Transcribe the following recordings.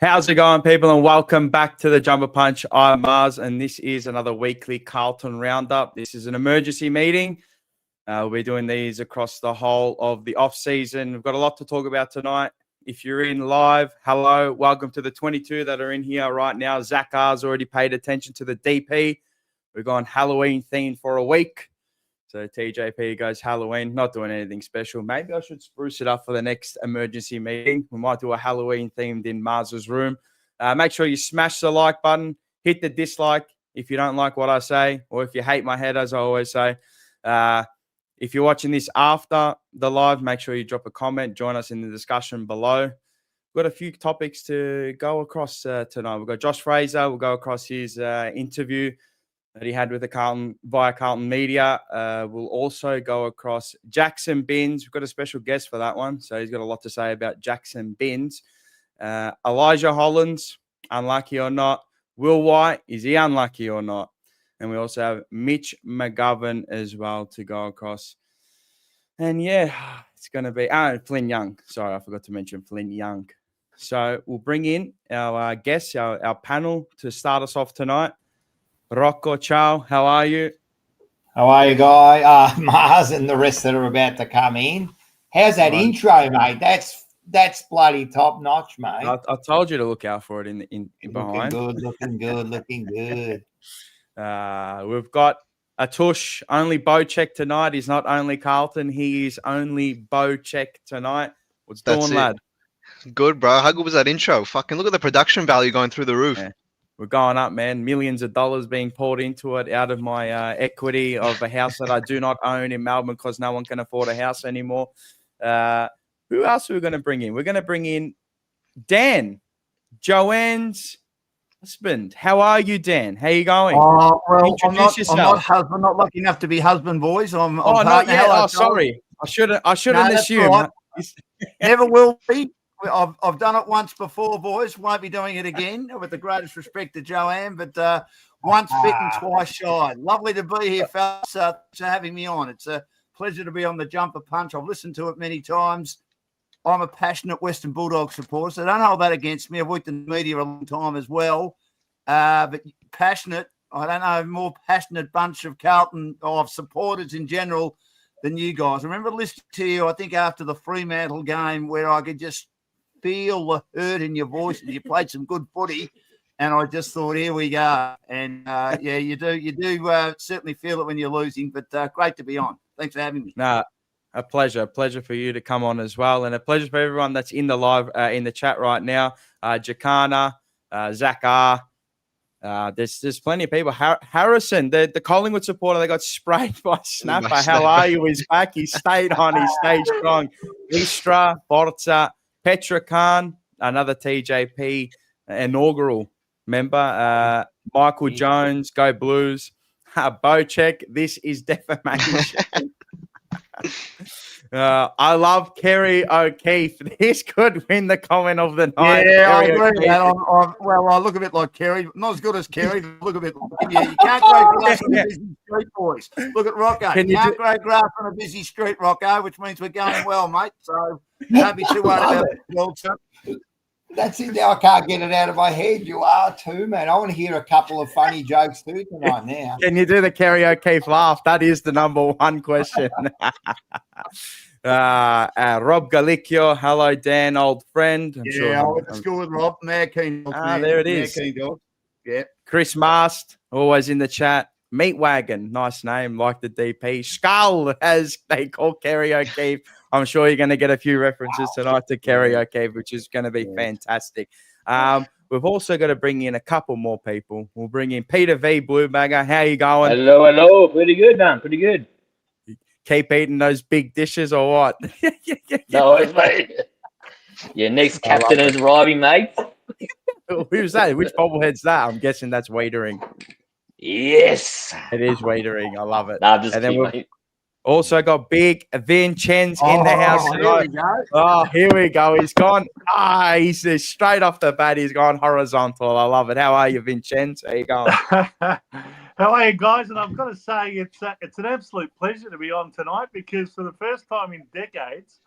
How's it going, people? And welcome back to the Jumper Punch. I'm Mars, and this is another weekly Carlton roundup. This is an emergency meeting. We'll be doing these across the whole of the off-season. We've got a lot to talk about tonight. If you're in live, hello. Welcome to the 22 that are in here right now. Zach R's already paid attention to the DP. We've gone Halloween themed for a week. So TJP goes Halloween, not doing anything special. Maybe I should spruce it up for the next emergency meeting. We might do a Halloween themed in Mars's room. Make sure you smash the like button, hit the dislike if you don't like what I say, or if you hate my head, as I always say. If you're watching this after the live, make sure you drop a comment. Join us in the discussion below. We've got a few topics to go across tonight. We've got Josh Fraser. We'll go across his interview that he had with the Carlton via Carlton Media. We'll also go across Jackson BINNS. We've got a special guest for that one, so he's got a lot to say about Jackson BINNS. Elijah Hollands, unlucky or not. Will White, is he unlucky or not? And we also have Mitch McGovern as well to go across. And yeah, it's going to be Flynn Young. Sorry, I forgot to mention Flynn Young. So we'll bring in our guests, our panel to start us off tonight. Rocco, ciao. How are you? How are you, Guy? Mars and the rest that are about to come in. How's that intro, mate? That's bloody top notch, mate. I told you to look out for it in behind. Looking good. We've got a tush. Only Bocek tonight. He's not only Carlton. He is only Bocek tonight. What's doing, lad? Good, bro. How good was that intro? Fucking look at the production value going through the roof. Yeah. We're going up, man. Millions of dollars being poured into it out of my equity of a house that I do not own in Melbourne because no one can afford a house anymore. Who else are we going to bring in? We're going to bring in Dan, Joanne's husband. How are you, Dan? How you going? Well, Introduce yourself. I'm not husband, not lucky enough to be husband, boys. I'm not yet. Oh, sorry. I shouldn't assume. Right. Never will be. I've done it once before, boys. Won't be doing it again. With the greatest respect to Joanne, but once bitten, twice shy. Lovely to be here, fellas. Thanks for having me on. It's a pleasure to be on the Jumper Punch. I've listened to it many times. I'm a passionate Western Bulldog supporter, so don't hold that against me. I've worked in the media a long time as well, but passionate. I don't know, more passionate bunch of Carlton of supporters in general than you guys. I remember listening to you, I think, after the Fremantle game where I could just feel the hurt in your voice and you played some good footy, and I just thought, here we go. And yeah, you do certainly feel it when you're losing, but great to be on. Thanks for having me. No, a pleasure for you to come on as well, and a pleasure for everyone that's in the live in the chat right now. Jacana, Zach R. There's plenty of people. Harrison, the Collingwood supporter, they got sprayed by Snapper. How are you? He's back. He stayed on. He stayed strong. Istra, Forza, Petra Khan, another TJP inaugural member. Michael Jones, Go Blues. Bocek, this is defamation. I love Kerry O'Keefe. This could win the comment of the night. Yeah, I agree with that. I look a bit like Kerry. Not as good as Kerry. Look a bit like him. Yeah, you can't grow grass on a busy street, boys. Look at Rocco. You can't grow grass on a busy street, Rocco, which means we're going well, mate. So don't be too worried about it. Well, That's it. Now I can't get it out of my head. You are too, man. I want to hear a couple of funny jokes too tonight now. Can you do the Kerry O'Keefe laugh? That is the number one question. Rob Galicchio. Hello, Dan, old friend. I went to school with Rob. Mad Keen Dog. There it is. Yeah. Chris Mast, always in the chat. Meat Wagon, nice name, like the DP. Skull, as they call Kerry O'Keefe. I'm sure you're going to get a few references tonight to Kerry O'Keefe, which is going to be fantastic. We've also got to bring in a couple more people. We'll bring in Peter V. Bluebagger. How you going? Hello. Pretty good, man. Pretty good. Keep eating those big dishes or what? No, mate. Your next captain is Robbie, mate. Who's that? Which bobblehead's that? I'm guessing that's waitering. Yes. It is waitering. I love it. Nah, just and then keep, we've mate. also got big Vincenz in the house tonight. Here we go. He's gone. He's straight off the bat. He's gone horizontal. I love it. How are you, Vincenz? How you going? How are you, guys? And I've got to say, it's an absolute pleasure to be on tonight because for the first time in decades,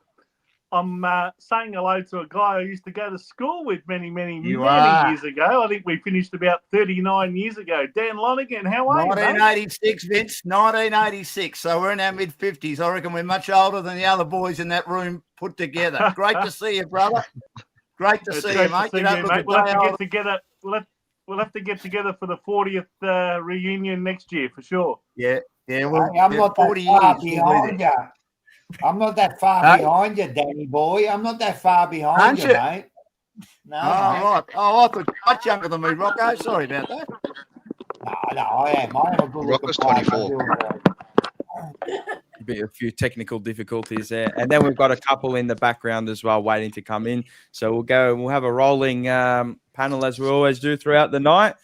I'm saying hello to a guy I used to go to school with many You are. years ago. I think we finished about 39 years ago. Dan Lonigan, how are you, mate? 1986, Vince. 1986. So we're in our mid-50s. I reckon we're much older than the other boys in that room put together. Great to see you, brother. Great to It's see great you, to mate. see You don't you, look mate. a We'll have day to older. get together. We'll have to get together for the 40th reunion next year for sure. Yeah. Well, I'm not that 40 far years. We'll be behind there. you. I'm not that far Hey? behind you, Danny boy. I'm not that far behind Aren't you, you? mate. No, Oh, mate. right. Oh, I thought you were much younger than me, Rocco. Sorry about that. No, I am. I am a good looking Rocco's bloke. 24. A few technical difficulties there, and then we've got a couple in the background as well waiting to come in. So we'll have a rolling panel as we always do throughout the night.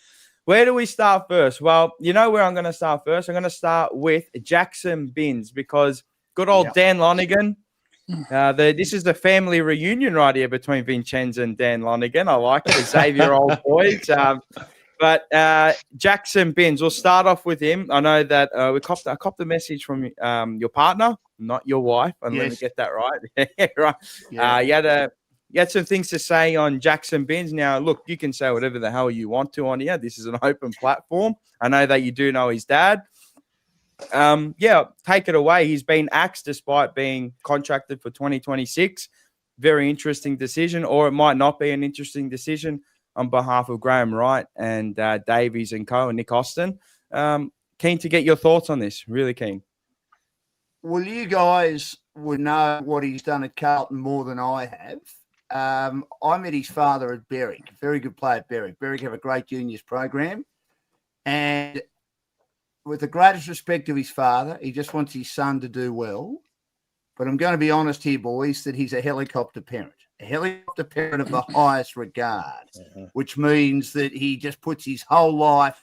Where do we start first? Well, you know where I'm going to start first. I'm going to start with Jackson BINNS because good old Dan Lonigan. This is the family reunion right here between Vincenzo and Dan Lonigan. I like it. The Xavier old boys. But Jackson BINNS, we'll start off with him. I know that I copped the message from your partner, not your wife, and let me Yes. get that right. Right. Yeah. You had some things to say on Jackson BINNS. Now, look, you can say whatever the hell you want to on here. This is an open platform. I know that you do know his dad. Take it away. He's been axed despite being contracted for 2026. Very interesting decision, or it might not be an interesting decision on behalf of Graham Wright and Davies and Co. and Nick Austin. Keen to get your thoughts on this. Really keen. Well, you guys would know what he's done at Carlton more than I have. I met his father at Berwick. Very good player at Berwick. Berwick have a great juniors program. And with the greatest respect to his father, he just wants his son to do well. But I'm going to be honest here, boys, that he's a helicopter parent of the highest regard, which means that he just puts his whole life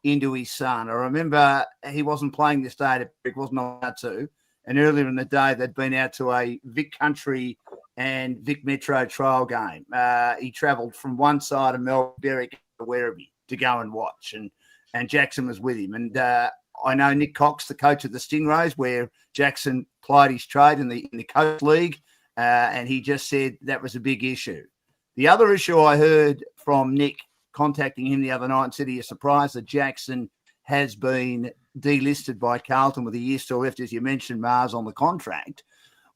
into his son. I remember he wasn't playing this day at Berwick, wasn't allowed to. And earlier in the day, they'd been out to a Vic Country and Vic Metro trial game. He travelled from one side of Melbourne, Berwick, to Werribee to go and watch. And Jackson was with him. And I know Nick Cox, the coach of the Stingrays, where Jackson plied his trade in the Coast League, and he just said that was a big issue. The other issue I heard from Nick contacting him the other night and said he is surprised that Jackson has been delisted by Carlton with a year still left, as you mentioned, Mars, on the contract,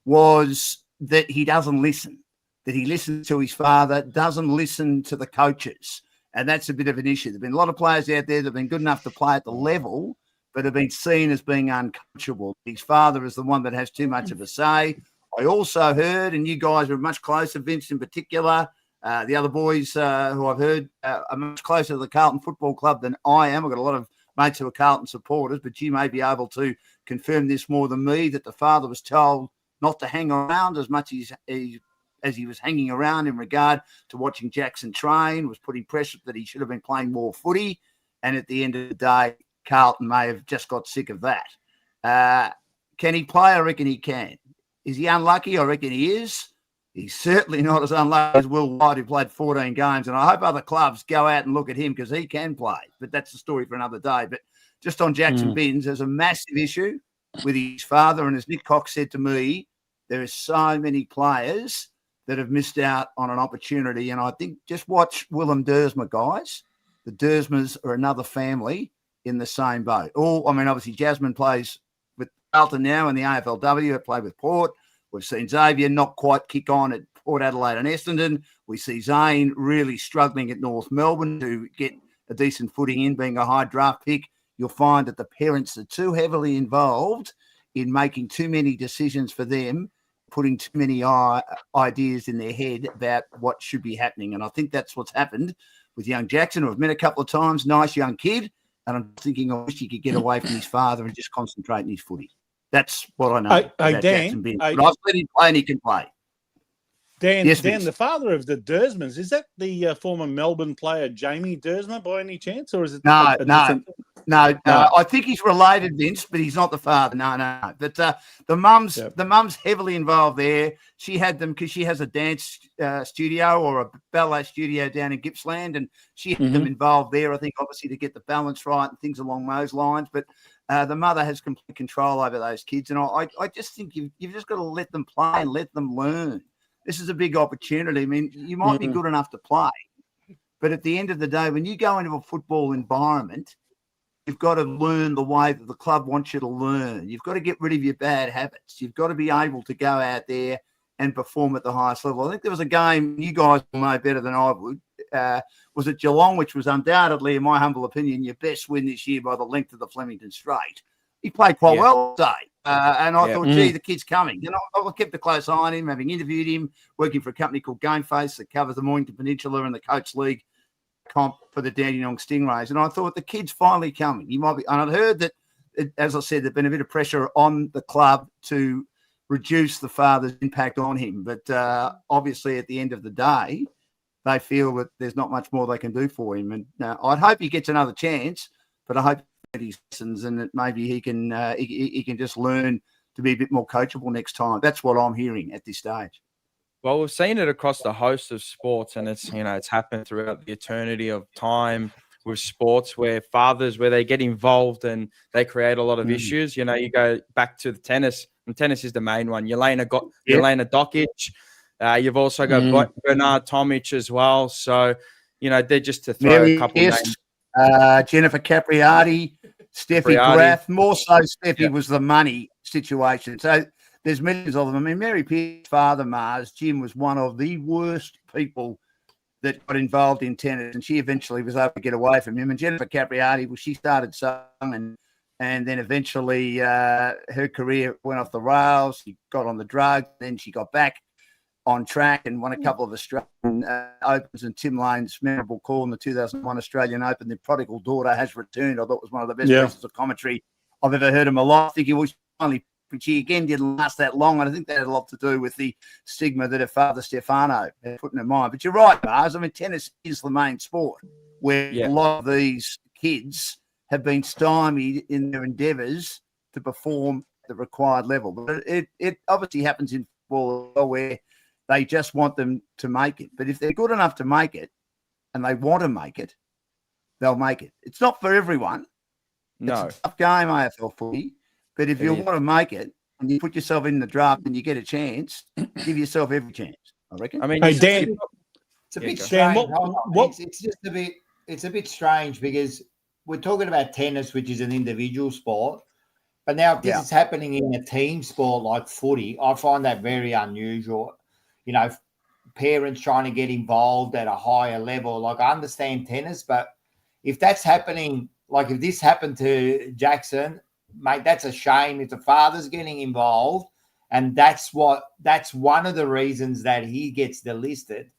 was that he doesn't listen, that he listens to his father, doesn't listen to the coaches. And that's a bit of an issue. There have been a lot of players out there that have been good enough to play at the level, but have been seen as being uncoachable. His father is the one that has too much of a say. I also heard, and you guys are much closer, Vince in particular, the other boys who I've heard are much closer to the Carlton Football Club than I am. I've got a lot of mates who are Carlton supporters, but you may be able to confirm this more than me, that the father was told not to hang around as much as he was hanging around in regard to watching Jackson train, was putting pressure that he should have been playing more footy. And at the end of the day, Carlton may have just got sick of that. Can he play? I reckon he can. Is he unlucky? I reckon he is. He's certainly not as unlucky as Will White, who played 14 games. And I hope other clubs go out and look at him because he can play. But that's a story for another day. But just on Jackson BINNS, there's a massive issue with his father. And as Nick Cox said to me, there are so many players that have missed out on an opportunity. And I think just watch Willem Dersma, guys. The Dersmas are another family in the same boat. Obviously, Jasmine plays with Carlton now in the AFLW, played with Port. We've seen Xavier not quite kick on at Port Adelaide and Essendon. We see Zane really struggling at North Melbourne to get a decent footing in, being a high draft pick. You'll find that the parents are too heavily involved in making too many decisions for them, putting too many ideas in their head about what should be happening. And I think that's what's happened with young Jackson, who I've met a couple of times, nice young kid. And I'm thinking, I wish he could get away from his father and just concentrate on his footy. That's what I know about Jackson BINNS. But I've let him play and he can play. Dan, Yes, Dan, Vince. the father of the Dersmans, is that the former Melbourne player Jamie Dersma by any chance, or is it No. No. I think he's related, Vince, but he's not the father. No. But the mum's heavily involved there. She had them because she has a dance studio or a ballet studio down in Gippsland, and she had them involved there, I think, obviously to get the balance right and things along those lines. But the mother has complete control over those kids. And I just think you've just got to let them play and let them learn. this is a big opportunity. I mean, you might be good enough to play, but at the end of the day, when you go into a football environment, you've got to learn the way that the club wants you to learn. You've got to get rid of your bad habits. You've got to be able to go out there and perform at the highest level. I think there was a game you guys will know better than I would. Was it Geelong, which was undoubtedly, in my humble opinion, your best win this year by the length of the Flemington Straight. He played quite well today. And I thought, gee, the kid's coming. You know, I kept a close eye on him, having interviewed him, working for a company called Gameface that covers the Mornington Peninsula and the Coach League comp for the Dandenong Stingrays. And I thought the kid's finally coming. He might be. And I'd heard that, as I said, there'd been a bit of pressure on the club to reduce the father's impact on him. But obviously, at the end of the day, they feel that there's not much more they can do for him. And I'd hope he gets another chance, but I hope that he listens and that maybe he can he can just learn to be a bit more coachable next time. That's what I'm hearing at this stage. Well, we've seen it across the host of sports, and it's, you know, it's happened throughout the eternity of time with sports where fathers, where they get involved and they create a lot of issues. You know, you go back to the tennis, and tennis is the main one. Yelena Dokic. You've also got Bernard Tomic as well. So, you know, they're just to throw a couple names. Jennifer Capriati, Steffi Graf. More so, Steffi was the money situation. So there's millions of them. I mean, Mary Pierce's father, Mars, Jim, was one of the worst people that got involved in tennis, and she eventually was able to get away from him. And Jennifer Capriati, well, she started young, and then eventually her career went off the rails. She got on the drugs, then she got back on track and won a couple of Australian Opens, and Tim Lane's memorable call in the 2001 Australian Open, the prodigal daughter has returned. I thought was one of the best pieces of commentary I've ever heard in my life. I think it was finally, she again didn't last that long, and I think that had a lot to do with the stigma that her father Stefano had put in her mind. But you're right, Mars. I mean, tennis is the main sport where a lot of these kids have been stymied in their endeavours to perform at the required level. But it obviously happens in football where they just want them to make it. But if they're good enough to make it and they want to make it, they'll make it. It's not for everyone. No. It's a tough game, AFL footy. But if you want to make it and you put yourself in the draft and you get a chance, give yourself every chance, I reckon. I mean, hey, Dan, it's a bit Dan, strange. It's just a bit. It's a bit strange because we're talking about tennis, which is an individual sport. But now if this is happening in a team sport like footy, I find that very unusual. You know, parents trying to get involved at a higher level. Like, I understand tennis, but if that's happening, like if this happened to Jackson, mate, that's a shame. If the father's getting involved, and that's one of the reasons that he gets delisted,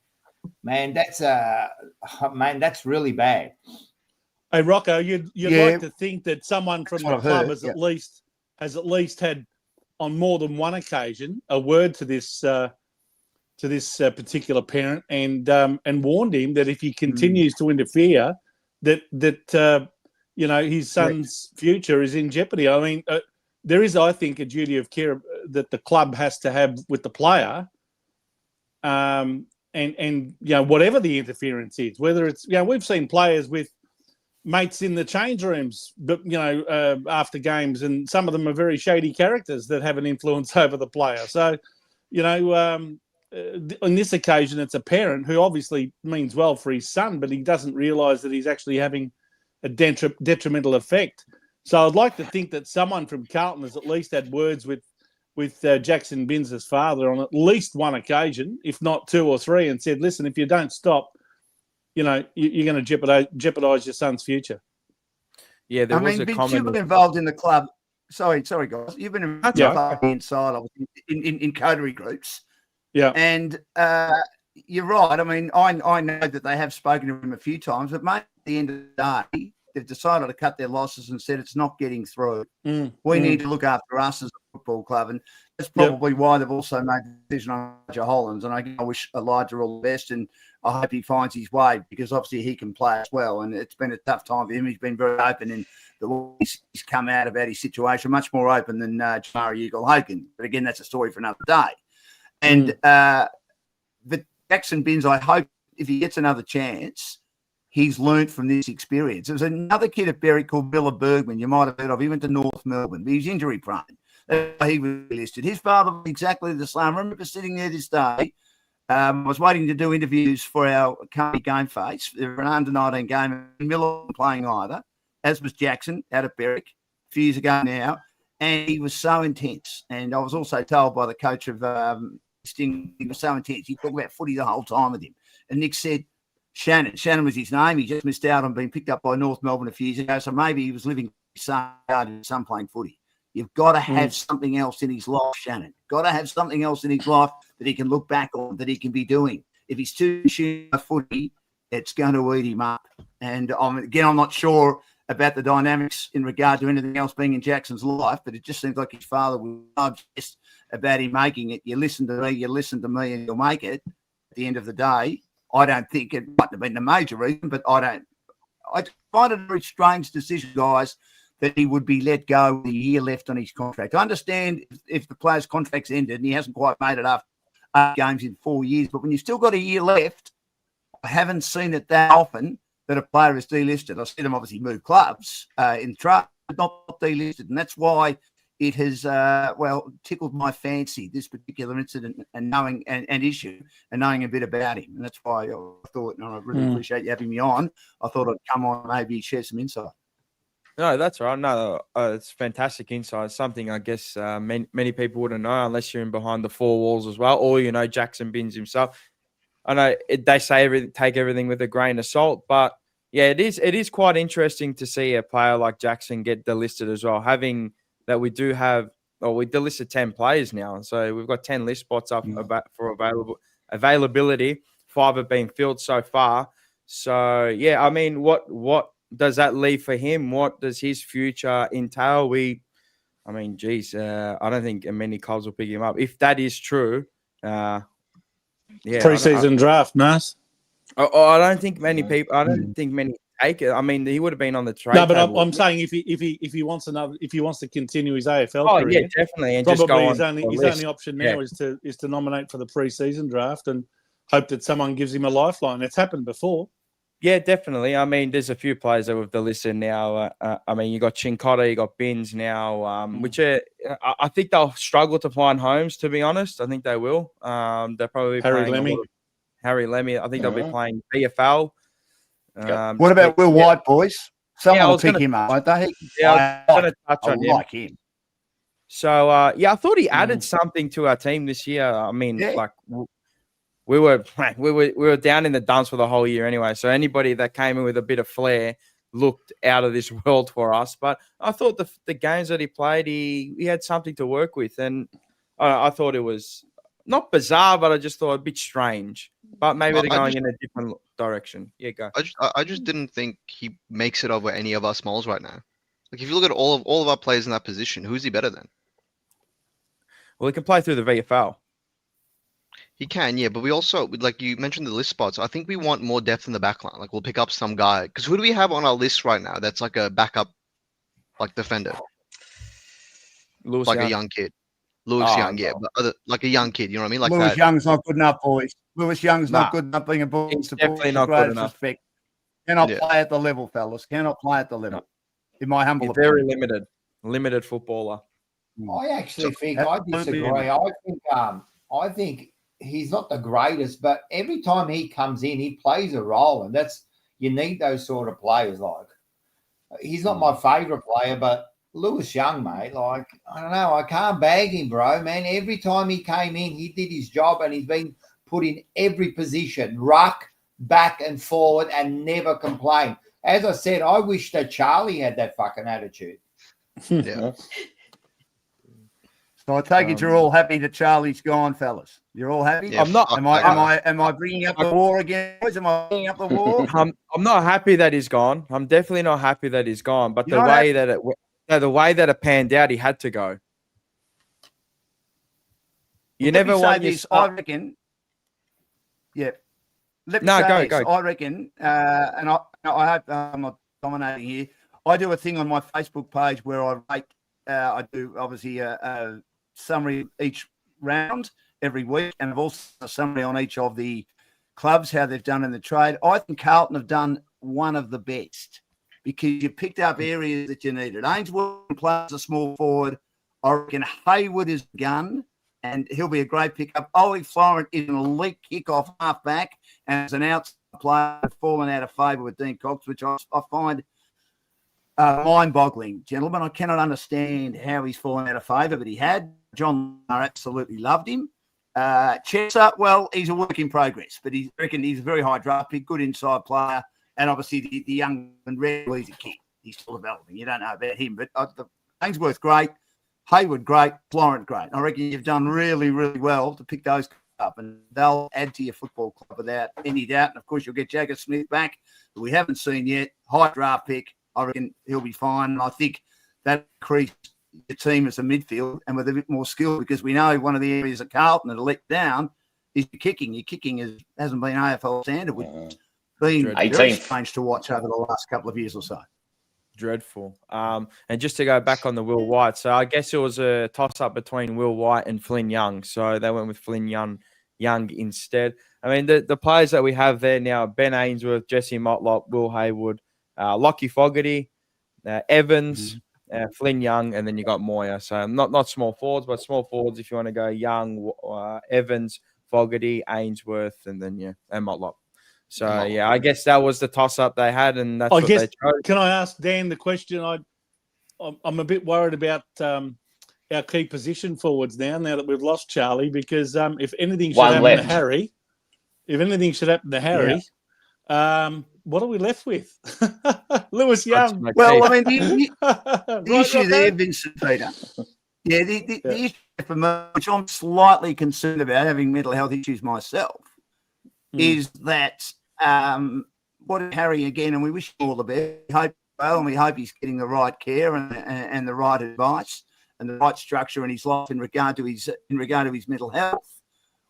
man, that's really bad. Hey, Rocco, you'd like to think that someone from the club has at least had on more than one occasion a word to this particular parent and warned him that if he continues to interfere, that you know, his son's future is in jeopardy. I mean, there is, I think, a duty of care that the club has to have with the player, and you know, whatever the interference is, whether it's, you know, we've seen players with mates in the change rooms, but you know, after games, and some of them are very shady characters that have an influence over the player. So, you know, on this occasion, it's a parent who obviously means well for his son, but he doesn't realise that he's actually having a detrimental effect. So I'd like to think that someone from Carlton has at least had words with Jackson BINNS' father on at least one occasion, if not two or three, and said, listen, if you don't stop, you know, you're going to jeopardise your son's future. Yeah, there was a comment. You've been involved in the club. Sorry, guys. You've been involved in the club inside, obviously, in coterie groups. Yeah. And you're right. I mean, I know that they have spoken to him a few times, but mate, at the end of the day, they've decided to cut their losses and said it's not getting through. We need to look after us as a football club. And that's probably why they've also made the decision on Elijah Hollands. And I wish Elijah all the best, and I hope he finds his way, because obviously he can play as well. And it's been a tough time for him. He's been very open in the way he's come out about his situation, much more open than Jamari Eagle-Hogan. But again, that's a story for another day. And but Jackson BINNS, I hope if he gets another chance, he's learnt from this experience. There's another kid at Berwick called Billa Bergman. You might have heard of. He went to North Melbourne. He was injury prone. He was listed. His father was exactly the same. I remember sitting there this day I was waiting to do interviews for our company Game Face. They're an under-19 game. Miller wasn't playing either, as was Jackson out of Berwick a few years ago now. And he was so intense. And I was also told by the coach of Sting, he was so intense. He talked about footy the whole time with him. And Nick said, Shannon was his name. He just missed out on being picked up by North Melbourne a few years ago. So maybe he was living his son playing footy. You've got to have something else in his life, Shannon. Got to have something else in his life that he can look back on, that he can be doing. If he's too shooting footy, it's going to eat him up. And I'm not sure about the dynamics in regard to anything else being in Jackson's life, but it just seems like his father was obsessed about him making it. You listen to me, and you'll make it. At the end of the day, I don't think it might have been the major reason, but I find it a very strange decision, guys, that he would be let go with a year left on his contract. I understand if the player's contract's ended and he hasn't quite made it after 8 games in 4 years, but when you've still got a year left, I haven't seen it that often that a player is delisted. I've seen him obviously move clubs in trade, but not delisted, and that's why it has tickled my fancy, this particular incident and knowing and issue and knowing a bit about him, and that's why I thought, and I really appreciate you having me on. I thought I'd come on, maybe share some insight. No, that's right. No, it's fantastic insight. Something I guess many people wouldn't know unless you're in behind the 4 walls as well, or Jackson BINNS himself. I know they say take everything with a grain of salt, but yeah, it is quite interesting to see a player like Jackson get delisted as well. Having that we delisted 10 players now, and so we've got 10 list spots up for availability. 5 have been filled so far. So yeah, I mean, what does that leave for him? What does his future entail? I don't think many clubs will pick him up. If that is true, Pre-season draft, Nas. I don't think many people. I don't think many take it. I mean, he would have been on the trade. No, but I'm saying if he wants to continue his AFL career, yeah, definitely, and probably just go his only option now is to nominate for the pre-season draft and hope that someone gives him a lifeline. It's happened before. Yeah, definitely. I mean, there's a few players that we've delisted now. I mean, you got Chincotta, you got BINNS now, which I think they'll struggle to find homes, to be honest. I think they will. They're probably Harry Lemmy. I think they'll be playing VFL. What about Will White, boys? Someone will pick him up, won't they? Yeah, I was going to touch on him. Like him. So, I thought he added something to our team this year. I mean, we were down in the dumps for the whole year anyway. So anybody that came in with a bit of flair looked out of this world for us. But I thought the games that he played, he had something to work with. And I thought it was not bizarre, but I just thought a bit strange. But maybe they're going in a different direction. Yeah, go. I just didn't think he makes it over any of our smalls right now. Like if you look at all of our players in that position, who's he better than? Well, he can play through the VFL. He can, yeah, but we also, like you mentioned the list spots, I think we want more depth in the backline. Like we'll pick up some guy. Because who do we have on our list right now that's like a backup like defender? Lewis like Young. A young kid. Lewis Young, yeah. But like a young kid, you know what I mean? Like Lewis that. Young's not good enough, boys. Lewis Young's not good enough being a ball He's support. definitely not good enough. Respect. Cannot play at the level, fellas. Cannot play at the level. In my humble He's opinion. very limited footballer. I actually think I disagree. I think he's not the greatest, but every time he comes in, he plays a role, and you need those sort of players. Like he's not my favourite player, but Lewis Young, mate, like I don't know, I can't bag him, bro, man. Every time he came in, he did his job, and he's been put in every position, ruck, back and forward, and never complained. As I said, I wish that Charlie had that fucking attitude. Yeah. So I take it you're all happy that Charlie's gone, fellas. You're all happy? Yeah, I'm not. Am I bringing up the war again, boys? Am I bringing up the war? I'm not happy that he's gone. I'm definitely not happy that he's gone. But the way that it panned out, he had to go. Never want this. I reckon. Yeah. Let me say this. I reckon, and I hope I'm not dominating here. I do a thing on my Facebook page where I rate. I do obviously a summary each round every week, and I've also a summary on each of the clubs, how they've done in the trade. I think Carlton have done one of the best because you picked up areas that you needed. Ainsworth plays a small forward. I reckon Hayward is a gun. and he'll be a great pickup. Ollie Florent is an elite kickoff halfback and is an outside player fallen out of favour with Dean Cox, which I find mind-boggling, gentlemen. I cannot understand how he's fallen out of favour, but he had. John absolutely loved him. Chesser, well, he's a work in progress, but I reckon he's a very high draft pick, good inside player, and obviously the young and Redley's a kid. He's still developing. You don't know about him, but Ainsworth, great. Hayward, great. Florent, great. I reckon you've done really, really well to pick those up, and they'll add to your football club without any doubt. And, of course, you'll get Jagger Smith back, who we haven't seen yet. High draft pick. I reckon he'll be fine. And I think that increased the team as a midfield and with a bit more skill, because we know one of the areas at Carlton that are let down is your kicking. Your kicking hasn't been AFL standard, which has been very strange to watch over the last couple of years or so. Dreadful. And just to go back on the Will White, so I guess it was a toss-up between Will White and Flynn Young. So they went with Flynn Young instead. I mean, the players that we have there now, Ben Ainsworth, Jesse Motlop, Will Hayward, Lockie Fogarty, Evans, Flynn Young, and then you got Moyer. So not small forwards, but small forwards if you want to go Young, Evans, Fogarty, Ainsworth, and then, and Motlop. So, I guess that was the toss-up they had, and that's what they chose. Can I ask Dan the question? I'm a bit worried about our key position forwards now that we've lost Charlie, because if anything should happen to Harry, what are we left with? Lewis Young. Well, I mean, the issue there, Vincent Peter, the issue for me, which I'm slightly concerned about, having mental health issues myself, is that what is Harry again, and we wish him all the best. We hope well, and we hope he's getting the right care and the right advice and the right structure in his life in regard to his mental health.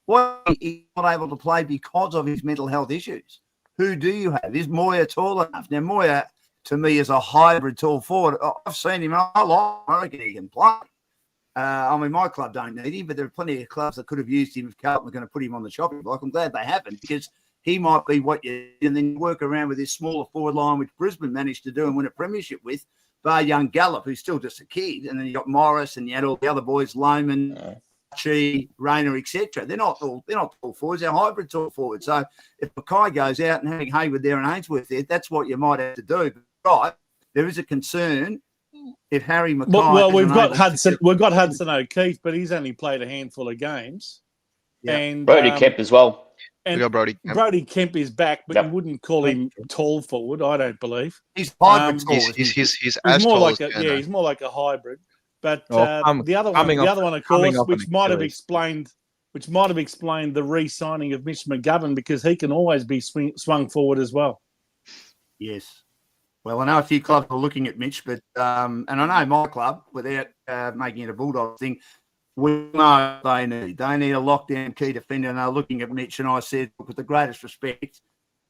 Why he's not able to play because of his mental health issues? Who do you have? Is Moyer tall enough? Now, Moyer, to me, is a hybrid tall forward. I've seen him. I reckon he can play. I mean, my club don't need him, but there are plenty of clubs that could have used him if Carlton were going to put him on the chopping block. I'm glad they haven't, because he might be what you – and then you work around with this smaller forward line, which Brisbane managed to do and win a premiership with, bar young Gallup, who's still just a kid. And then you got Morris, and you had all the other boys, Lohman, Chi, Rayner, etc. They're not tall forwards. They're hybrid tall forwards. So if Mackay goes out and having Hayward there and Ainsworth there, that's what you might have to do. But right, there is a concern if Harry Mackay. Well, we've got Hudson O'Keefe, but he's only played a handful of games. Yeah. And Brody Kemp as well. And we got Brody Kemp. Brody Kemp is back, but you wouldn't call him tall forward, I don't believe. He's hybrid tall. He's as more tall like as he's more like a hybrid. But the other one, of course, which might have explained the re-signing of Mitch McGovern, because he can always be swung forward as well. Yes. Well, I know a few clubs are looking at Mitch, but and I know my club, without making it a Bulldog thing, we know they need a lockdown key defender, and they're looking at Mitch. And I said, look, with the greatest respect,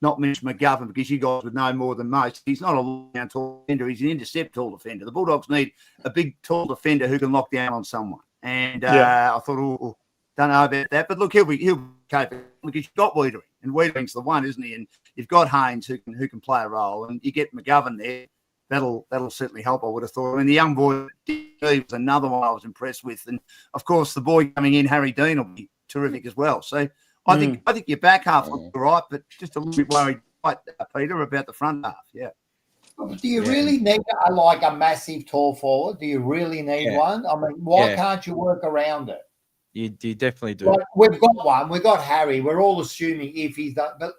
not Mitch McGovern, because you guys would know more than most. He's not a lockdown tall defender. He's an intercept tall defender. The Bulldogs need a big tall defender who can lock down on someone. And I thought, don't know about that. But look, he'll be capable, because you've got Wiedering, and Wiedering's the one, isn't he? And you've got Haynes who can play a role, and you get McGovern there. That'll certainly help, I would have thought. I mean, the young boy was another one I was impressed with, and of course the boy coming in, Harry Dean, will be terrific as well. So I think your back half looks all right, but just a little bit worried, Peter, about the front half. Yeah. Do you really need a massive tall forward? Do you really need one? I mean, why can't you work around it? You definitely do. Like, we've got one. We've got Harry. We're all assuming if he's done, but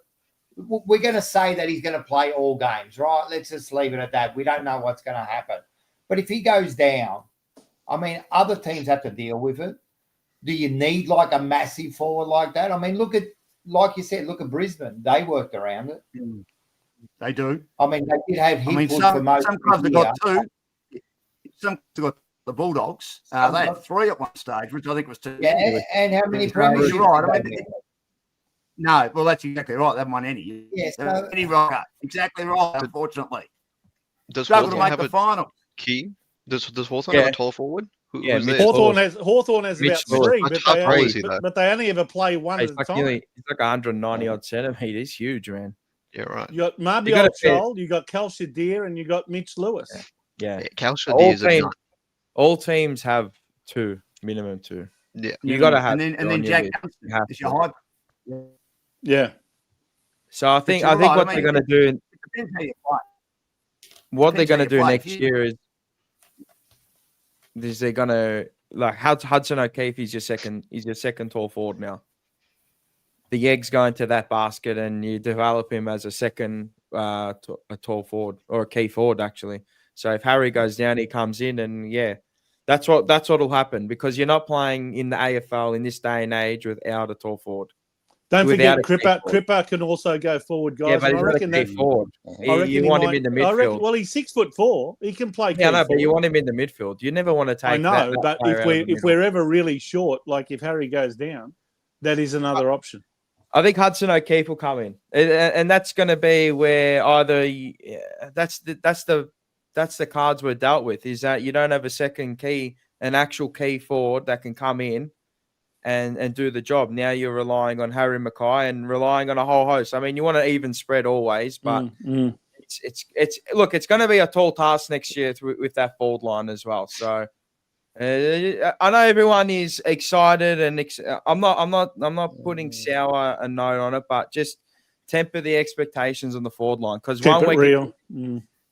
we're going to say that he's going to play all games, right? Let's just leave it at that. We don't know what's going to happen. But if he goes down, I mean, other teams have to deal with it. Do you need like a massive forward like that? I mean, like you said, look at Brisbane. They worked around it. They do. I mean, they did have some clubs have got two. Some clubs have got the Bulldogs. They had three at one stage, which I think was two. Yeah, and how many premierships? Right. No, well, that's exactly right. They haven't won any. Yes, any right. Exactly right, unfortunately. Does Struggle to make the final. Key? Does Hawthorn have a tall forward? Hawthorn has about three, but they only ever play one at a time. He's like 190 odd centimeters. He's huge, man. Yeah, right. You got Marby Old, you got Cal Shadir, and you got Mitch Lewis. Yeah. Cal Shadir is all teams have minimum two. Yeah. You got to have. and then on your Jack list. Dunstan You have is to. your hype. Yeah. So I think you're what right, I they're mean, going to do, It depends how you play. what they're depends going how to you do play. next year is they're going to like Hudson O'Keefe. He's your second tall forward now. The egg's going to that basket, and you develop him as a second a tall forward or a key forward actually. So if Harry goes down, he comes in, and yeah, that's what'll happen because you're not playing in the AFL in this day and age without a tall forward. Don't Without forget, a key forward. Cripper can also go forward, guys. Yeah, but and he's I not a reckon key that. forward. I reckon You he want might, him in the I reckon, midfield. well, he's 6'4". He can play. Yeah, key no, but you forward. want him in the midfield. You never want to take. I know, that but player out of the if middle. we're ever really short, like if Harry goes down, that is another option. I think Hudson O'Keefe will come in, and that's going to be where either that's the cards we're dealt with. Is that you don't have a second key, an actual key forward that can come in and do the job. Now you're relying on Harry Mackay and relying on a whole host. I mean, you want an even spread always, but it's look, it's going to be a tall task next year with that forward line as well. So. I know everyone is excited, and I'm not putting sour a note on it, but just temper the expectations on the forward line because Keep it real.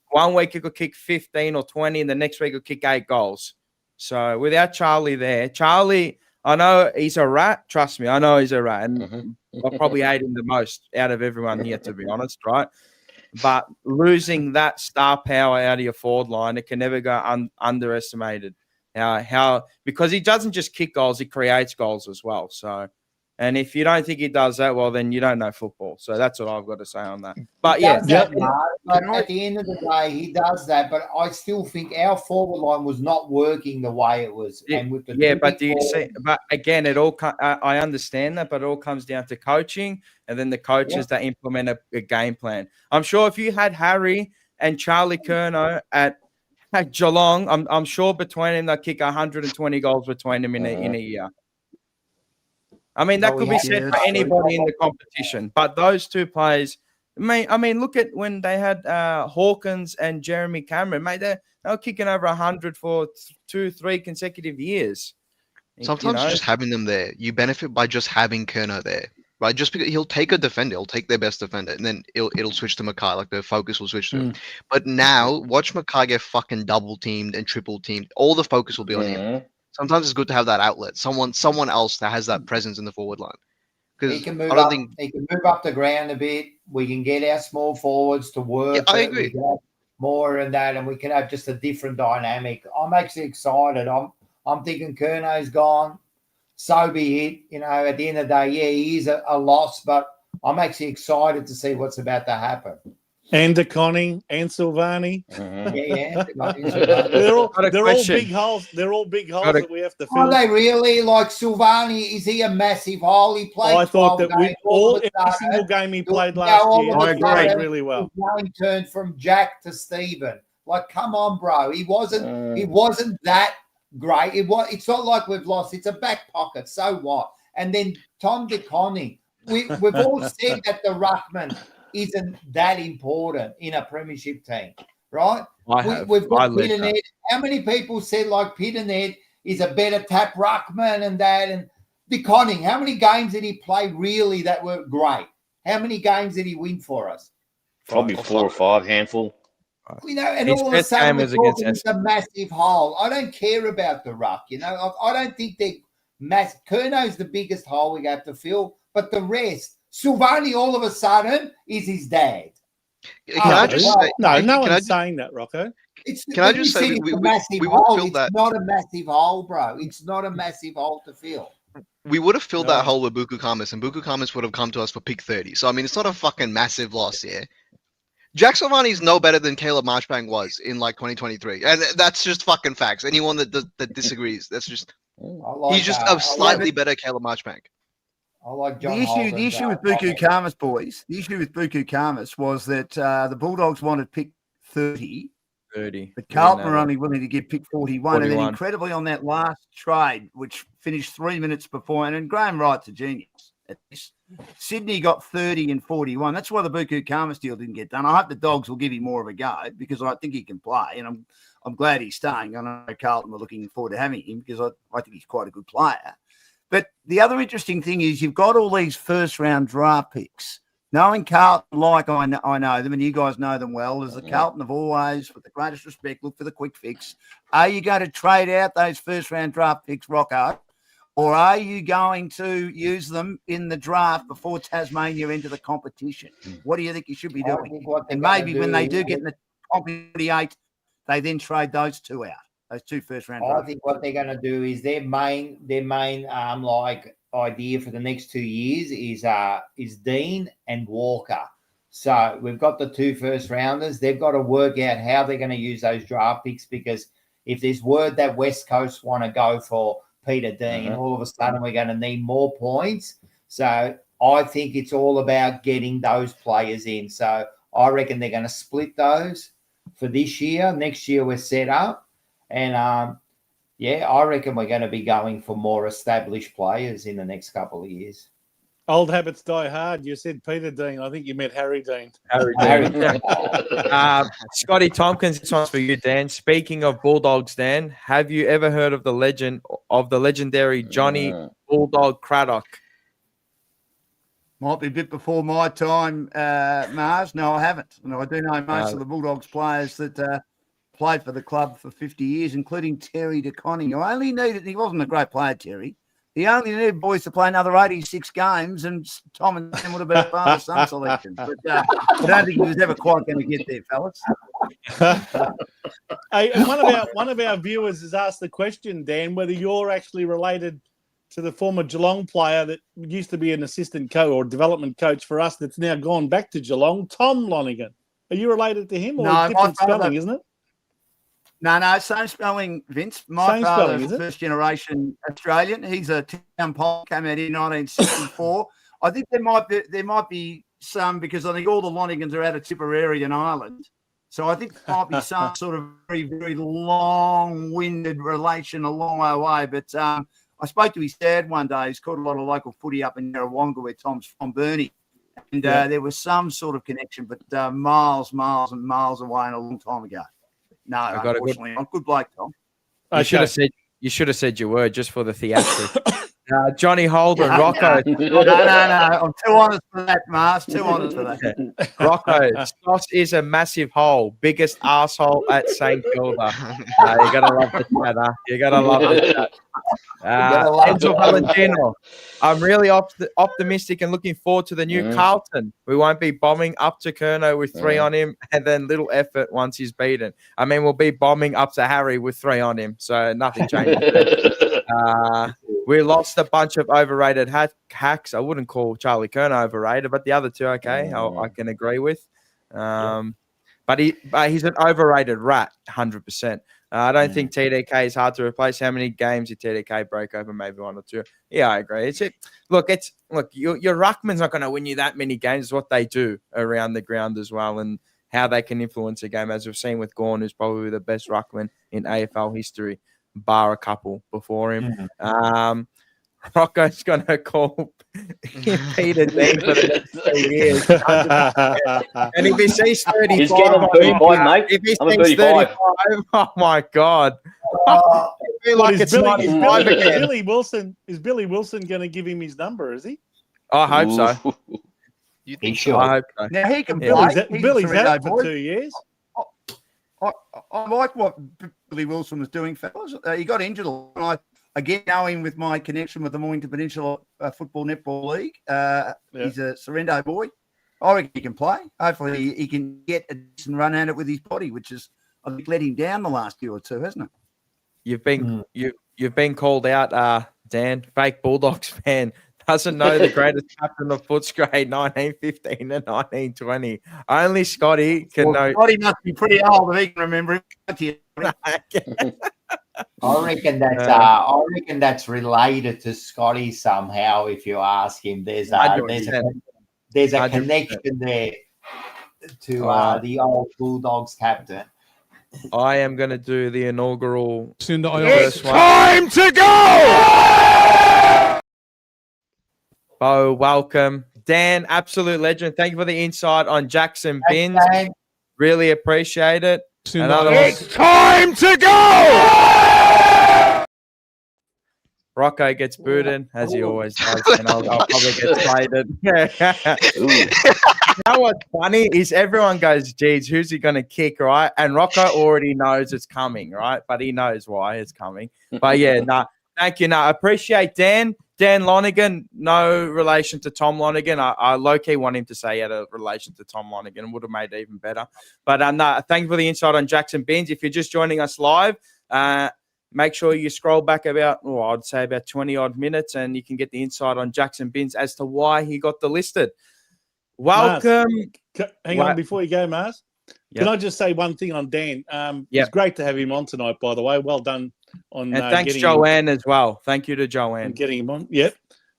One week you could kick 15 or 20, and the next week you kick 8 goals. So without Charlie there, Charlie, I know he's a rat. Trust me, I know he's a rat, and I probably hate him the most out of everyone here, to be honest, right? But losing that star power out of your forward line, it can never go underestimated. Because he doesn't just kick goals, he creates goals as well. So, and if you don't think he does that, well, then you don't know football. So that's what I've got to say on that. But He does that, Mark, but Can I- at the end of the day, he does that. But I still think our forward line was not working the way it was. And with the but do you see? But again, I understand that, but it all comes down to coaching, and then the coaches that implement a game plan. I'm sure if you had Harry and Charlie Curnow at Geelong, I'm sure between them they'll kick 120 goals between them in a year. I mean, that could be said for anybody in the competition, but those two players, I mean, look at when they had Hawkins and Jeremy Cameron, mate, they were kicking over 100 for 2-3 consecutive years. Sometimes just having them there, you benefit by just having Kerno there, right? Just because he'll take a defender, he'll take their best defender, and then it'll switch to Mackay, like the focus will switch to him. But now, watch Mackay get fucking double teamed and triple teamed. All the focus will be on him. Sometimes it's good to have that outlet, someone else that has that presence in the forward line. He can move up the ground a bit. We can get our small forwards to work. Yeah, I agree. We can have more and that, and we can have just a different dynamic. I'm actually excited. I'm thinking Kernow's gone. So be it. You know, at the end of the day, yeah, he is a loss, but I'm actually excited to see what's about to happen. And DeConning and Silvani. They're all big holes. They're all big holes that we have to fill. Are they really? Like Silvani, is he a massive hole? He played. I thought that every single game he played last year, I agree really well. His game turned from Jack to Stephen. Like, come on, bro. He wasn't that great. It's not like we've lost. It's a back pocket. So what? And then Tom DeConning. We've all said that the ruckman isn't that important in a premiership team, right? We've got Pitterhead. How many people said like Pitterhead is a better tap ruckman and that? And DeConning, how many games did he play really that were great? How many games did he win for us? Probably 4 or 5, handful. You know, and all of a sudden we're talking it's a massive hole. I don't care about the ruck, you know. I don't think they're massive. Kernow's the biggest hole we have to fill, but the rest, Silvani all of a sudden is his dad. No one's saying that, Rocco. Can I just say we would fill that? It's not a massive hole, bro. It's not a massive hole to fill. We would have filled that hole with Buku Kamis, and Buku Kamis would have come to us for pick 30. So I mean, it's not a fucking massive loss here. Jack Silvani is no better than Caleb Marchbank was in like 2023, and that's just fucking facts. Anyone that disagrees, that's just he's just a slightly better Caleb Marchbank. I like John the issue with Buku Kamis, boys. The issue with Buku Kamis was that the Bulldogs wanted pick 30, but Carlton were only willing to give pick 41. And then incredibly on that last trade, which finished 3 minutes before, and Graham Wright's a genius at this. Sydney got 30 and 41. That's why the Buku Kamis deal didn't get done. I hope the Dogs will give him more of a go because I think he can play, and I'm glad he's staying. I know Carlton were looking forward to having him because I think he's quite a good player. But the other interesting thing is you've got all these first-round draft picks. Knowing Carlton like I know them, and you guys know them well, as the Carlton have always, with the greatest respect, look for the quick fix. Are you going to trade out those first-round draft picks, Rocco, or are you going to use them in the draft before Tasmania enter the competition? What do you think you should be doing? And maybe when they do get in the top 28, they then trade those two out, those two first-round draft picks. I think what they're going to do is their main like idea for the next 2 years is Dean and Walker. So we've got the two first rounders. They've got to work out how they're going to use those draft picks, because if there's word that West Coast want to go for Peter Dean, all of a sudden we're going to need more points. So I think it's all about getting those players in. So I reckon they're going to split those for this year. Next year we're set up. And I reckon we're going to be going for more established players in the next couple of years. Old habits die hard. You said Peter Dean. I think you meant Harry Dean. Harry Dean. Scotty Tompkins, this one's for you, Dan. Speaking of Bulldogs, Dan, have you ever heard of the legendary Johnny Bulldog Craddock? Might be a bit before my time, Mars. No, I haven't. No, I do know most of the Bulldogs players that played for the club for 50 years, including Terry DeConning. I only needed, he wasn't a great player, Terry. He only needed boys to play another 86 games, and Tom and Sam would have been a father-son selection. But I don't think he was ever quite going to get there, fellas. Hey, and one of our viewers has asked the question, Dan, whether you're actually related to the former Geelong player that used to be an assistant coach or development coach for us that's now gone back to Geelong, Tom Lonigan. Are you related to him, or no, different spelling, isn't it? No, same spelling, Vince. My father's first-generation Australian. He's a town pop, came out in 1964. I think there might be some, because I think all the Lonigans are out of Tipperary and Ireland. So I think there might be some sort of very, very long-winded relation a long way away. But I spoke to his dad one day. He's caught a lot of local footy up in Yarrawonga, where Tom's from, Bernie. And there was some sort of connection, but miles and miles away and a long time ago. No, unfortunately, I'm good bloke, Tom. You should have said your word just for the theatrics. Johnny Holden, Rocco. No. I'm too honest for that, Mars. Too honest for that. Rocco, Stoss is a massive hole. Biggest asshole at St Kilda. You gotta love the chat. You gotta love the chat. Enzo Valentino. I'm really optimistic and looking forward to the new Carlton. We won't be bombing up to Kerno with 3 on him and then little effort once he's beaten. I mean, we'll be bombing up to Harry with 3 on him, so nothing changes. We lost a bunch of overrated hacks. I wouldn't call Charlie Kerno overrated, but the other two, okay, I can agree with. But he's an overrated rat, 100%. I don't think TDK is hard to replace. How many games did TDK break over? Maybe 1 or 2. Yeah, I agree. Look, your ruckman's not going to win you that many games. It's what they do around the ground as well, and how they can influence a game, as we've seen with Gawn, who's probably the best ruckman in AFL history, bar a couple before him. Rocco's going to call Peter Dean for the next 2 years. 100%. And if he sees 35, he's getting 35, mate. If he sees 35, oh my God. I feel like it's Billy Wilson. Is Billy Wilson going to give him his number, is he? I hope so. You think sure? I hope so. Now he can play. Billy's out for 2 years. I like what Billy Wilson was doing, fellas. He got injured. Again, knowing with my connection with the Mornington Peninsula Football Netball League, he's a Sorrento boy. I reckon he can play. Hopefully he can get a decent run at it with his body, which has, I think, let him down the last year or two, hasn't it? You've been called out, Dan, fake Bulldogs fan. Doesn't know the greatest captain of Footscray, 1915 and 1920. Only Scotty can know. Scotty must be pretty old if he can remember him. I reckon that's related to Scotty somehow. If you ask him, there's a connection there to the old Bulldogs captain. I am going to do the inaugural. It's time to go! Bo, welcome. Dan, absolute legend. Thank you for the insight on Jackson BINNS. Really appreciate it. It's time to go! Rocco gets booed in, as he always does, and I'll probably get traded. You know what's funny is everyone goes, geez, who's he going to kick, right? And Rocco already knows it's coming, right? But he knows why it's coming. But yeah, thank you. I appreciate Dan Lonigan, no relation to Tom Lonigan. I low-key want him to say he had a relation to Tom Lonigan. Would have made it even better. But thank you for the insight on Jackson BINNS. If you're just joining us live, make sure you scroll back I'd say about 20-odd minutes, and you can get the insight on Jackson BINNS as to why he got delisted. Welcome. Mars, hang on before you go, Mars. Yep. Can I just say one thing on Dan? It's great to have him on tonight, by the way. Well done on and thanks Joanne as well. Thank you to Joanne. Getting him on. Yep.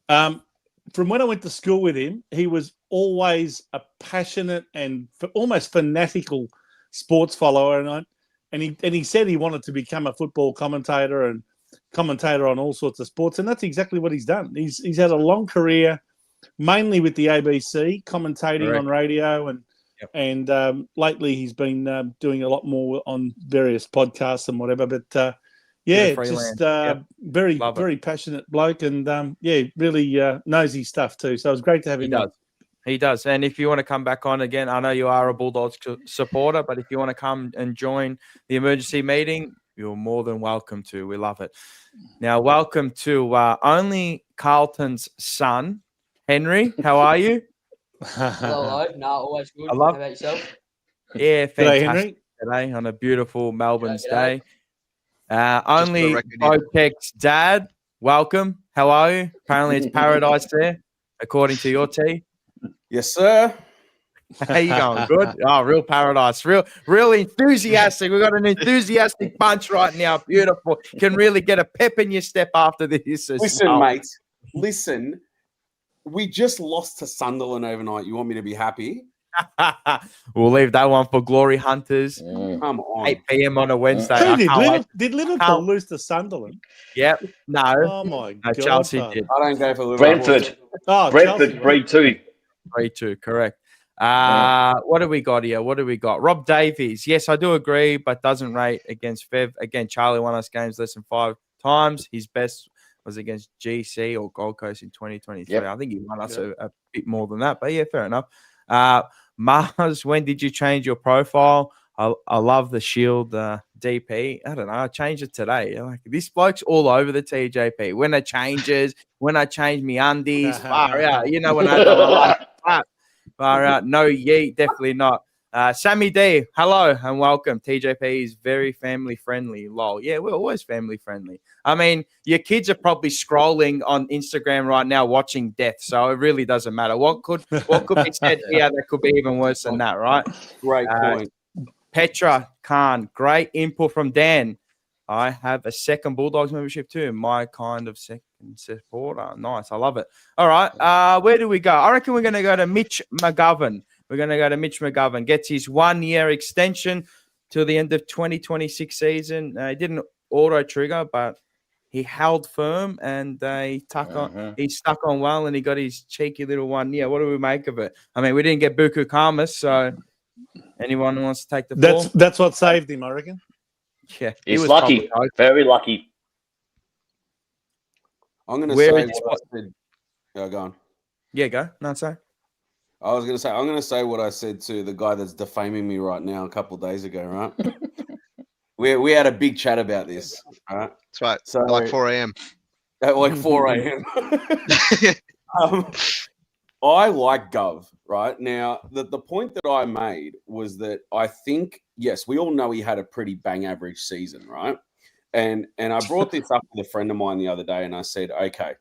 From when I went to school with him, he was always a passionate and almost fanatical sports follower, and he said he wanted to become a football commentator and commentator on all sorts of sports, and that's exactly what he's done. He's had a long career, mainly with the ABC, commentating on radio, and lately he's been doing a lot more on various podcasts and whatever. But just very very passionate bloke, and really knows his stuff too. So it was great to have him. He does. And if you want to come back on again, I know you are a Bulldogs supporter, but if you want to come and join the emergency meeting, you're more than welcome to. We love it. Now, welcome to only Carlton's son, Henry. How are you? Hello. No, always good. How about yourself? Yeah, fantastic. G'day, Henry. Today on a beautiful Melbourne's day. Only Botech's dad, welcome. How are you? Apparently it's paradise there, according to your tea. Yes, sir. How you going? Good? Oh, real paradise. Real enthusiastic. We've got an enthusiastic bunch right now. Beautiful. Can really get a pep in your step after this. Listen, mate. Listen. We just lost to Sunderland overnight. You want me to be happy? We'll leave that one for Glory Hunters. Come on. 8 p.m. on a Wednesday. Did Liverpool lose to Sunderland? Yep. No. Oh, my God. Chelsea did. I don't go for Liverpool. Brentford. Brentford, 3-2. 3-2, correct. What do we got here? Rob Davies. Yes, I do agree, but doesn't rate against Fev. Again, Charlie won us games less than 5 times. His best was against GC or Gold Coast in 2023. Yep. I think he won us a bit more than that, but yeah, fair enough. Mars, when did you change your profile? I love the Shield DP. I don't know. I changed it today. Like, this bloke's all over the TJP. When it changes, when I change me undies, far out. You know when I do far out. No yeet, definitely not. Sammy D, hello and welcome. TJP is very family friendly. Lol. Yeah, we're always family friendly. I mean, your kids are probably scrolling on Instagram right now watching death, so it really doesn't matter. What could be said here that could be even worse than that, right? Great point. Petra Khan, great input from Dan. I have a second Bulldogs membership too. My kind of second supporter. Nice. I love it. All right. Where do we go? I reckon we're going to go to Mitch McGovern. Gets his 1-year extension till the end of 2026 season. He didn't auto trigger, but he held firm and he stuck on well, and he got his cheeky little 1 year. What do we make of it? I mean, we didn't get Buku Kamas, so anyone who wants to take the ball? That's what saved him, I reckon. Yeah, he's lucky, very lucky. I'm going to say what I said. Yeah, go on. Yeah, go. No, sorry. I was going to say, I'm going to say what I said to the guy that's defaming me right now a couple of days ago, right? we had a big chat about this, right? That's right. So, like 4 a.m. At like 4 a.m. I like Gov, right? Now, the point that I made was that I think, yes, we all know he had a pretty bang average season, right? And I brought this up with a friend of mine the other day, and I said, okay,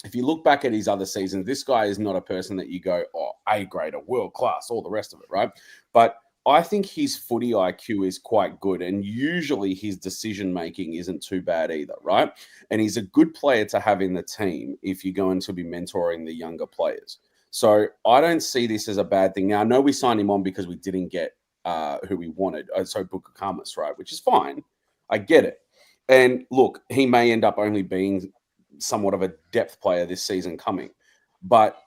if you look back at his other seasons, this guy is not a person that you go, oh, A grade, or world class, all the rest of it, right? But I think his footy IQ is quite good, and usually his decision-making isn't too bad either, right? And he's a good player to have in the team if you're going to be mentoring the younger players. So I don't see this as a bad thing. Now, I know we signed him on because we didn't get who we wanted, so Buku Kamas, right? Which is fine. I get it. And look, he may end up only being somewhat of a depth player this season coming. But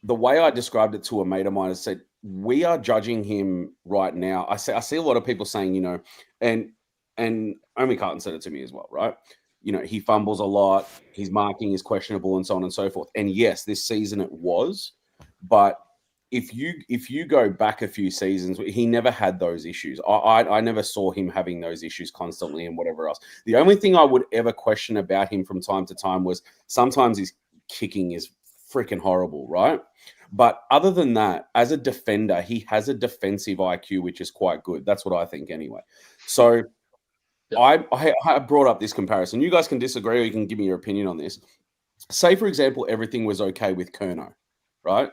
the way I described it to a mate of mine, I said, we are judging him right now. I see a lot of people saying, you know, and only Carlton said it to me as well, right? You know, he fumbles a lot, his marking is questionable, and so on and so forth. And yes, this season it was, but if you go back a few seasons, he never had those issues. I never saw him having those issues constantly and whatever else. The only thing I would ever question about him from time to time was sometimes his kicking is freaking horrible, right? But other than that, as a defender, he has a defensive IQ, which is quite good. That's what I think anyway. So I brought up this comparison. You guys can disagree or you can give me your opinion on this. Say, for example, everything was okay with Curnow, right?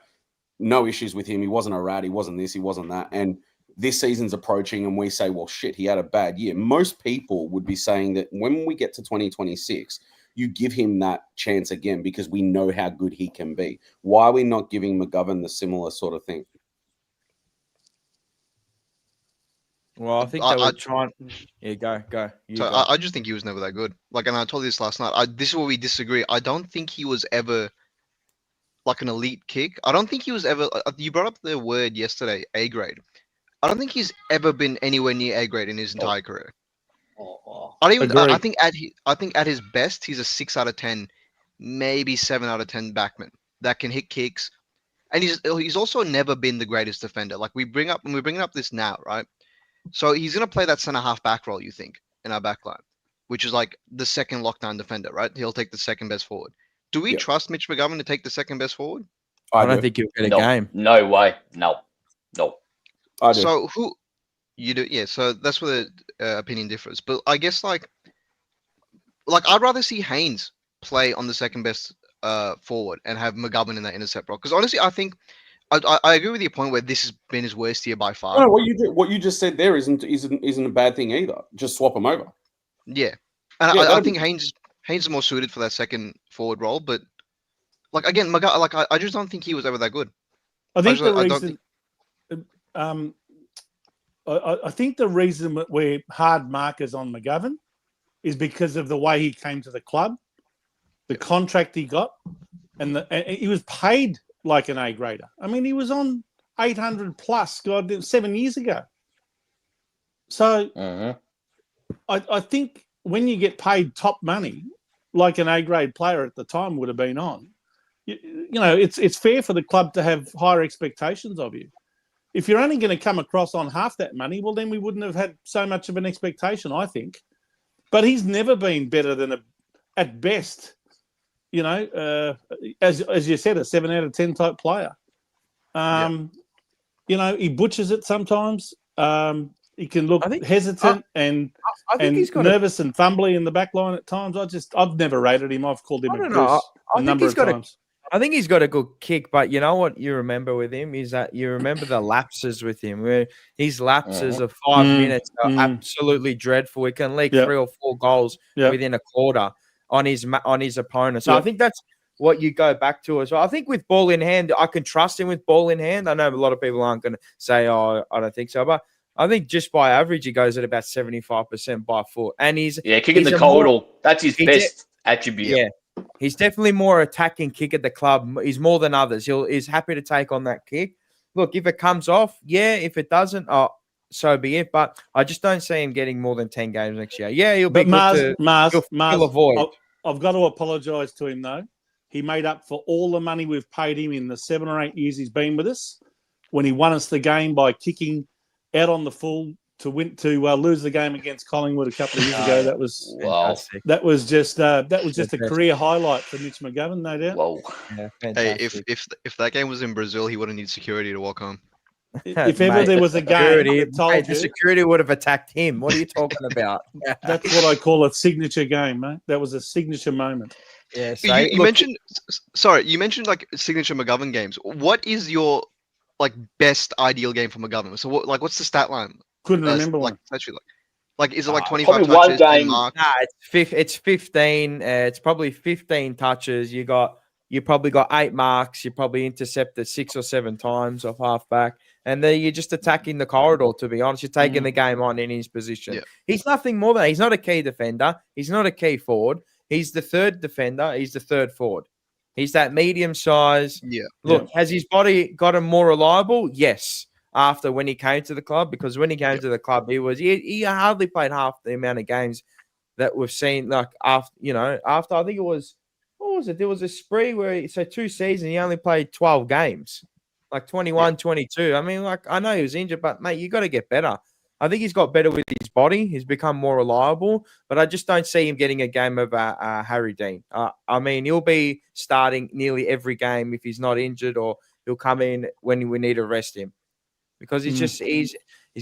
No issues with him. He wasn't a rat. He wasn't this. He wasn't that. And this season's approaching and we say, well, shit, he had a bad year. Most people would be saying that when we get to 2026, you give him that chance again because we know how good he can be. Why are we not giving McGovern the similar sort of thing? Well, I think they were trying. Yeah, go. I just think he was never that good. Like, and I told you this last night. This is where we disagree. I don't think he was ever like an elite kick. I don't think he was ever. You brought up the word yesterday, A grade. I don't think he's ever been anywhere near A grade in his entire career. I think at his best, he's a 6 out of 10, maybe 7 out of 10 backman that can hit kicks, and he's also never been the greatest defender. Like we're bringing up this now, right? So he's gonna play that centre half back role, you think, in our back line, which is like the second lockdown defender, right? He'll take the second best forward. Do we trust Mitch McGovern to take the second best forward? I don't think he'll get a game. No way. No. I do. So who you do? Yeah. So that's where the opinion differs. But I guess like I'd rather see Haynes play on the second best forward and have McGovern in that intercept role. Because honestly, I think I agree with your point where this has been his worst year by far. No, what you just said there isn't a bad thing either. Just swap them over. Yeah, and I think Haynes is more suited for that second forward role. But like again, I just don't think he was ever that good. I think I think the reason that we're hard markers on McGovern is because of the way he came to the club, the contract he got, and he was paid like an A grader. I mean, he was on 800 plus, 7 years ago. So I think when you get paid top money, like an A grade player at the time would have been on, you know, it's fair for the club to have higher expectations of you. If you're only going to come across on half that money, well, then we wouldn't have had so much of an expectation, I think. But he's never been better than at best, you know, as you said, a 7 out of 10 type player. You know, he butchers it sometimes. He can look hesitant and he's got nervous and fumbly in the back line at times. I've never rated him. I've called him a goose a number of times. I think he's got a good kick, but you know what you remember with him is that you remember the lapses with him, where his lapses of 5 minutes are absolutely dreadful. He can leak 3 or 4 goals within a quarter on his opponent. So I think that's what you go back to as well. I think with ball in hand, I can trust him with ball in hand. I know a lot of people aren't going to say, "Oh, I don't think so," but I think just by average, he goes at about 75% by foot, and kicking the corridor. That's his best attribute. Yeah. He's definitely more attacking kick at the club. He's more than others. He's happy to take on that kick. Look, if it comes off, if it doesn't, so be it. But I just don't see him getting more than 10 games next year. Yeah, he'll be good to fill a void. I've got to apologise to him, though. He made up for all the money we've paid him in the 7 or 8 years he's been with us when he won us the game by kicking out on the full to lose the game against Collingwood a couple of years ago. That was just a career highlight for Mitch McGovern, no doubt. Whoa. Yeah, hey, if that game was in Brazil, he wouldn't need security to walk home. If ever there was a game, the security would have attacked him. What are you talking about? That's what I call a signature game, mate. That was a signature moment. Yeah. So you mentioned like signature McGovern games. What is your best ideal game for McGovern? So what's the stat line? Couldn't remember one. Like, is it like 25 touches? One game. Nah, it's 15. It's probably 15 touches. You probably got 8 marks. You probably intercepted 6 or 7 times off halfback, and then you're just attacking the corridor. To be honest, you're taking the game on in his position. Yeah. He's nothing more than that. He's not a key defender. He's not a key forward. He's the third defender. He's the third forward. He's that medium size. Yeah. Look, has his body gotten more reliable? Yes. After when he came to the club, because when he came to the club, he hardly played half the amount of games that we've seen. Like after I think it was, what was it? There was a spree where 2 seasons he only played 12 games, like 21, 22. I mean, like I know he was injured, but mate, you got to get better. I think he's got better with his body. He's become more reliable, but I just don't see him getting a game over Harry Dean. I mean, he'll be starting nearly every game if he's not injured, or he'll come in when we need to rest him, because he's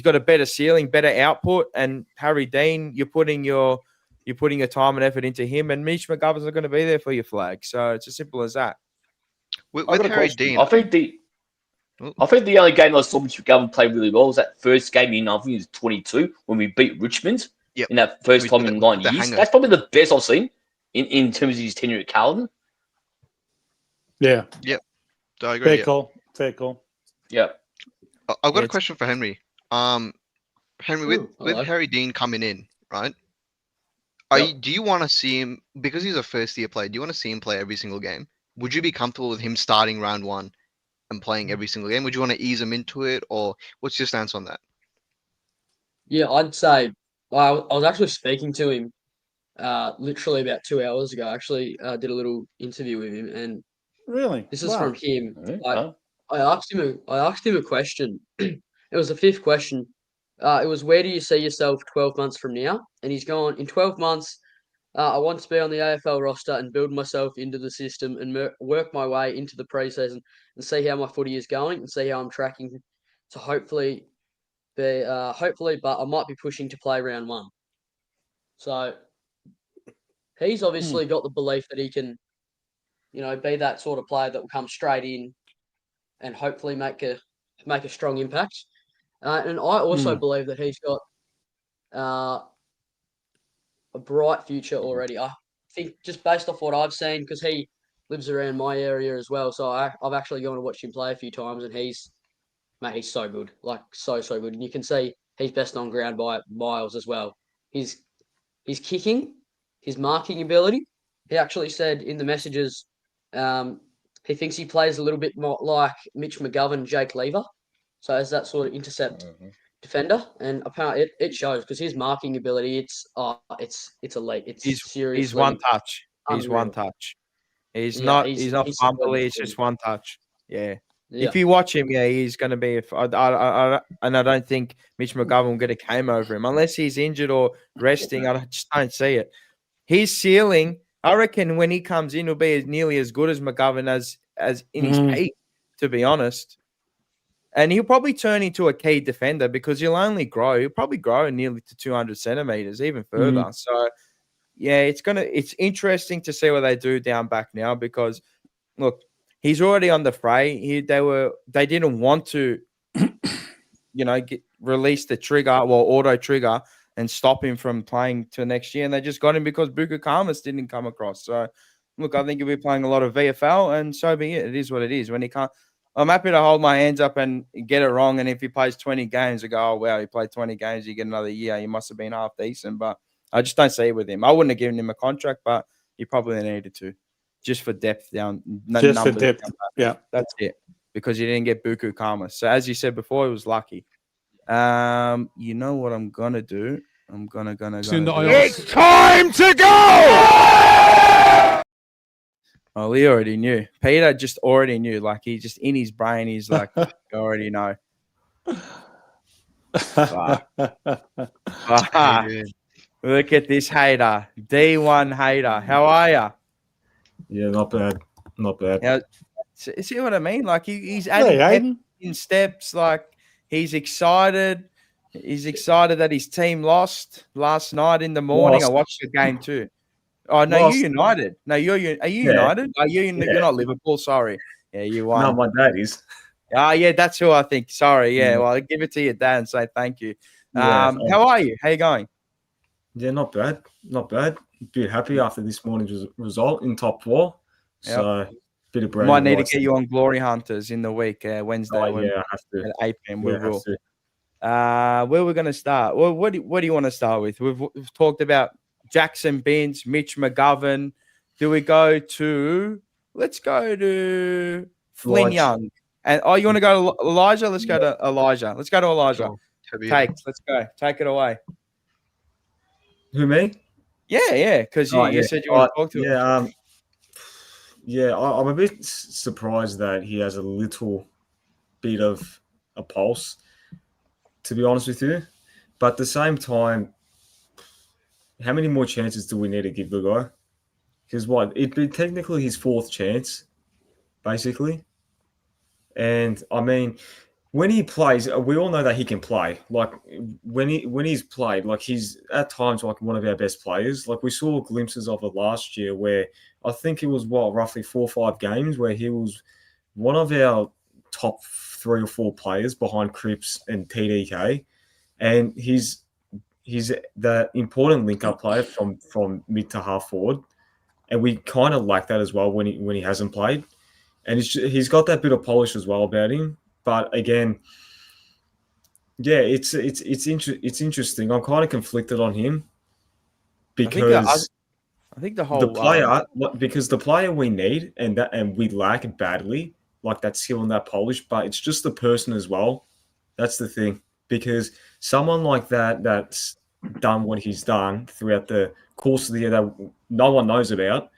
got a better ceiling, better output. And Harry Dean, you're putting your time and effort into him, and Mitch McGovern's not going to be there for your flag. So it's as simple as that. With Harry Dean, I think the only game I saw Mitch McGovern play really well was that first game in, I think it was 22, when we beat Richmond in that first time in 9 years. hanger. That's probably the best I've seen in terms of his tenure at Carlton. Yeah. Yep. I agree. Fair call. Yeah. I've got a question for Henry. Henry, with hello. Harry Dean coming in, right? Do you want to see him, because he's a first-year player, do you want to see him play every single game? Would you be comfortable with him starting round 1 and playing every single game? Would you want to ease him into it, or what's your stance on that? Yeah, I'd say I was actually speaking to him literally about 2 hours ago. I actually did a little interview with him, and Really? this is from him. Wow. I asked him a question. It was the 5th question. It was, where do you see yourself 12 months from now? And he's gone, in 12 months, I want to be on the AFL roster and build myself into the system and work my way into the preseason and see how my footy is going and see how I'm tracking to hopefully, but I might be pushing to play round 1. So he's obviously got the belief that he can, be that sort of player that will come straight in and hopefully make a strong impact. And I also believe that he's got a bright future already. I think just based off what I've seen, because he lives around my area as well. So I've actually gone to watch him play a few times, and he's so good, like so good. And you can see he's best on ground by miles as well. His kicking, his marking ability. He actually said in the messages, he thinks he plays a little bit more like Mitch McGovern, Jake Lever. So as that sort of intercept defender, and apparently it shows, because his marking ability, it's elite. It's seriously. He's one touch. He's unreal. one touch. He's not fumbly. It's just one touch. Yeah. If you watch him, he's going to be. And I don't think Mitch McGovern will get a game over him unless he's injured or resting. I just don't see it. His ceiling, I reckon, when he comes in, will be nearly as good as McGovern as in his peak, to be honest. And he'll probably turn into a key defender, because he'll only grow. He'll probably grow nearly to 200 centimeters, even further. So, yeah, it's interesting to see what they do down back now, because, look, he's already on the fray. They didn't want to, release the trigger, auto trigger, and stop him from playing till next year. And they just got him because Buku Karmas didn't come across. So, look, I think he'll be playing a lot of VFL, and so be it. It is what it is. When he can't. I'm happy to hold my hands up and get it wrong. And if he plays 20 games, I go, oh, wow, he played 20 games. You get another year. He must have been half decent. But I just don't see it with him. I wouldn't have given him a contract, but he probably needed to, just for depth down. Just for depth. Yeah. That's it. Because he didn't get Buku Karma. So as you said before, he was lucky. You know what I'm going to do? I'm going to. It's time to go! Oh, he already knew. Peter just already knew. Like, he just in his brain, he's like, I already know. Look at this hater. D1 hater. How are you? Yeah, not bad. Not bad. Now, see what I mean? Like, he's adding in steps. Like, he's excited. He's excited that his team lost last night in the morning. I watched the game too. Oh, no, you're United. No, are you United? You're not Liverpool. Sorry. Yeah, you won. No, my dad is. Yeah, that's who I think. Sorry. Yeah, well, I'll give it to your dad and say thank you. How are you? How you going? Yeah, not bad. Not bad. A bit happy after this morning's result in top 4. So, bit of brain. Might need to get you on Glory Hunters in the week, Wednesday. I have to. At 8 p.m. We will. Where we're going to start? Well, what do you want to start with? We've talked about Jackson BINNS, Mitch McGovern. Do we go to let's go to Flynn Elijah. Young. And you want to go to Elijah? Let's go to Elijah. Let's go to Elijah. Sure. Let's go. Take it away. Who, me? Yeah, because you said you want to talk to him. I'm a bit surprised that he has a little bit of a pulse, to be honest with you. But at the same time, how many more chances do we need to give the guy? Because it'd be technically his fourth chance, basically. And I mean, when he plays, we all know that he can play. Like when he's played, like he's at times like one of our best players. Like we saw glimpses of it last year, where I think it was roughly 4 or 5 games where he was one of our top 3 or 4 players behind Cripps and TDK, and he's the important link-up player from mid to half forward, and we kind of lack that as well when he hasn't played. And he's got that bit of polish as well about him. But again, yeah, it's interesting. I'm kind of conflicted on him because I think the whole because the player we need and we lack badly, like that skill and that polish, but it's just the person as well. That's the thing, because someone like that's done what he's done throughout the course of the year that no one knows about,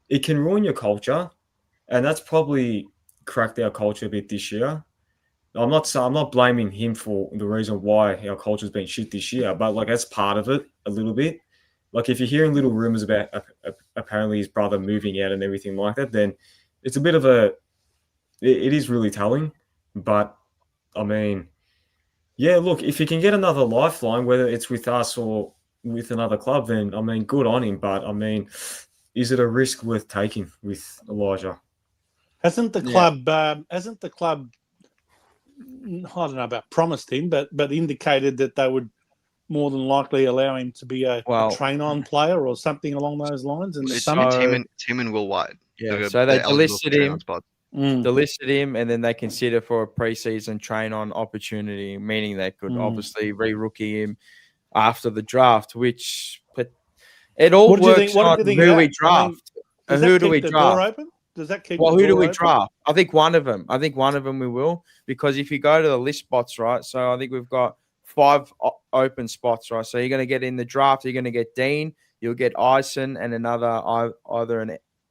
it can ruin your culture, and that's probably cracked our culture a bit this year. I'm not blaming him for the reason why our culture's been shit this year, but like that's part of it a little bit. Like if you're hearing little rumors about apparently his brother moving out and everything like that, then it's a bit of it is really telling. But I mean, yeah, look, if he can get another lifeline, whether it's with us or with another club, then I mean, good on him. But I mean, is it a risk worth taking with Elijah? Hasn't the club? I don't know about promised him, but indicated that they would more than likely allow him to be a train-on player or something along those lines. And it's him and Will White. Yeah, so they delisted him. Delisted him, and then they consider for a preseason train-on opportunity, meaning they could obviously re-rookie him after the draft. But it all works on who we draft. And who do we draft? Does that keep? Well, who do we draft? I think one of them. We will, because if you go to the list spots, right? So I think we've got 5 open spots, right? So you're going to get in the draft. You're going to get Dean. You'll get Ison and another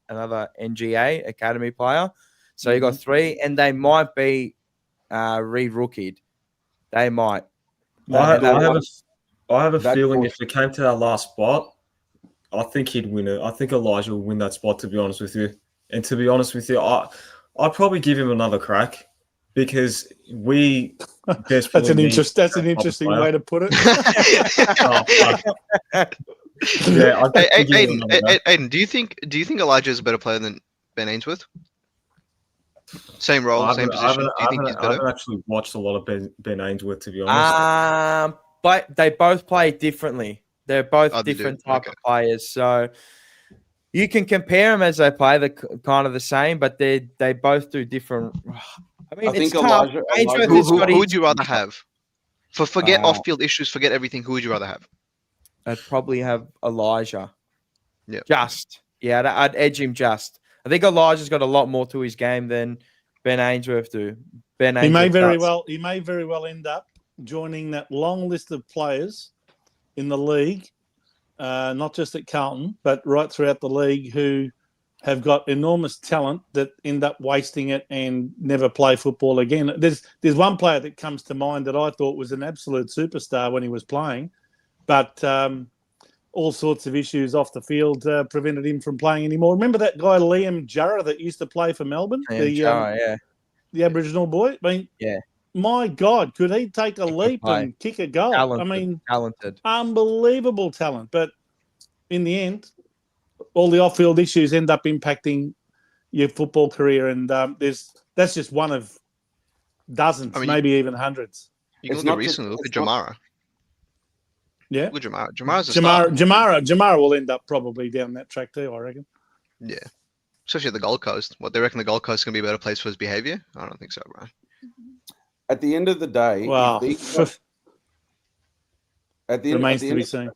NGA academy player. So you got 3, and they might be re-rookied. They might. I have a feeling if it came to that last spot, I think he'd win it. I think Elijah will win that spot, to be honest with you. And to be honest with you, I'd probably give him another crack, because we that's an interesting way to put it. Aiden, do you think Elijah is a better player than Ben Ainsworth? Same role, same position. Do you think he's better? I haven't actually watched a lot of Ben Ainsworth, to be honest. But they both play differently. They're both different type of players. So you can compare them as they play. They're kind of the same, but they both do different. I mean, it's tough. Who would you rather have? Forget off-field issues, forget everything. Who would you rather have? I'd probably have Elijah. Yeah. I'd edge him just. I think Elijah's got a lot more to his game than Ben Ainsworth do. He may very well end up joining that long list of players in the league, not just at Carlton, but right throughout the league, who have got enormous talent that end up wasting it and never play football again. There's one player that comes to mind that I thought was an absolute superstar when he was playing, but all sorts of issues off the field prevented him from playing anymore. Remember that guy Liam Jarrah that used to play for Melbourne? The Aboriginal boy? I mean, my God, could he take a leap and kick a goal? Talented. Unbelievable talent. But in the end, all the off-field issues end up impacting your football career, and that's just one of dozens, maybe even hundreds. You can look at recently. Look at Jamara. Yeah, look at Jamara. Jamara will end up probably down that track too, I reckon. Yeah, especially at the Gold Coast. What, they reckon the Gold Coast is going to be a better place for his behaviour? I don't think so, bro. At the end of the day, remains to be seen.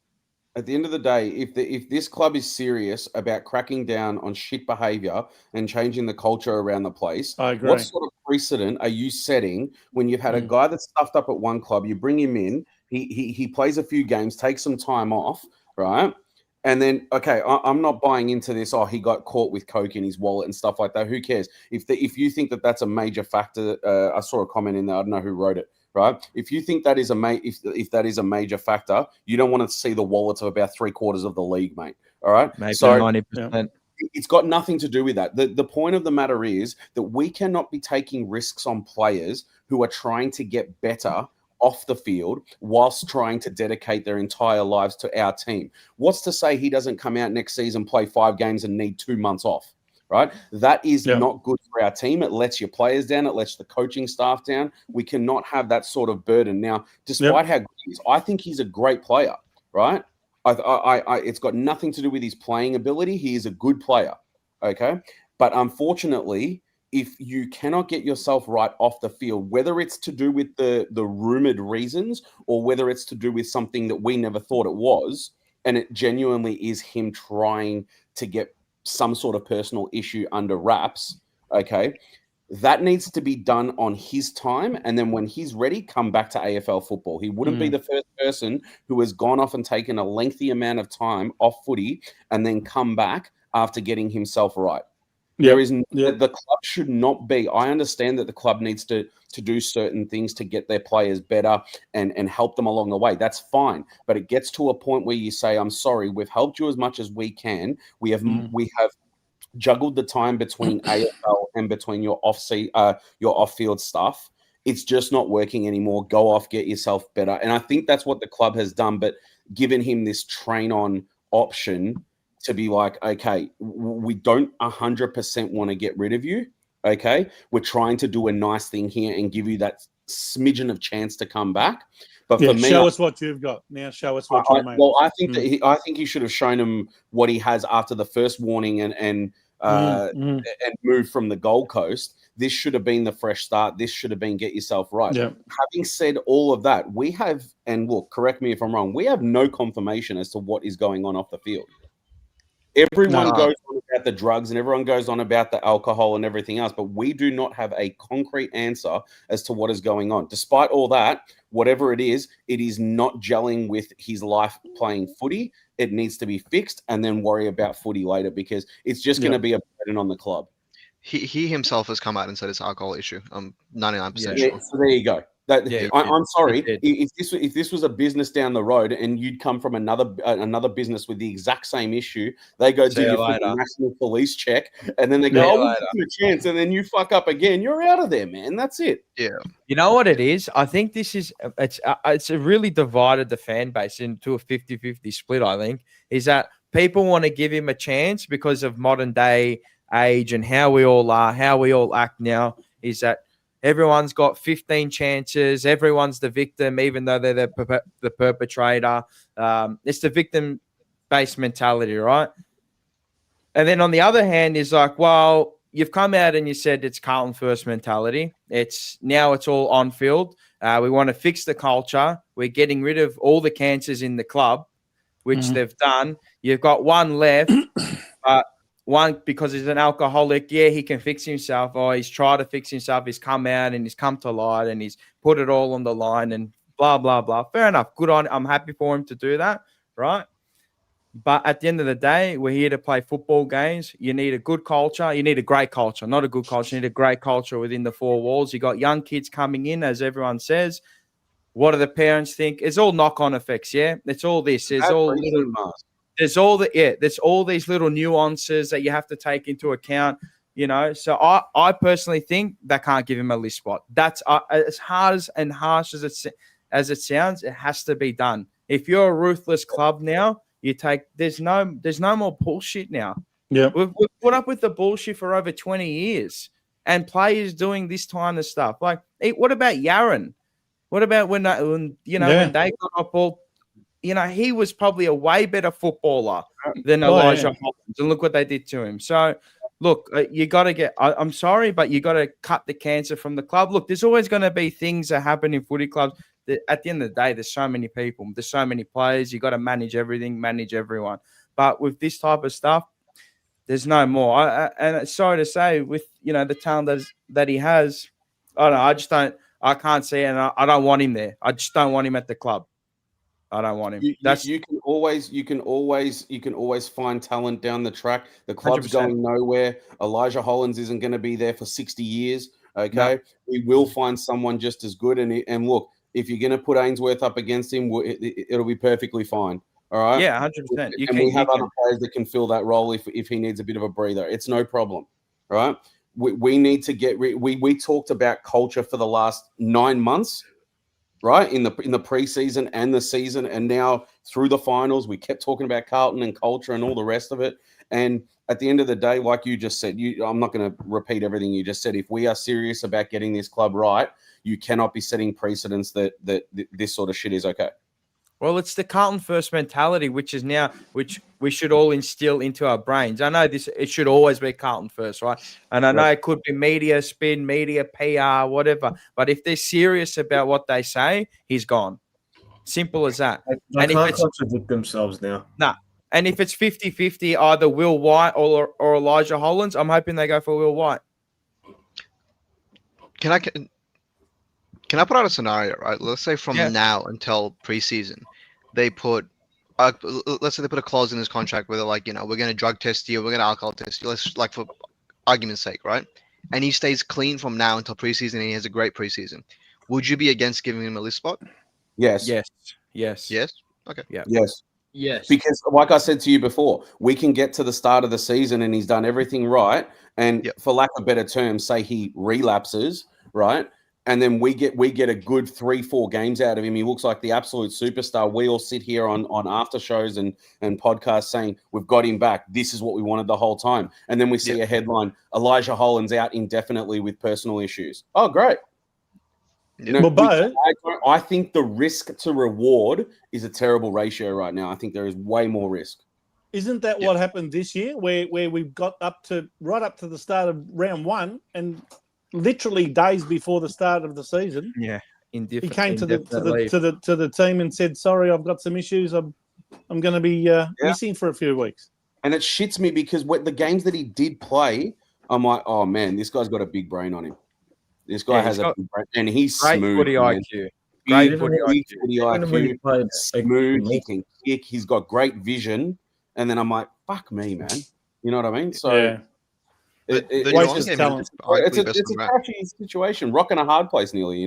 At the end of the day, if this club is serious about cracking down on shit behaviour and changing the culture around the place, I agree. what sort of precedent are you setting when you've had a guy that's stuffed up at one club, you bring him in, he plays a few games, takes some time off, right? And then, okay, I'm not buying into this. Oh, he got caught with coke in his wallet and stuff like that. Who cares? If you think that that's a major factor, I saw a comment in there. I don't know who wrote it. Right? If you think that is if that is a major factor, you don't want to see the wallets of about 3/4 of the league, mate. All right, maybe so 90%. It's got nothing to do with that. The point of the matter is that we cannot be taking risks on players who are trying to get better off the field whilst trying to dedicate their entire lives to our team. What's to say he doesn't come out next season, play 5 games, and need 2 months off? Right? That is not good for our team. It lets your players down. It lets the coaching staff down. We cannot have that sort of burden. Now, despite how good he is, I think he's a great player, right? It's got nothing to do with his playing ability. He is a good player, okay? But unfortunately, if you cannot get yourself right off the field, whether it's to do with the rumored reasons or whether it's to do with something that we never thought it was, and it genuinely is him trying to get some sort of personal issue under wraps, okay, that needs to be done on his time. And then when he's ready, come back to AFL football. He wouldn't be the first person who has gone off and taken a lengthy amount of time off footy and then come back after getting himself right. There is the club should not be. I understand that the club needs to do certain things to get their players better and help them along the way. That's fine. But it gets to a point where you say, I'm sorry, we've helped you as much as we can. We have juggled the time between AFL and between your off-field stuff. It's just not working anymore. Go off, get yourself better. And I think that's what the club has done. But given him this train-on option to be like, okay, we don't 100% want to get rid of you, okay? We're trying to do a nice thing here and give you that smidgen of chance to come back. But for me, show us what you've got. Now show us what you've made. Well, I think that I think he should have shown him what he has after the first warning and move from the Gold Coast. This should have been the fresh start. This should have been get yourself right. Yeah. Having said all of that, we have, and look, correct me if I'm wrong, we have no confirmation as to what is going on off the field. Everyone goes on about the drugs and everyone goes on about the alcohol and everything else, but we do not have a concrete answer as to what is going on. Despite all that, whatever it is not gelling with his life playing footy. It needs to be fixed and then worry about footy later because it's just going to be a burden on the club. He himself has come out and said it's an alcohol issue. I'm 99% sure. So there you go. I'm sorry. If this was a business down the road and you'd come from another business with the exact same issue, they go do your national police check and then they go, we'll give you a chance, and then you fuck up again. You're out of there, man. That's it. Yeah. You know what it is? I think this is it's really divided the fan base into a 50-50 split. I think is that people want to give him a chance because of modern day age and how we all are, how we all act now. Is that everyone's got 15 chances. Everyone's the victim, even though they're the perpetrator. It's the victim-based mentality, right? And then on the other hand is like, well, you've come out and you said it's Carlton first mentality. It's all on field. We want to fix the culture. We're getting rid of all the cancers in the club, which they've done. You've got one left, one, because he's an alcoholic, he can fix himself, or he's tried to fix himself, he's come out and he's come to light and he's put it all on the line and blah, blah, blah. Fair enough. Good on. I'm happy for him to do that, right? But at the end of the day, we're here to play football games. You need a good culture. You need a great culture, not a good culture. You need a great culture within the four walls. You got young kids coming in, as everyone says. What do the parents think? It's all knock-on effects, yeah? It's all this. There's all these little nuances that you have to take into account, you know. So I personally think they can't give him a list spot. That's as hard and harsh as it sounds. It has to be done. If you're a ruthless club now, there's no more bullshit now. Yeah, we've put up with the bullshit for over 20 years, and players doing this kind of stuff. Like, what about Yaron? What about when they got up all? You know, he was probably a way better footballer than Elijah Hollands, and look what they did to him. So, look, you got to get. I'm sorry, but you got to cut the cancer from the club. Look, there's always going to be things that happen in footy clubs at the end of the day, there's so many people, there's so many players. You got to manage everything, manage everyone. But with this type of stuff, there's no more. And it's sorry to say, with the talent that he has, I don't know. I can't see it, and I don't want him there. I just don't want him at the club. I don't want him. You can always find talent down the track. The club's 100%. going nowhere. Elijah Hollands isn't going to be there for 60 years. Okay, No. we will find someone just as good. And look, if you're going to put Ainsworth up against him, it'll be perfectly fine. All right. Yeah, 100%. We have other players that can fill that role if he needs a bit of a breather. It's no problem. All right. We need to get. We talked about culture for the last 9 months. Right, in the preseason and the season, and now through the finals, we kept talking about Carlton and culture and all the rest of it. And at the end of the day, like you just said, I'm not going to repeat everything you just said. If we are serious about getting this club right, you cannot be setting precedents that this sort of shit is okay. Well, it's the Carlton first mentality, which we should all instill into our brains. I know it should always be Carlton first, right? And I know it could be media spin, media PR, whatever. But if they're serious about what they say, he's gone. Simple as that. They can't contradict themselves now. Nah. And if it's 50-50, either Will White or Elijah Hollands, I'm hoping they go for Will White. Can I put out a scenario, right? Let's say from now until preseason, they put, let's say they put a clause in his contract where they're like, we're going to drug test you, we're going to alcohol test you, let's for argument's sake, right? And he stays clean from now until preseason, and he has a great preseason. Would you be against giving him a list spot? Yes. Yes. Okay. Yeah. Yes. Yes. Because, like I said to you before, we can get to the start of the season and he's done everything right. And for lack of better terms, say he relapses, right? And then we get a good 3-4 games out of him. He looks like the absolute superstar. We all sit here on after shows and podcasts saying, we've got him back. This is what we wanted the whole time. And then we see a headline, Elijah Hollands out indefinitely with personal issues. Oh, great. I think the risk to reward is a terrible ratio right now. I think there is way more risk. Isn't that what happened this year, where we've got right up to the start of round one, and literally days before the start of the season, he came to the team and said, "Sorry, I've got some issues. I'm going to be missing for a few weeks." And it shits me because the games that he did play, I'm like, oh man, this guy's got a big brain on him. This guy has a big brain, and he's great smooth. Footy IQ. Great footy IQ. Smooth. He can kick. He's got great vision. And then I'm like, fuck me, man. You know what I mean? So it's a touchy situation. Rock in a hard place, nearly.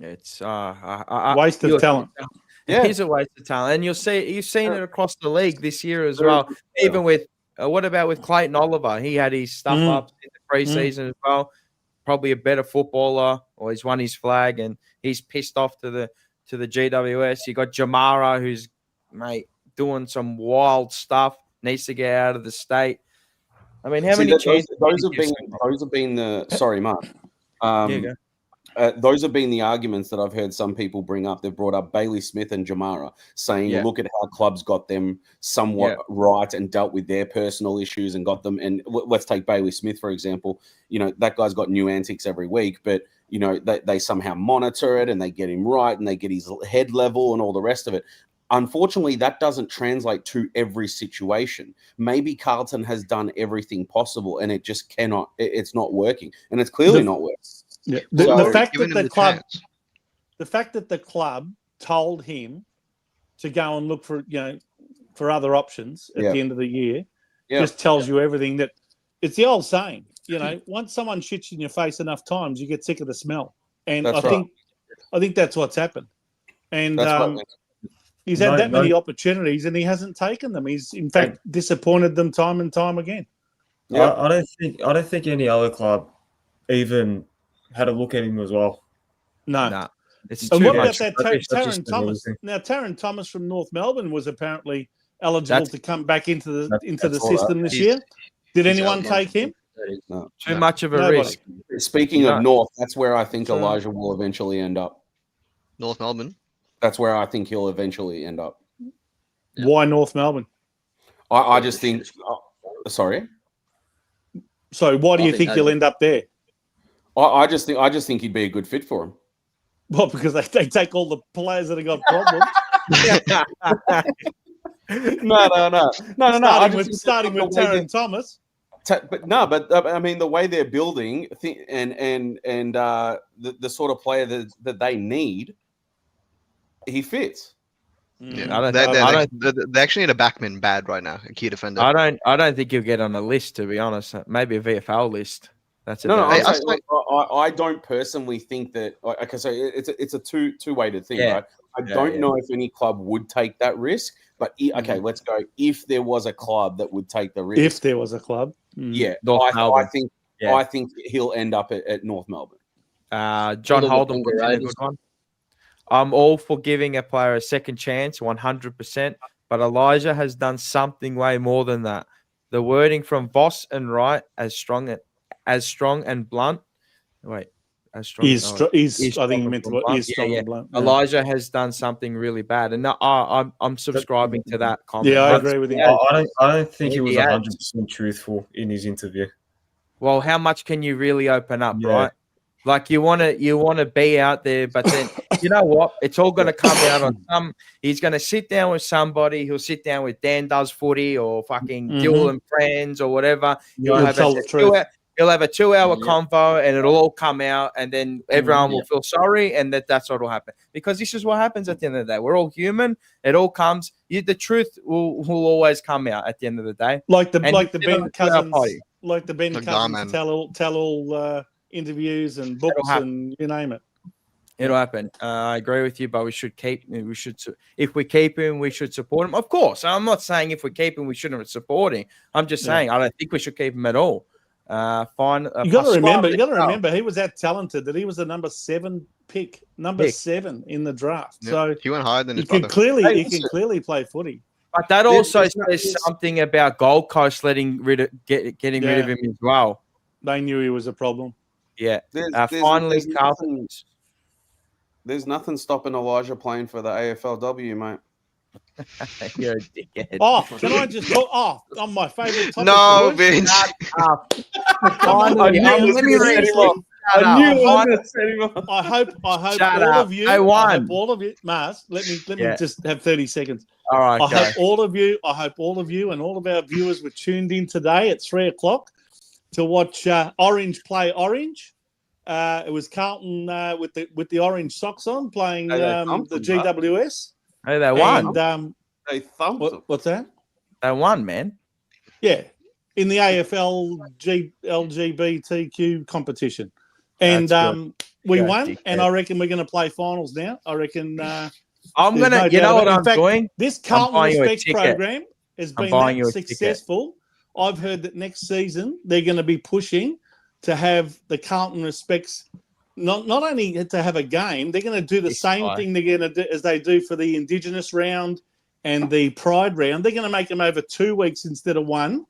It's waste of talent. It is a waste of talent, and you've seen it across the league this year as well. Even with what about with Clayton Oliver? He had his stuff up in the preseason as well. Probably a better footballer, or he's won his flag, and he's pissed off to the GWS. You got Jamara, who's doing some wild stuff. Needs to get out of the state. I mean, how many chances? Those have been the. Sorry, Mark. Those have been the arguments that I've heard some people bring up. They've brought up Bailey Smith and Jamara, saying, look at how clubs got them somewhat right and dealt with their personal issues and got them. And let's take Bailey Smith, for example. That guy's got new antics every week, but, they somehow monitor it and they get him right and they get his head level and all the rest of it. Unfortunately, that doesn't translate to every situation. Maybe Carlton has done everything possible and it just cannot, it's not working. And it's clearly not working. Yeah. The fact that the club told him to go and look for other options at the end of the year just tells you everything. That it's the old saying, once someone shits in your face enough times, you get sick of the smell. And I think that's what's happened. And he's had that many opportunities and he hasn't taken them. He's in fact disappointed them time and time again. Yeah. I don't think any other club even had a look at him as well. No. It's and too what much. about that Taron Thomas? Now, Taron Thomas from North Melbourne was apparently eligible to come back into the system this year. Did anyone take him? No. Too much of a risk. Speaking of North, that's where I think Elijah will eventually end up. North Melbourne? That's where I think he'll eventually end up. Why North Melbourne? I just think... sorry? So why do you think he'll end up there? I just think he'd be a good fit for him. Well, because they take all the players that have got problems. No. Starting with Taron Thomas. But I mean, the way they're building and the sort of player that they need, he fits. Yeah, they actually need a backman bad right now, a key defender. I don't think you'll get on a list, to be honest. Maybe a VFL list. That's it. I don't personally think that. Okay, so it's a two-weighted thing, right? I don't know if any club would take that risk, but okay, let's go. If there was a club that would take the risk, if there was a club, I think he'll end up at North Melbourne. John Holden would be a good one. I'm all for giving a player a second chance, 100%. But Elijah has done something way more than that. The wording from Voss and Wright as strong and blunt. Wait, as strong. I think you meant to. Is strong and blunt. Yeah. Elijah has done something really bad, and I'm subscribing to that comment. Yeah, I agree with you. I don't think he was 100% truthful in his interview. Well, how much can you really open up, right? Like you want to be out there, but then you know what? It's all going to come out on some. He's going to sit down with somebody. He'll sit down with Dan Does Footy or fucking Dill and Friends or whatever. He'll have a 2-hour convo, and it'll all come out, and then everyone will feel sorry, and that's what will happen. Because this is what happens at the end of the day. We're all human. It all comes. The truth will always come out at the end of the day. Like the Ben Cousins tell all. Interviews and books and you name it. It'll happen. I agree with you, but if we keep him, we should support him. Of course, I'm not saying if we keep him, we shouldn't support him. I'm just saying I don't think we should keep him at all. Fine. You got to remember, he was that talented that he was the number 7 pick, 7 in the draft. Yeah. So he went higher than his brother. He can clearly play footy. But that also says something about Gold Coast getting rid of him as well. They knew he was a problem. Yeah. Finally, Carlton. There's nothing stopping Elijah playing for the AFLW, mate. You're a dickhead. Oh, can I just go off on my favourite topic? No, Vince. I hope all of you, Mars. Let me just have 30 seconds. All right. I hope all of you and all of our viewers were tuned in today at 3:00 to watch Orange play Orange. It was Carlton with the orange socks on playing the GWS. Hey, they won. And, they thumped them. What's that? They won, man. Yeah, in the AFL LGBTQ competition. And we won, and I reckon we're going to play finals now. I reckon I'm going to, you know what I'm doing? This Carlton Respect program has been that successful. I've heard that next season they're going to be pushing to have the Carlton Respects not only to have a game, they're going to do the same thing they're going to do as they do for the Indigenous round and the Pride round. They're going to make them over 2 weeks instead of 1.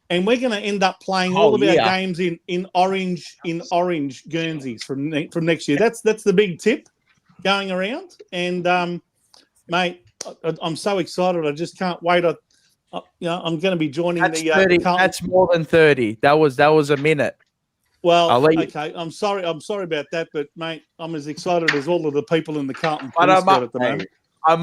And we're going to end up playing all of our games in orange Guernseys from next year. That's the big tip going around. And mate, I'm so excited. I just can't wait. I'm going to be joining the 30. That's more than 30. That was a minute. Well, okay. I'm sorry about that, but mate, I'm as excited as all of the people in the Carlton Police squad at the moment. I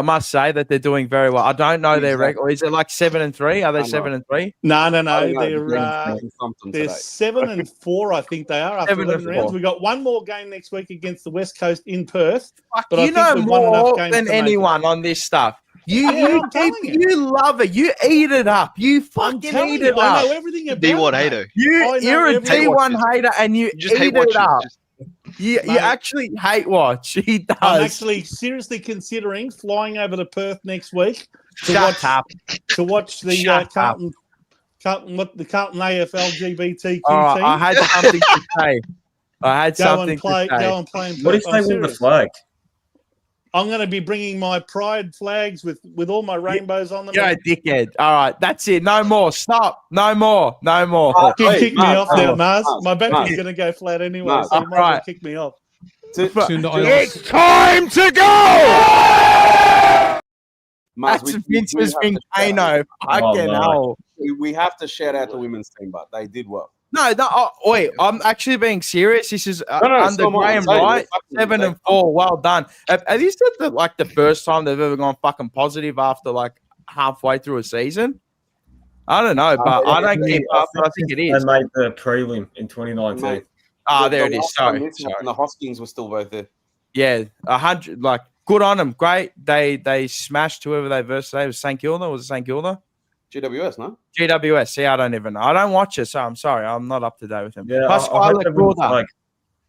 must say that they're doing very well. I don't know their record. Is it like 7-3? Are they 7-3? No. They're 7-4. I think they are after 11 rounds. We got one more game next week against the West Coast in Perth. But you know more than anyone on this stuff. You love it. You eat it up. You fucking eat it up. I know everything about D1 hater. You're a D1 hater, and you just eat it up. You actually hate watch. He does. I'm actually seriously considering flying over to Perth next week to watch the Carlton AFL GBTQ team. I had something to say. Go and play. What if they win the flag? I'm going to be bringing my pride flags with all my rainbows on them. You're a dickhead. All right, that's it. No more. Stop. No more. Kick me off now, Mars. My battery's going to go flat anyway, so you might as well kick me off. It's time to go! That's Vince's Vincano. Fucking hell. We have to shout out the women's team, but they did well. No, wait. I'm actually being serious. This is No, under so am I. Graham I'm saying Wright, they're fucking- 7-4. Well done. Have you said that like the first time they've ever gone fucking positive after like halfway through a season? I don't know, but I don't keep up. But I think it is. They made the prelim in 2019. Mate, There it is. last time Sorry. this happened, the Hoskins were still both there. Yeah, 100. Like, good on them. Great. They smashed whoever they versed today. It was St Kilda. Was it St Kilda? GWS, no? GWS. See, I don't even know. I don't watch it, so I'm sorry. I'm not up to date with them. Yeah, Plus, I hope Scarlett they win the Border. flag.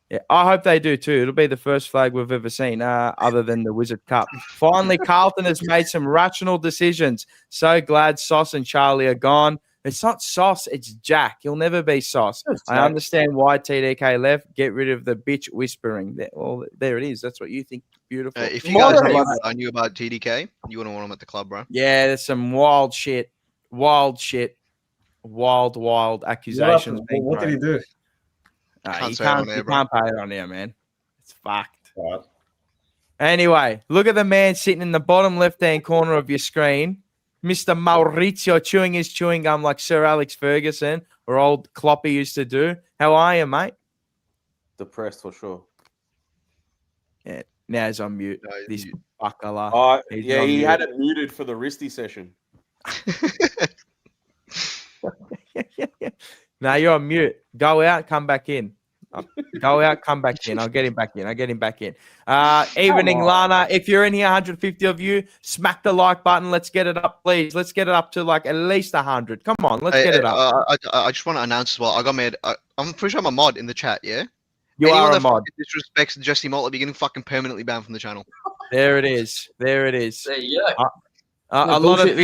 Yeah, I hope they do too. It'll be the first flag we've ever seen, other than the Wizard Cup. Finally, Carlton has made some rational decisions. So glad Sauce and Charlie are gone. It's not Sauce, it's Jack. He'll never be Sauce. I understand why TDK left. Get rid of the bitch whispering. Well, there it is. That's what you think. Beautiful. If you guys knew about TDK, you wouldn't want him at the club, bro. Yeah, there's some wild shit. Wild accusations. What did he do? You can't pay it on here, man. It's fucked. Right. Anyway, look at the man sitting in the bottom left-hand corner of your screen. Mr. Maurizio chewing his chewing gum like Sir Alex Ferguson or old Kloppy used to do. How are you, mate? Depressed for sure. Yeah, now he's on mute. This fucker. Yeah, he had it muted for the wristy session. No, you're on mute. Go out, come back in. Go out, come back in. I'll get him back in. Evening, Lana. If you're in here, 150 of you, smack the like button. Let's get it up, please. Let's get it up to like at least 100. Come on, let's get it up. I just want to announce as well. I got made. I'm pretty sure I'm a mod in the chat. Yeah. Anyone are a mod. Disrespects Jesse Malt will be getting fucking permanently banned from the channel. There it is. There you go. A lot of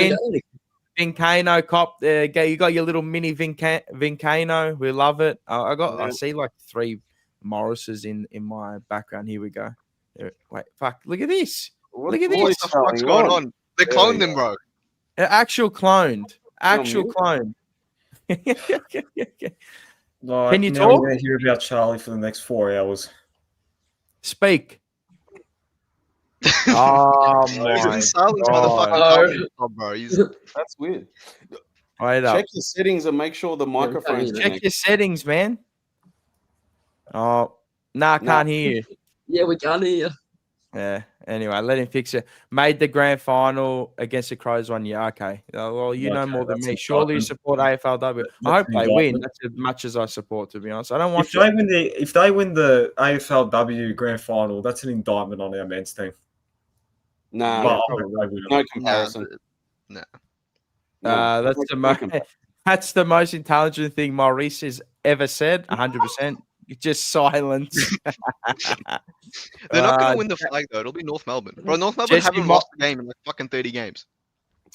Vincano cop. You got your little mini Vincano. We love it. I see like 3 Morrises in my background. Here we go. Wait, fuck! Look at this. Look at this. What the fuck's going on? They cloned them, bro. Actual cloned. Can you talk? I'm going to hear about Charlie for the next 4 hours. Speak. Oh my God. Bro. That's weird. Wait up. Check your settings and make sure the microphone's Check your settings, man. Oh, I can't hear you. Yeah, we can't hear you. Yeah. Anyway, let him fix it. Made the grand final against the Crows 1 year. Okay. Well, you know more than me. Surely you support AFLW. I hope they win. That's as much as I support, to be honest. I don't want. If they win the AFLW grand final, that's an indictment on our men's team. No comparison. No. That's the most intelligent thing Maurice has ever said. 100%. Just silence. They're not going to win the flag though. It'll be North Melbourne, bro. North Melbourne haven't lost a game in like fucking 30 games.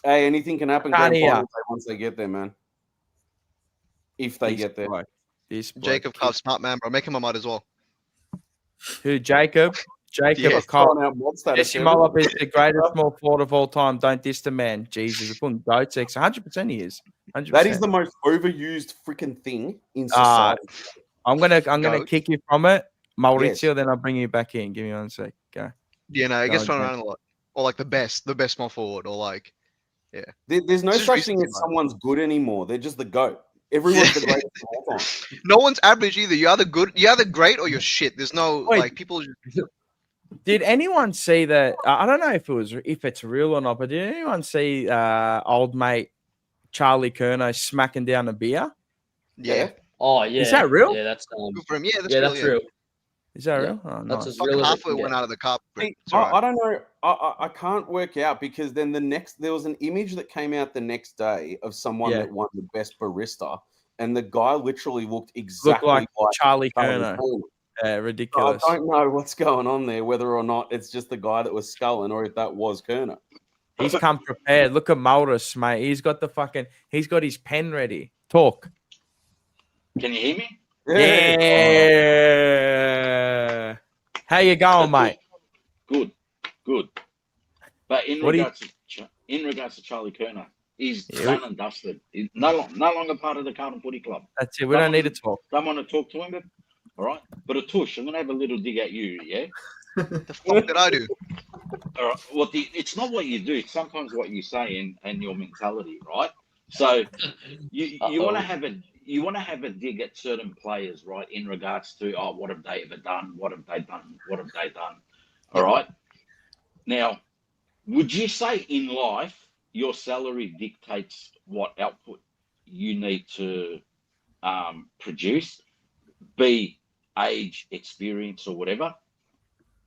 Hey, anything can happen once they get there, man. If they get there. Jacob Carr, smart man, bro. Make him a mod as well. Who, Jacob? Jacob Carr. Jesse Mollop is the greatest small forward of all time. Don't diss the man. Jesus, we're putting goat sex. 100% he is. 100%. That is the most overused freaking thing in society. I'm gonna kick you from it, Maurizio. Then I'll bring you back in. Give me 1 sec. Go. Yeah, no, it gets thrown around a lot. Or like the best small forward, or like, yeah. There's no such thing as someone's good anymore. They're just the GOAT. Everyone's the greatest of all time. No one's average either. You're either great or you're shit. There's no like people. Did anyone see that? I don't know if it's real or not, but did anyone see old mate Charlie Curnow smacking down a beer? Yeah. Oh yeah. Is that real? Yeah, that's good for him. Yeah, that's real. Is that real? Oh, that's nice. real. Halfway went out of the cup. I don't know. I can't work out because then there was an image that came out the next day of someone that won the best barista, and the guy literally looked exactly like Charlie Curnow. Ridiculous. I don't know what's going on there, whether or not it's just the guy that was sculling or if that was Curnow. He's come prepared. Look at Mulris, mate. He's got his pen ready. Talk. Can you hear me? Yeah. How you going, mate? Good. But in regards to Charlie Curnow, he's done and dusted. He's no longer part of the Carlton Footy Club. That's it. We don't need to talk. Don't want to talk to him, all right? But Atush, I'm going to have a little dig at you, yeah? The fuck did I do? All right. It's not what you do. It's sometimes what you say and your mentality, right? So you want to have you want to have a dig at certain players, right? In regards to, oh, what have they ever done? What have they done? What have they done? All right. Now, would you say in life your salary dictates what output you need to produce, be age, experience, or whatever?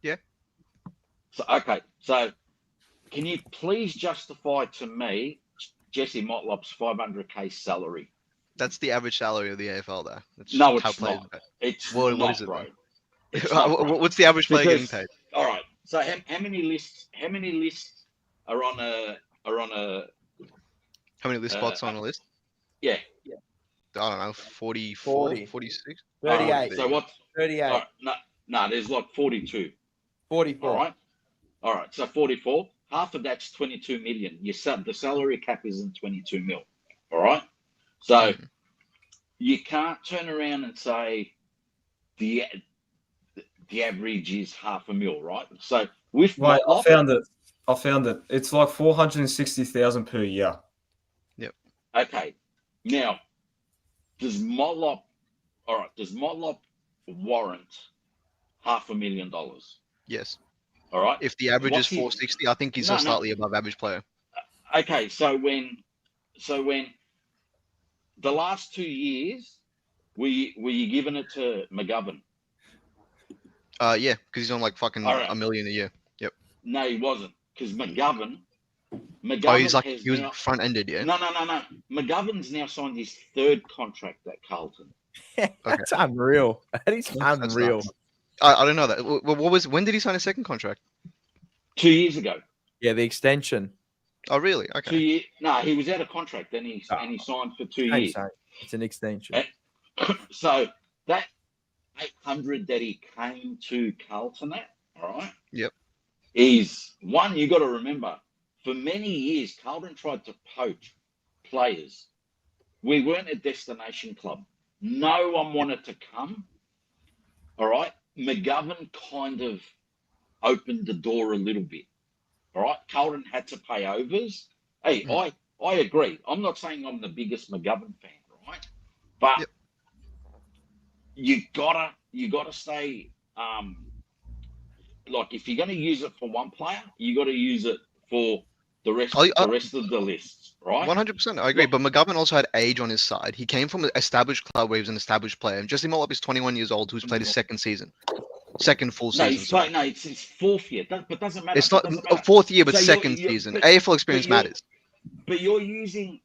Yeah. So okay. So can you please justify to me Jesse Motlop's 500K salary? That's the average salary of the AFL, though. That's No, how it's players not. pay. It's what not, is it, bro. bro? What's the average player getting paid? All right. So how many lists? How many lists are on a? How many list spots on a list? Yeah. I don't know, 44, 46? 38. So what? 38. No, there's like 42. 44. All right. So 44. Half of that's 22 million. The salary cap isn't 22 mil. All right. So you can't turn around and say the average is $500,000, right? So with Right, Motlop, I found it. It's like 460,000 per year. Yep. Okay. Now, does Motlop warrant $500,000? Yes. All right. If the average is 460, I think he's a slightly above average player. Okay, so when the last 2 years, were you giving it to McGovern? Yeah, because he's on like fucking $1 million a year. Yep. No, he wasn't, because McGovern he was front ended, yeah. No. McGovern's now signed his 3rd contract at Carlton. That's unreal. That is unreal. I don't know that. When did he sign a 2nd contract? 2 years ago. Yeah, the extension. Oh, really? Okay. 2 years. No, he was out of contract. Then he signed for 2 years. It's an extension. So that 800 that he came to Carlton at, all right? Yep. Is one you got to remember. For many years, Carlton tried to poach players. We weren't a destination club. No one wanted to come. All right. McGovern kind of opened the door a little bit. All right. Carlton had to pay overs. Hey, I agree. I'm not saying I'm the biggest McGovern fan, right? But you gotta stay like if you're gonna use it for one player, you gotta use it for the rest of the lists, right? 100%, I agree. But McGovern also had age on his side. He came from an established club where he was an established player. And Jesse Motlop is 21 years old, who's played his 2nd season. 2nd full season. No, it's his 4th year. But doesn't matter. It's not a 4th year, but 2nd season. AFL experience matters. But you're using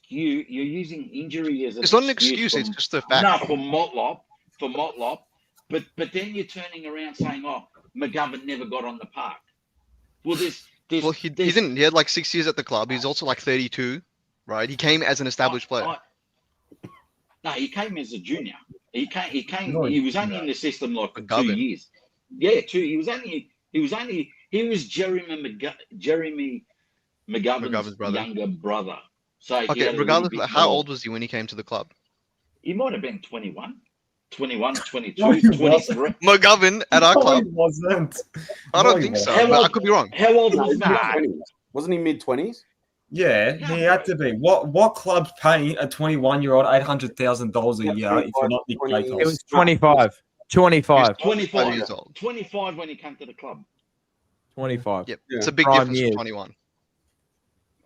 injury as an it's not an excuse. It's just a fact. No, for Motlop. But then you're turning around saying, "Oh, McGovern never got on the park." Well, he didn't. He had like 6 years at the club. He's also like 32, right? He came as an established player. No, he came as a junior. He was only in the system like for McGovern. 2 years. Yeah, 2. He was Jeremy McGovern's brother. younger brother. So okay, regardless, how old was he when he came to the club? He might have been 21, 22, 23. McGovern at our club? He wasn't. I don't think so. But I could be wrong. How old was that? Wasn't he mid-20s? Yeah, he had to be. What club's paying a 21-year-old $800,000 a year if you're not Nick Gatos? It was 25. 25. 25 years old. 25 when he came to the club. 25. Yep. It's a big difference from 21.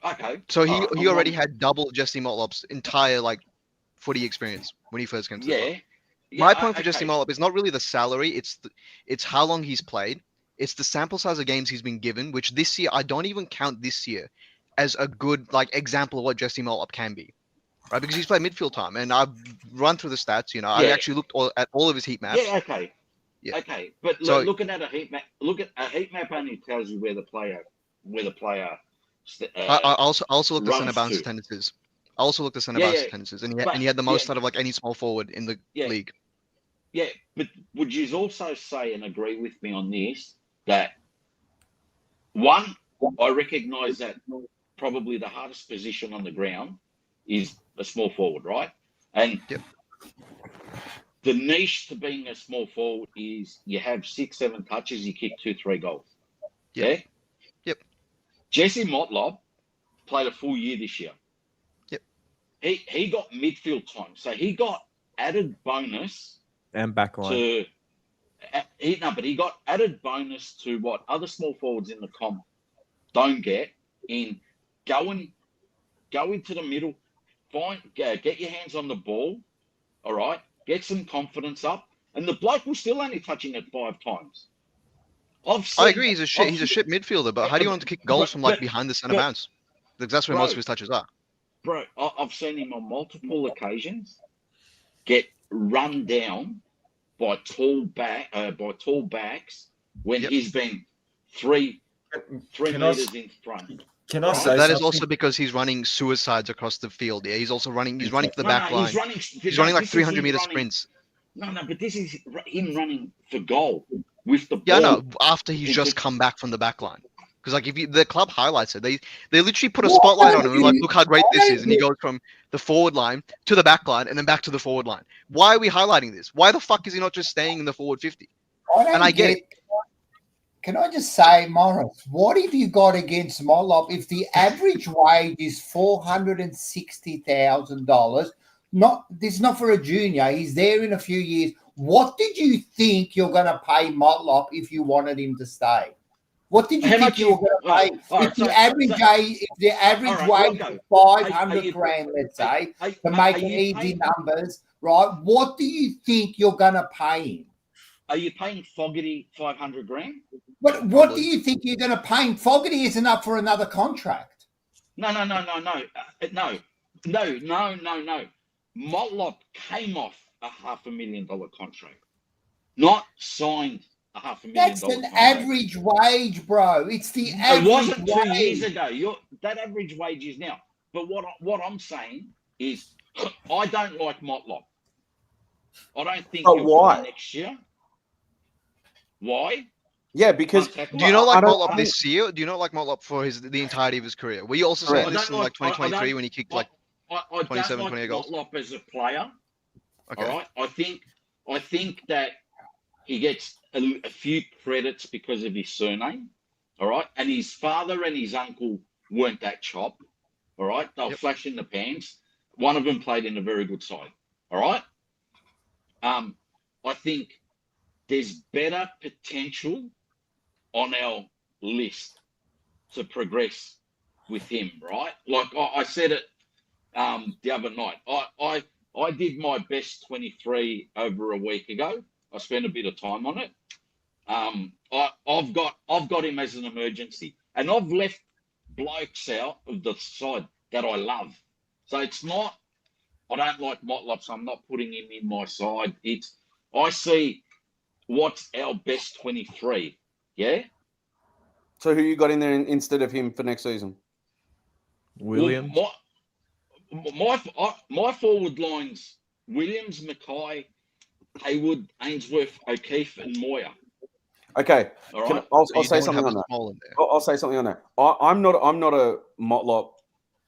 Okay. So he already had double Jesse Motlop's entire like footy experience when he first came to the club. My point for Jesse Motlop is not really the salary, it's how long he's played. It's the sample size of games he's been given, which this year I don't even count this year as a good like example of what Jesse Motlop can be. Right? Because he's played midfield time and I've run through the stats, I actually looked at all of his heat maps. Yeah, okay. Yeah. Okay. But looking at a heat map, only tells you where the player I also looked at centre bounce attendances. I also looked at centre bounce attendances, and he had the most out of like any small forward in the league. Yeah, but would you also say and agree with me on this that one, I recognise that probably the hardest position on the ground is a small forward, right? And the niche to being a small forward is you have 6-7 touches, you kick 2-3 goals. Yeah. Jesse Motlop played a full year this year. Yep. he got midfield time, so he got added bonus and backline. But he got added bonus to what other small forwards in the comp don't get in go into the middle, get your hands on the ball, all right, get some confidence up, and the bloke was still only touching it 5 times. I agree, he's a shit midfielder, but how do you want to kick goals from like behind the centre bounce? That's where most of his touches are. Bro, I've seen him on multiple occasions get run down by tall backs when he's been three meters in front. Can I say that is also because he's running suicides across the field. Yeah, he's also running. He's running to the back line. He's running like 300-meter sprints. No, but this is him running for goal with the ball. Yeah, no. After he's just come back from the back line, because like if the club highlights it, they literally put a spotlight on him and like, look how great this is, and he goes from the forward line to the back line and then back to the forward line. Why are we highlighting this? Why the fuck is he not just staying in the forward 50? I get it. Can I just say, Morris, what have you got against Motlop if the average wage is $460,000? This is not for a junior. He's there in a few years. What did you think you're going to pay Motlop if you wanted him to stay? What did you think you were going to pay if the average wage is 500 grand, let's say, to make it easy numbers, right? What do you think you're going to pay him? Are you paying Fogarty 500 grand? What do you think you're going to pay him? Fogarty isn't up for another contract. No. Motlop came off a $500,000 contract, not signed a $500,000. That's an average wage, bro. It's the average. It wasn't 2 wage. years ago. That average wage is now. But what I'm saying is, I don't like Motlop. I don't think he'll play next year. Why? Yeah, because do you not like Motlop this year? Do you not like Motlop for the entirety of his career? Were you also saying this in like 2023 when he kicked like 27, 28 goals? Motlop as a player. Okay. All right. I think that he gets a few credits because of his surname. All right, and his father and his uncle weren't that chop. All right, they were flash in the pans. One of them played in a very good side. All right. I think there's better potential on our list to progress with him, right? Like I said it the other night. I did my best 23 over a week ago. I spent a bit of time on it. I've got him as an emergency, and I've left blokes out of the side that I love. So it's not. I don't like Motlop, so I'm not putting him in my side. I see what's our best 23. Yeah. So who you got in there instead of him for next season? Williams. Well, my forward lines: Williams, Mackay, Haywood, Ainsworth, O'Keefe, and Moyer. Okay, all right. I'll say something on that. I'll say something on that. I'm not a Motlop,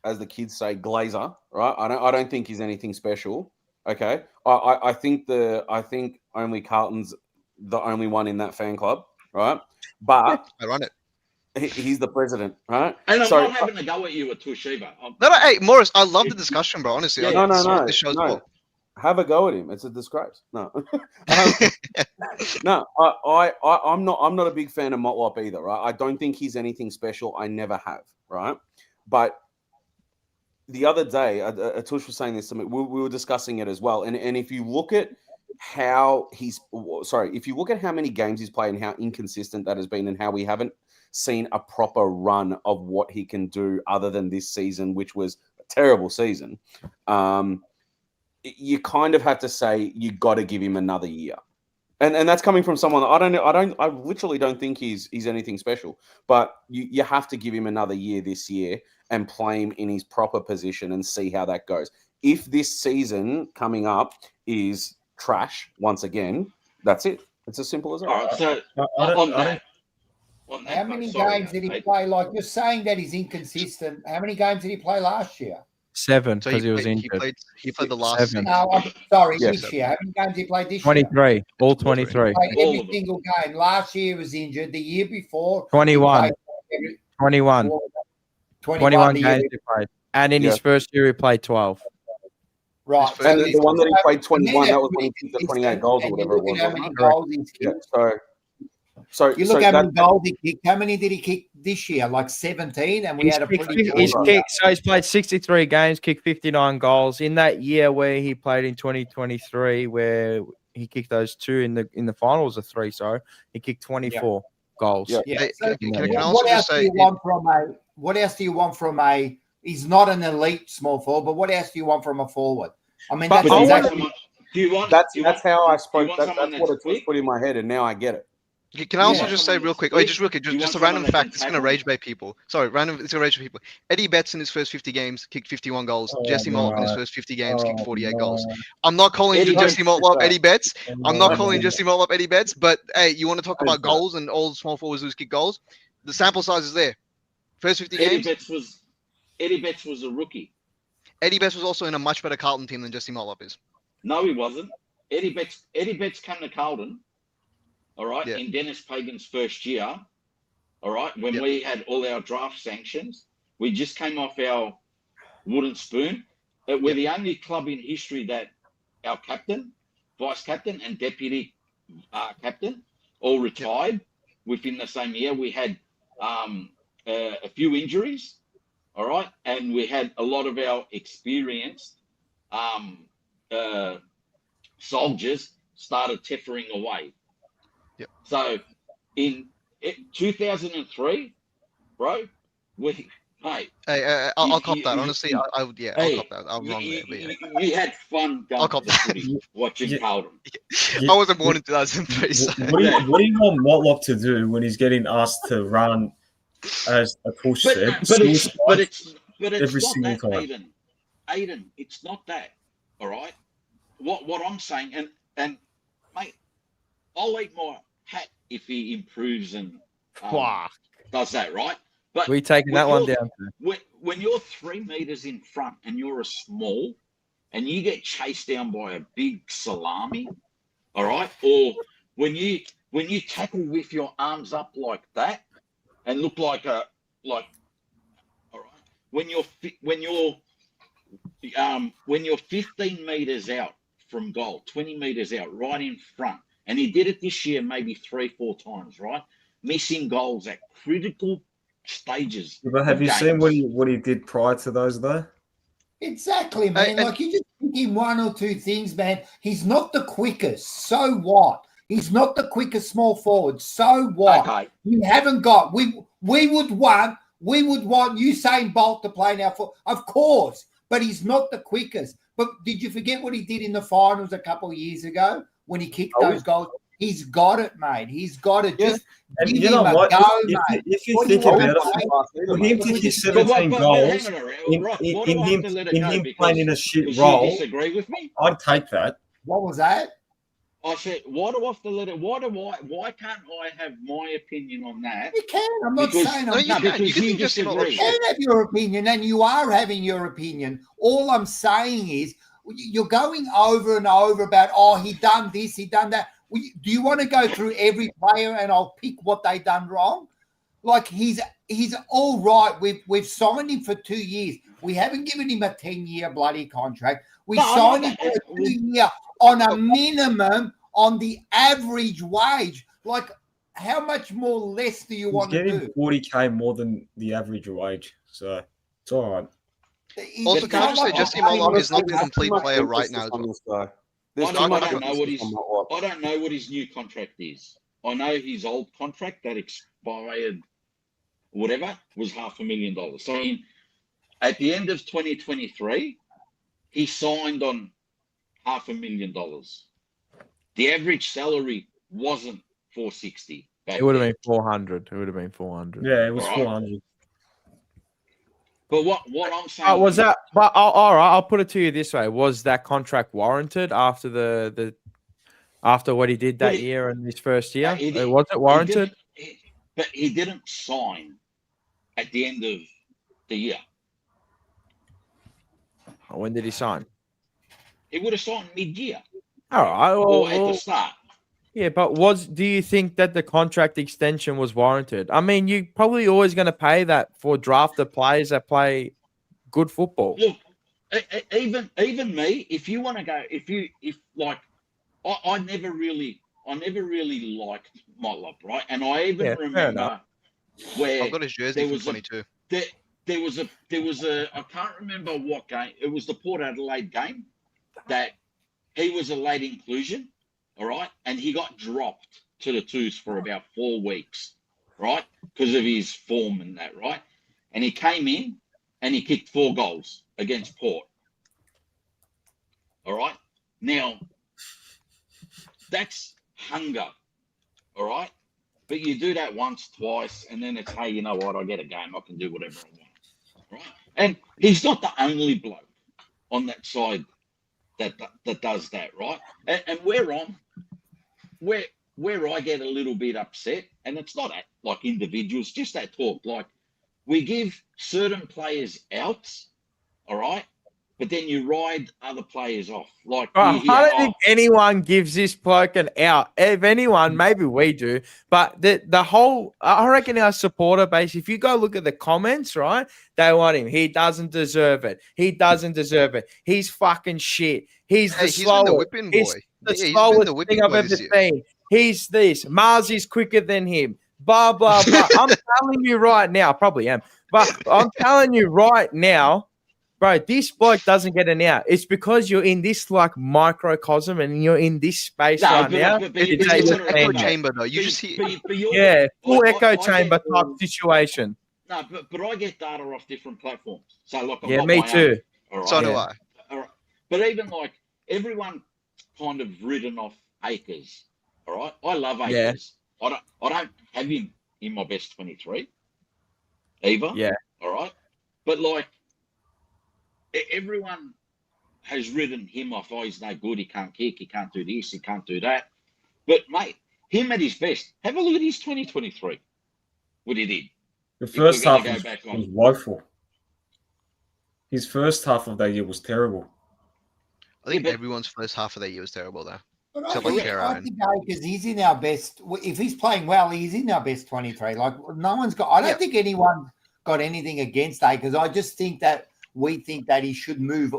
as the kids say, glazer, right? I don't think he's anything special. Okay, I think only Carlton's the only one in that fan club, right? But I run it. He's the president, right? And I'm not having a go at you at Toshiba. No, hey, Morris, I love the discussion, bro. Honestly, no. Have a go at him. It's a disgrace. No, no. I'm not a big fan of Motlop either, right? I don't think he's anything special. I never have, right? But the other day, Atush was saying this to me. We were discussing it as well. And if you look at how if you look at how many games he's played and how inconsistent that has been, and how we haven't seen a proper run of what he can do other than this season, which was a terrible season. You kind of have to say you got to give him another year, and that's coming from someone that I literally don't think he's anything special. But you have to give him another year this year and play him in his proper position and see how that goes. If this season coming up is trash once again, that's it. It's as simple as that. All right, so how many games did he play? Like you're saying that he's inconsistent. How many games did he play last year? 7, because he was injured. He played the last 7. No, I'm sorry, this year. How many games did he play this 23. year? All 23. Every single game. Last year he was injured. The year before 21. 21 21 games he played. And in his first year he played 12. Right. And the one that he played 21, that was when he it's- kicked the 28 goals or whatever it was. How wasn't many it? goals he's Yeah. kicked. So You look how many goals he kicked. How many did he kick this year? Like 17, and we had a pretty good year. So he's played 63 games, kicked 59 goals. In that year where he played in 2023, where he kicked those two in the finals of 3, so he kicked 24 goals. Yeah. Hey, So can I what also else just do say you want from a? What else do you want from a? He's not an elite small forward, but what else do you want from a forward? I mean, But that's I exactly. that's how I spoke. That's someone what that's it was put in my head, and now I get it. Can I also want just say someone real that's quick, quick? just real quick, You just a want random someone that fact. can It's going to tackle? rage bait people. Sorry, random. It's going to rage bait people. Eddie Betts in his first 50 games kicked 51 goals. Jesse Motlop in his first 50 games kicked 48 goals. I'm not calling Eddie Jesse Betts- Motlop Eddie Betts. I'm not Oh, calling man. Jesse Motlop Eddie Betts. But hey, you want to talk What is about goals and all small forwards who kick goals? The sample size is there. First 50 Eddie games. Betts was a rookie. Eddie Betts was also in a much better Carlton team than Jesse Motlop is. No, he wasn't. Eddie Betts came to Carlton, all right, Yeah. in Dennis Pagan's first year, all right, when Yep. we had all our draft sanctions. We just came off our wooden spoon. We're the only club in history that our captain, vice captain, and deputy captain all retired within the same year. We had a few injuries, all right, and we had a lot of our experienced soldiers started tethering away. Yep. So in 2003, bro, mate. Hey, I'll cop that. Honestly, I would. Yeah, I'll cop that. I'm wrong there, but yeah. You had fun I'll going cop to the footy, watching Carlton. I wasn't born in 2003. So. What do you want Motlop to do when he's getting asked to run, as a coach said, But it's every not single that, time? Aiden, it's not that. All right. What I'm saying, and mate, I'll eat my hat if he improves and does that, right? But We taking that one down. when you're 3 meters in front and you're a small, and you get chased down by a big salami, all right, or when you tackle with your arms up like that and look like all right, when you're 15 meters out from goal, 20 meters out, right in front, and he did it this year maybe 3-4 times, right, missing goals at critical stages. But have you seen what he did prior to those though? Exactly, man. Like you just pick him one or two things, man. He's not the quickest. So what? He's not the quickest small forward. So what? Okay. You haven't got. We would want Usain Bolt to play now for, of course, but he's not the quickest. But did you forget what he did in the finals a couple of years ago when he kicked those goals? He's got it, mate. He's got it. Just and give you know him what? a go, If mate. you think about it, for him to kick 17 goals in him playing in a shit role, disagree with me? I'd take that. What was that? I said, why can't I have my opinion on that? You can. I'm not saying I'm not. Because you disagree. You can have your opinion, and you are having your opinion. All I'm saying is you're going over and over about, he done this, he done that. Do you want to go through every player and I'll pick what they done wrong? Like he's all right. We've signed him for 2 years. We haven't given him a 10-year bloody contract. We signed him for a 2-year on a minimum on the average wage. Like how much more less do you want to do? He's getting 40K more than the average wage, so it's all right. Also, can I just say, Jesse Motlop is not the complete player right now. I don't know what his new contract is. I know his old contract that expired, whatever, was $500,000. So at the end of 2023, he signed on $500,000. The average salary wasn't $460. It would have been 400. It would have been 400. Yeah, it was 400. But what I'm saying was that? But all right, I'll put it to you this way: was that contract warranted after after what he did that year and his first year? Was it warranted? But he didn't sign at the end of the year. When did he sign? He would have signed mid-year. All right, or at the start. Yeah, but do you think that the contract extension was warranted? I mean, you're probably always going to pay that for drafted players that play good football. Look, Even me, if you want to go, if like, I never really liked Motlop, right? And I even remember where I've got his jersey from 22. There was a I can't remember what game. It was the Port Adelaide game that he was a late inclusion, all right, and he got dropped to the twos for about 4 weeks, right, because of his form and that, right, and he came in and he kicked 4 goals against Port. All right, now that's hunger, all right, but you do that once, twice, and then it's, hey, you know what, I get a game, I can do whatever I want, right? And he's not the only bloke on that side that does that, right? And where I get a little bit upset, and it's not at like individuals, just that talk, like we give certain players outs, all right, but then you ride other players off. Like I don't think anyone gives this bloke an out. If anyone, maybe we do. But the whole, I reckon our supporter base, if you go look at the comments, right, they want him. He doesn't deserve it. He doesn't deserve it. He's fucking shit. He's the slowest. He's the slowest thing I've ever seen. He's this. Mars is quicker than him. Blah, blah, blah. I'm telling you right now, I probably am, but I'm telling you right now, bro, this bloke doesn't get an out. It's because you're in this like microcosm and you're in this space right now. It's an echo chamber, though. You just hear, full echo chamber type situation. No, but I get data off different platforms. So like, I've yeah, got me my too. Own, right? So do I. All right. But even like everyone kind of written off Akers. All right, I love Akers. Yeah. I don't have him in my best 23 either. Yeah. All right, but like everyone has written him off. Oh, he's no good. He can't kick. He can't do this. He can't do that. But mate, him at his best. Have a look at his 2023. What he did. The first half was woeful. His first half of that year was terrible. I think everyone's first half of that year was terrible, though. I think Akers, he's in our best. If he's playing well, he's in our best 23. Like no one's got. I don't think anyone got anything against Akers. I just think that we think that he should move.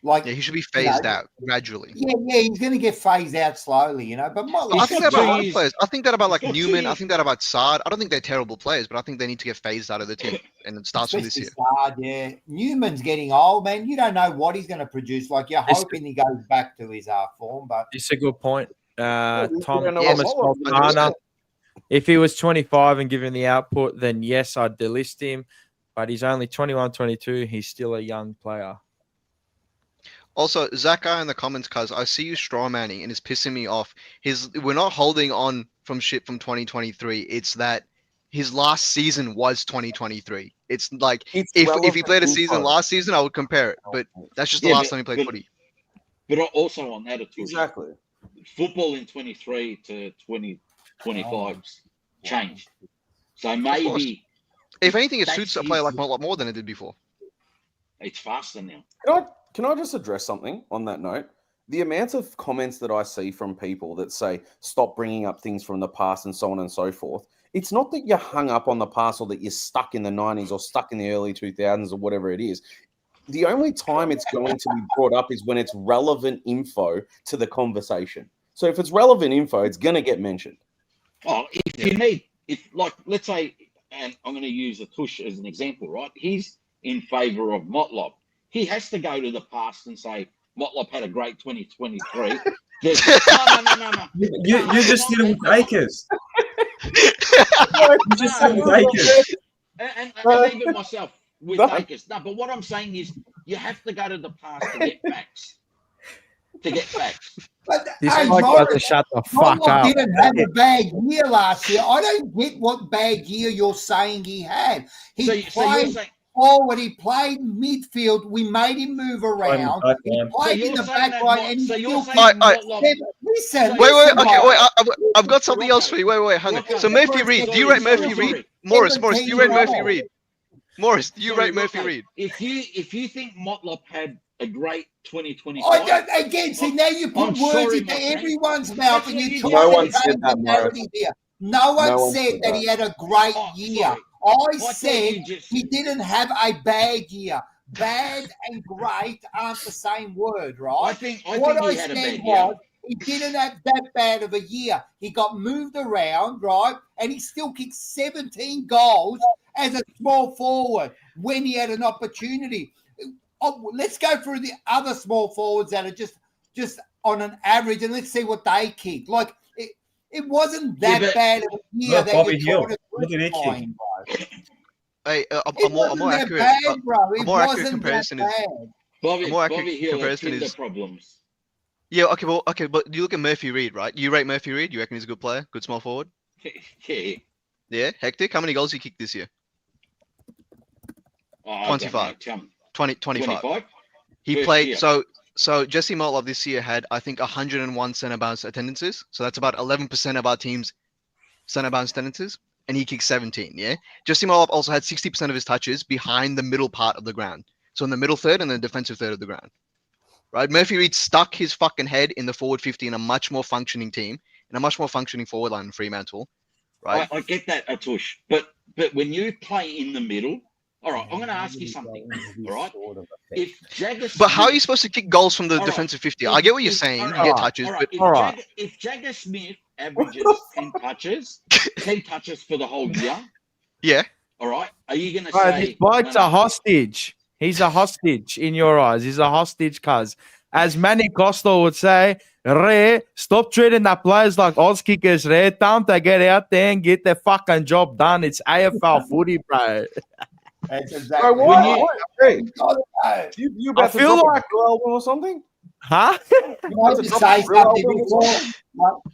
Like he should be phased out gradually. Yeah, he's going to get phased out slowly, But I think that about a lot of players. I think that about like Newman. I think that about Sard. I don't think they're terrible players, but I think they need to get phased out of the team, and it starts with this year. Sard, yeah, Newman's getting old, man. You don't know what he's going to produce. Like you're hoping he goes back to his form, but it's a good point. Thomas Fontana. If he was 25 and given the output, then yes, I'd delist him. But he's only 21, 22. He's still a young player. Also, Zach in the comments, cuz I see you strawmanning and it's pissing me off. We're not holding on from shit from 2023. It's that his last season was 2023. It's like if he played a season last season, I would compare it. But that's just the last time he played footy. But also on that, exactly. Football in 23 to 2025 changed. So maybe, if anything, it suits a player like a lot more than it did before. It's faster now. Can I just address something on that note? The amount of comments that I see from people that say, stop bringing up things from the past and so on and so forth. It's not that you're hung up on the past or that you're stuck in the 90s or stuck in the early 2000s or whatever it is. The only time it's going to be brought up is when it's relevant info to the conversation. So if it's relevant info, it's going to get mentioned. Oh, you need, like, let's say, and I'm going to use a Tush as an example, right? He's in favour of Motlop. He has to go to the past and say, Motlop had a great 2023. No. You just did it with Akers. You just did it with Akers. And even myself with Akers. No, but what I'm saying is you have to go to the past to get facts. But, this bloke doesn't shut the fuck up. He didn't have a bad year last year. I don't get what bad year you're saying he had. He played forward. He played midfield. We made him move around. He played in the back line. And listen. Wait. Okay, I've got something else for you. Wait. Hang on. So Murphy Reed, do you rate Murphy Reed? Morris, do you rate Murphy Reed? Morris, do you rate Murphy Reed? If you think Motlop had a great 2025. See, now you put words into everyone's mouth and you try to change the narrative here. No one said that he had a great year. I said he didn't have a bad year. bad and great aren't the same word, right? I think he had a bad year. He didn't have that bad of a year. He got moved around, right? And he still kicked 17 goals as a small forward when he had an opportunity. Oh, let's go through the other small forwards that are just on an average, and let's see what they kick. Like, it wasn't that bad of a year that Bobby you're Hill. trying to What did he kick? define, bro. Hey, It a more wasn't that accurate, bad, bro. a It more accurate wasn't that comparison is bad. Bobby Hill had comparison kinder is problems. yeah. Okay, but you look at Murphy Reed, right? You rate Murphy Reed. You reckon he's a good player, good small forward? Yeah. Yeah, hectic. How many goals he kicked this year? Oh, 25. 25. 25? He First played year. so Jesse Motlop this year had I think 101 centre bounce attendances. So that's about 11% of our team's centre bounce attendances, and he kicked 17. Yeah, Jesse Motlop also had 60% of his touches behind the middle part of the ground, so in the middle third and the defensive third of the ground. Right, Murphy Reed stuck his fucking head in the forward 50 in a much more functioning team, in a much more functioning forward line in Fremantle. Right, I get that, Atush, but when you play in the middle, all right, I'm going to ask you something. All right, if Jagger, but how are you supposed to kick goals from the All right. defensive 50? I get what you're saying. all You get touches, all right. but If Jagger Smith averages 10 touches for the whole year, yeah, all right, are you going to Bro, say this bloke's no, a hostage. He's a hostage in your eyes. He's a hostage, cuz. As Manny Costa would say, Ray, stop treating the players like Oz kickers, Ray. Time to get out there and get the fucking job done. It's AFL footy, bro. That's exactly Bro, right. You I about to feel drop like- a drill album or something? Huh? Can I just say something before?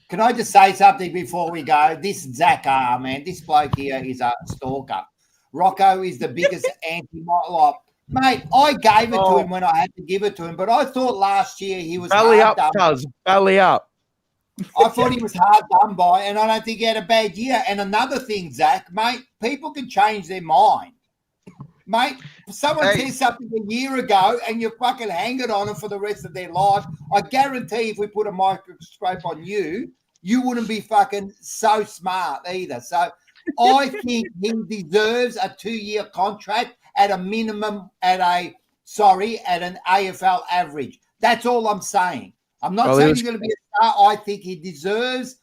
Can I just say something before we go? This Zach R, man, this bloke here is a stalker. Rocco is the biggest anti-Motlop. Mate, I gave it to him when I had to give it to him, but I thought last year he was Belly hard up, done. cuz. Belly up. I thought he was hard done by, and I don't think he had a bad year. And another thing, Zach, mate, people can change their mind. Mate, someone says something a year ago and you fucking hang it on them for the rest of their life. I guarantee if we put a microscope on you, you wouldn't be fucking so smart either. So I think he deserves a 2-year contract at a minimum, at an AFL average. That's all I'm saying. I'm not saying he's going to be a star. I think he deserves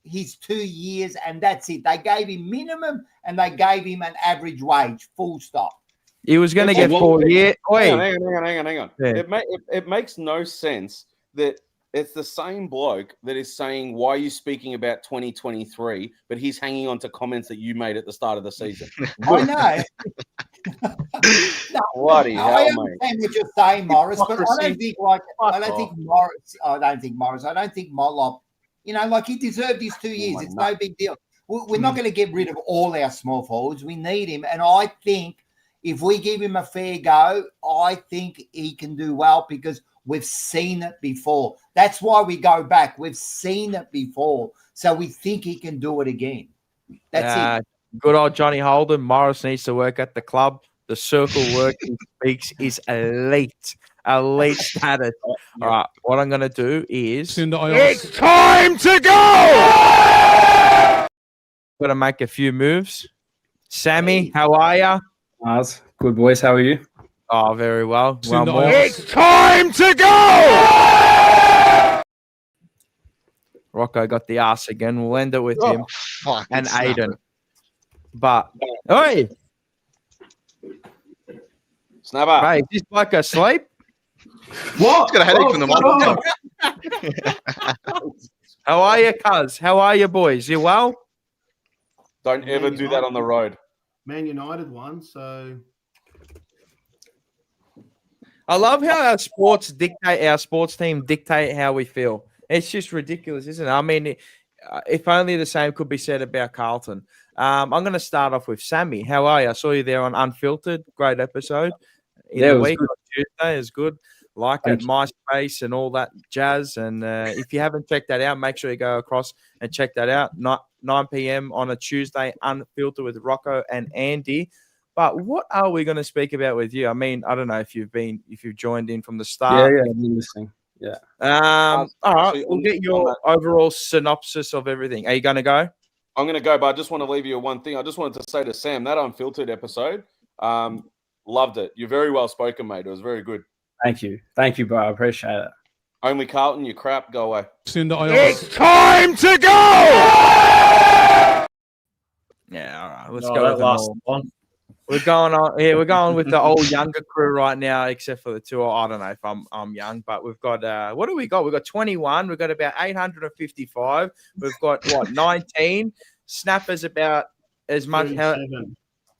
his 2 years, and that's it. They gave him minimum and they gave him an average wage, full stop. He was going to get 4 years. Hang on. Yeah. It makes no sense that it's the same bloke that is saying, why are you speaking about 2023, but he's hanging on to comments that you made at the start of the season. I know. Bloody hell, I mate. understand what you're saying, Morris, but I don't think Motlop, like he deserved his 2 years. It's no big deal. We're not going to get rid of all our small forwards. We need him. And I think if we give him a fair go, I think he can do well because we've seen it before. That's why we go back. We've seen it before. So we think he can do it again. That's it. Good old Johnny Holden. Morris needs to work at the club. The circle work he speaks is elite. Elite status. All right. What I'm going to do is... It's time to go! Got to make a few moves. Sammy, how are you? Mars, good boys. How are you? Oh, very well. It's time to go! Rocco got the ass again. We'll end it with him and snap. Aiden. But, hey, Snapper. mate, is this bloke asleep? What? He's got a headache from the model. How are you, cuz? How are you, boys? You well? Don't ever do that on the road. Man United won, so I love how our sports team dictate how we feel. It's just ridiculous, isn't it? I mean, if only the same could be said about Carlton. I'm going to start off with Sammy. How are you? I saw you there on Unfiltered. Great episode. Yeah, it was week good. on Tuesday is good. Like it, MySpace and all that jazz. And if you haven't checked that out, make sure you go across and check that out. 9 p.m. on a Tuesday, Unfiltered with Rocco and Andy. But what are we going to speak about with you? I mean, I don't know if you've joined in from the start. Yeah, I've been listening. Yeah. All right, we'll get your overall synopsis of everything. Are you going to go? I'm going to go, but I just want to leave you one thing. I just wanted to say to Sam, that Unfiltered episode, Loved it. You're very well spoken, mate. It was very good. Thank you, bro. I appreciate it. Only Carlton, you crap. Go away. It's time to go. Yeah, all right. Let's No, go that with them last all. one. We're going on. Yeah, we're going with the old younger crew right now, except for the two. I don't know if I'm young, but we've got what do we got? We've got 21. We've got about 855. We've got what 19 snappers, about as much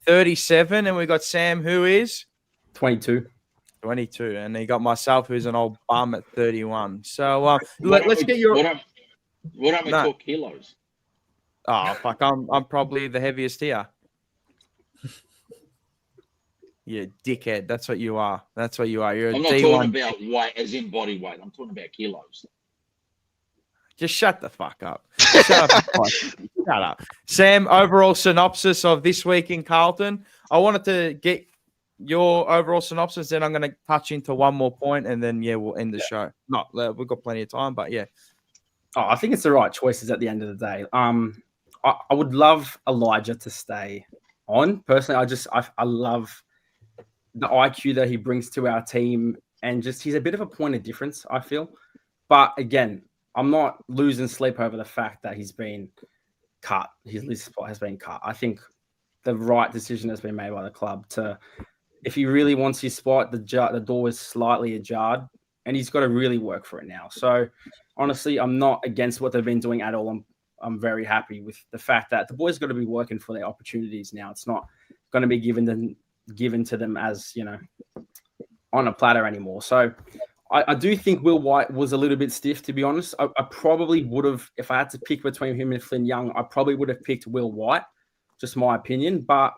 37, and we got Sam, who is 22. 22, and you got myself, who's an old bum at 31. So let's get your. Why don't we talk kilos? Oh fuck! I'm probably the heaviest here. You dickhead. That's what you are. That's what you are. You're a I'm not D1. talking about weight as in body weight. I'm talking about kilos. Just shut the fuck up. Shut up. Sam, overall synopsis of this week in Carlton. I wanted to get your overall synopsis, then I'm going to touch into one more point, and then, we'll end the show. We've got plenty of time, but yeah. Oh, I think it's the right choices at the end of the day. I would love Elijah to stay on. Personally, I love the IQ that he brings to our team, and just he's a bit of a point of difference, I feel. But again, I'm not losing sleep over the fact that he's been cut. His list spot has been cut. I think the right decision has been made by the club to, if he really wants his spot, the door is slightly ajar, and he's got to really work for it now. So honestly, I'm not against what they've been doing at all. I'm very happy with the fact that the boys got to be working for their opportunities now. It's not going to be given to them as, on a platter anymore. So I do think Will White was a little bit stiff, to be honest. I probably would have, if I had to pick between him and Flynn Young, I probably would have picked Will White, just my opinion. But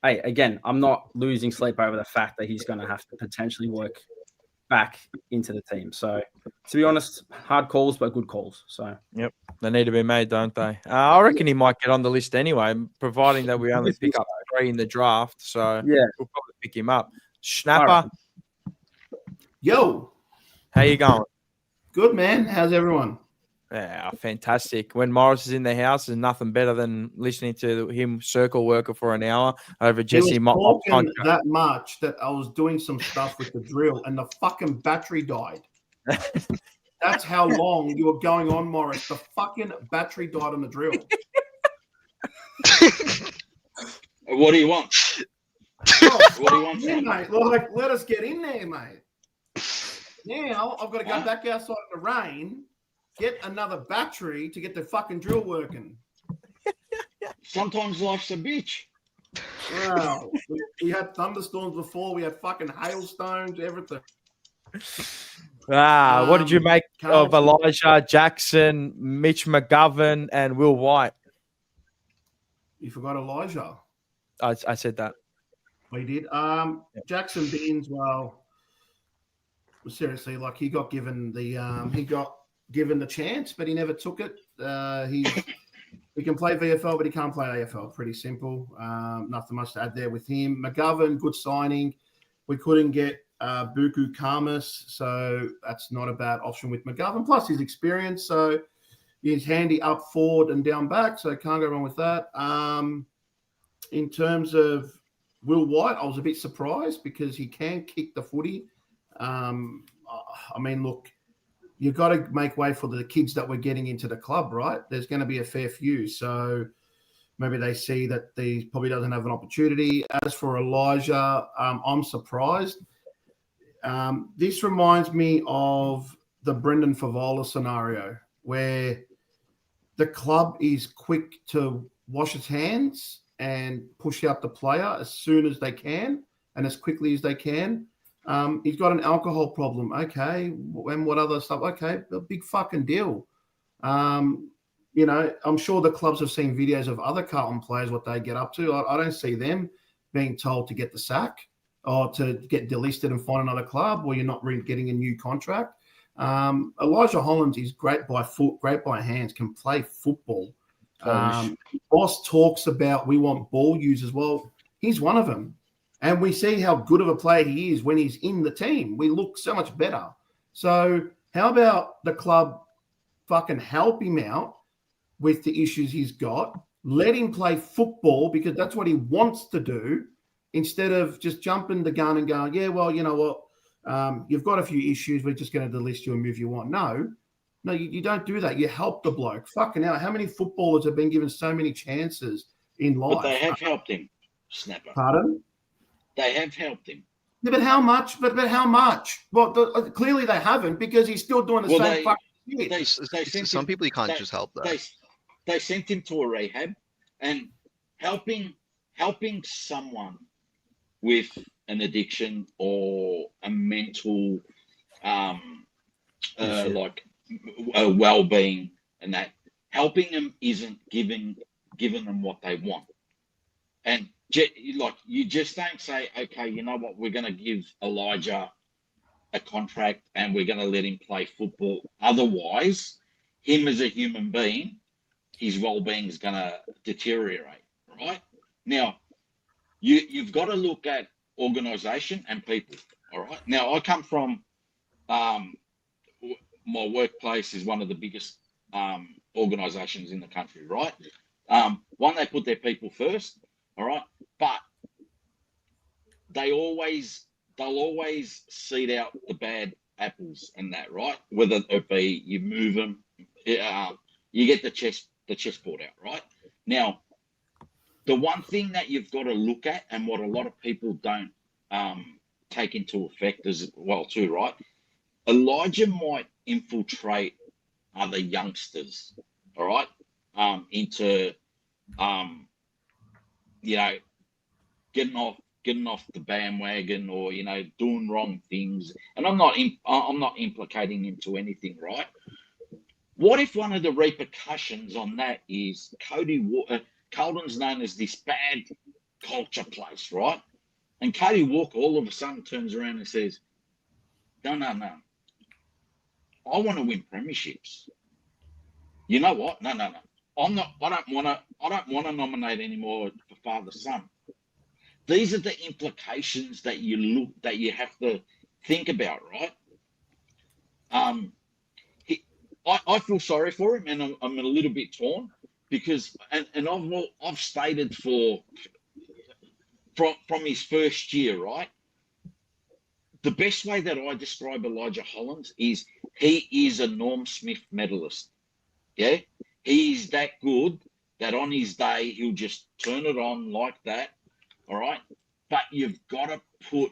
hey, again, I'm not losing sleep over the fact that he's going to have to potentially work back into the team. So to be honest, hard calls, but good calls. So yep, they need to be made, don't they? I reckon he might get on the list anyway, providing that we only pick up 3 in the draft. So yeah, we'll probably pick him up. Schnapper, Yo, how you going? Good, man. How's everyone? Yeah, fantastic. When Morris is in the house, there's nothing better than listening to him circle worker for an hour over Jesse. He was talking that much that I was doing some stuff with the drill, and the fucking battery died. That's how long you were going on, Morris. The fucking battery died on the drill. What do you want? What do you want, mate? Like, let us get in there, mate. Now I've got to go back outside in the rain, get another battery to get the fucking drill working. Sometimes life's a bitch. Wow. We had thunderstorms before. We had fucking hailstones, everything. What did you make of Elijah Jackson, Mitch McGovern, and Will White? You forgot Elijah. I said that. We did. Jackson BINNS, well, seriously, like he got given the chance, but he never took it. He can play VFL, but he can't play AFL. Pretty simple. Nothing much to add there with him. McGovern, good signing. We couldn't get Buku Kamas, so that's not a bad option with McGovern. Plus his experience, so he's handy up forward and down back, so can't go wrong with that. In terms of Will White, I was a bit surprised because he can kick the footy. I mean, look, you've got to make way for the kids that we're getting into the club, right? There's going to be a fair few. So maybe they see that he probably doesn't have an opportunity. As for Elijah, I'm surprised. This reminds me of the Brendan Favola scenario where the club is quick to wash its hands and push out the player as soon as they can and as quickly as they can. He's got an alcohol problem. Okay. And what other stuff? Okay. A big fucking deal. I'm sure the clubs have seen videos of other Carlton players, what they get up to. I don't see them being told to get the sack or to get delisted and find another club or you're not really getting a new contract. Elijah Hollands is great by foot, great by hands, can play football. Boss talks about we want ball users. Well, he's one of them. And we see how good of a player he is when he's in the team. We look so much better. So how about the club fucking help him out with the issues he's got, let him play football because that's what he wants to do, instead of just jumping the gun and going, yeah, well, you know what, you've got a few issues. We're just going to delist you and move you on. No, you don't do that. You help the bloke. Fucking hell, how many footballers have been given so many chances in life? But they have helped him, Snapper. Pardon? They have helped him. Yeah, but how much? But how much? Well, clearly they haven't, because he's still doing the same fucking shit. Some people you can't just help though. They sent him to a rehab, and helping someone with an addiction or a mental like well-being, and that helping them isn't giving them what they want. And like, you just don't say, okay, you know what, we're going to give Elijah a contract and we're going to let him play football. Otherwise, him as a human being, his well-being is going to deteriorate, right? Now, you've got to look at organisation and people, all right? Now, I come from, my workplace is one of the biggest organisations in the country, right? One, they put their people first, all right? But they'll always seed out the bad apples and that, right? Whether it be you move them, you get the chessboard out, right? Now, the one thing that you've got to look at, and what a lot of people don't take into effect as well too, right? Elijah might infiltrate other youngsters, all right, into you know, getting off the bandwagon, or, you know, doing wrong things. And I'm not implicating him to anything, right? What if one of the repercussions on that is Carlton's known as this bad culture place, right? And Cody Walker all of a sudden turns around and says, no. I want to win premierships. You know what? No. I don't want to nominate anymore for father-son. These are the implications that you have to think about, right? I feel sorry for him, and I'm a little bit torn, because and I've stated from his first year, right? The best way that I describe Elijah Hollands is he is a Norm Smith medalist. Yeah, he is that good that on his day he'll just turn it on like that. All right, but you've got to put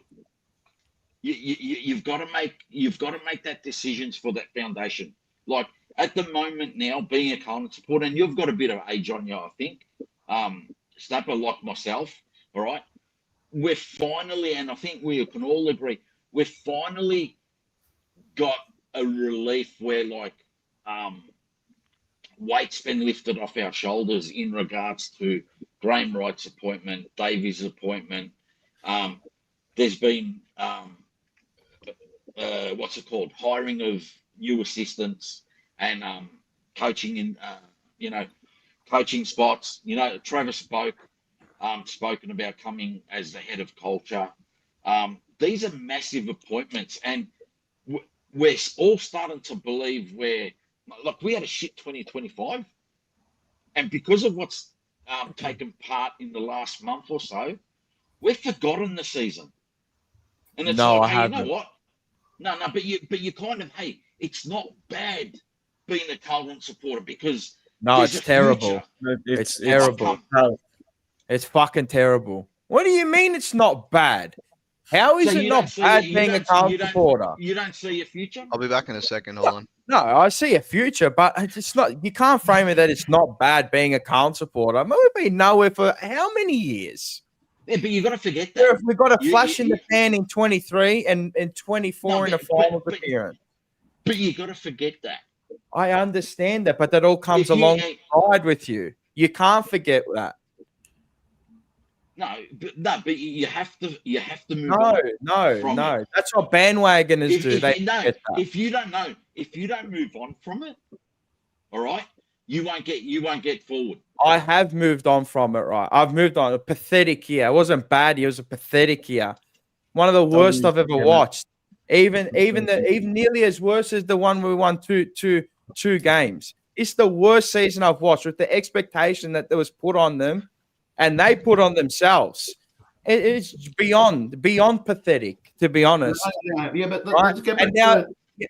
you've got to make that decisions for that foundation. Like at the moment now, being a Carlton supporter, and you've got a bit of age on you, I think, Snapper, like myself. All right, we're finally, and I think we can all agree, we've finally got a relief where, like, weight's been lifted off our shoulders in regards to Graham Wright's appointment, Davies' appointment. There's been hiring of new assistants and coaching in coaching spots. You know, Travis spoken about coming as the head of culture. These are massive appointments, and we're all starting to believe we had a shit 2025, and because of what's taken part in the last month or so, we've forgotten the season. And it's like, hey, you know what? No, but you kind of, hey, it's not bad being a Carlton supporter, because it's terrible. It's terrible. It's fucking terrible. What do you mean it's not bad? How is it not bad being a Carlton supporter? You don't see a future? I'll be back in a second. Hold on. No, I see a future, but it's not. You can't frame it that it's not bad being a Carlton supporter. I mean, we've been nowhere for how many years? Yeah, but you've got to forget that. We've got a flash in the pan in 23 and 24 in a finals appearance. But you've got to forget that. I understand that, but that all comes alongside with you. You can't forget that. No, but you have to move on. No. That's what bandwagoners do. If you don't move on from it, all right, you won't get forward. I have moved on from it, right? I've moved on. A pathetic year. It wasn't bad. It was a pathetic year. One of the worst I've ever watched. Even nearly as worse as the one we won two games. It's the worst season I've watched, with the expectation that was put on them, and they put on themselves. it's beyond pathetic, to be honest. Yeah, but right? let's get back and now, to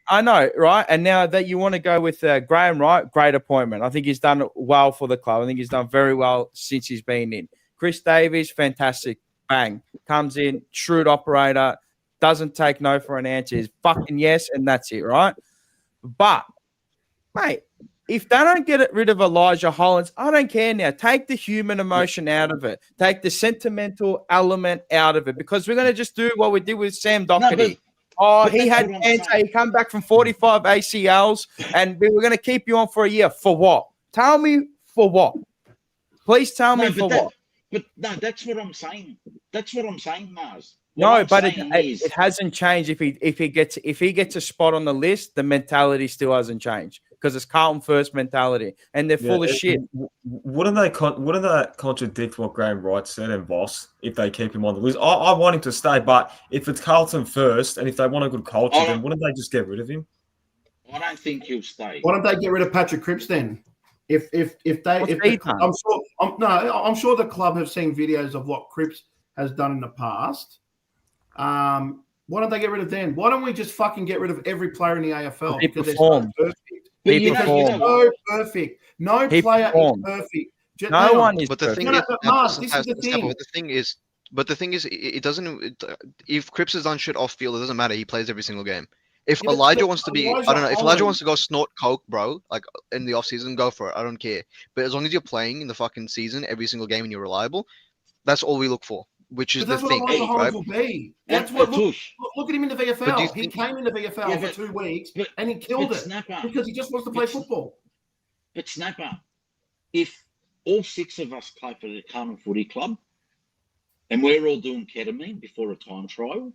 I know, right? And now that you want to go with Graham Wright, great appointment. I think he's done well for the club. I think he's done very well since he's been in. Chris Davies, fantastic. Bang. Comes in, shrewd operator, doesn't take no for an answer. He's fucking yes, and that's it, right? But, mate, if they don't get rid of Elijah Hollands, I don't care now. Take the human emotion out of it. Take the sentimental element out of it, because we're going to just do what we did with Sam Doherty. He had cancer. He come back from 45 ACLs, and we were going to keep you on for a year. For what? Tell me for what? Please tell me for what? But no, that's what I'm saying. That's what I'm saying, Mars. No, but it hasn't changed. If he gets a spot on the list, the mentality still hasn't changed, because it's Carlton first mentality, and they're full of shit. Wouldn't that contradict what Graham Wright said and Voss if they keep him on the list? I want him to stay, but if it's Carlton first, and if they want a good culture, then wouldn't they just get rid of him? I don't think he'll stay. Why don't they get rid of Patrick Cripps then? I'm sure the club have seen videos of what Cripps has done in the past. Why don't they get rid of them? Why don't we just fucking get rid of every player in the AFL? He performed. He's so perfect. No player is perfect. No one is perfect. But the thing is, it doesn't. If Cripps has done shit off field, it doesn't matter. He plays every single game. If Elijah wants to be, I don't know. If Elijah wants to go snort coke, bro, like in the off season, go for it. I don't care. But as long as you're playing in the fucking season every single game and you're reliable, that's all we look for. Which is the thing, right? That's what. Look at him in the VFL. He came in the VFL for 2 weeks and he killed it because he just wants to play football. But Snapper, if all 6 of us play for the Carlton Footy Club, and we're all doing ketamine before a time trial,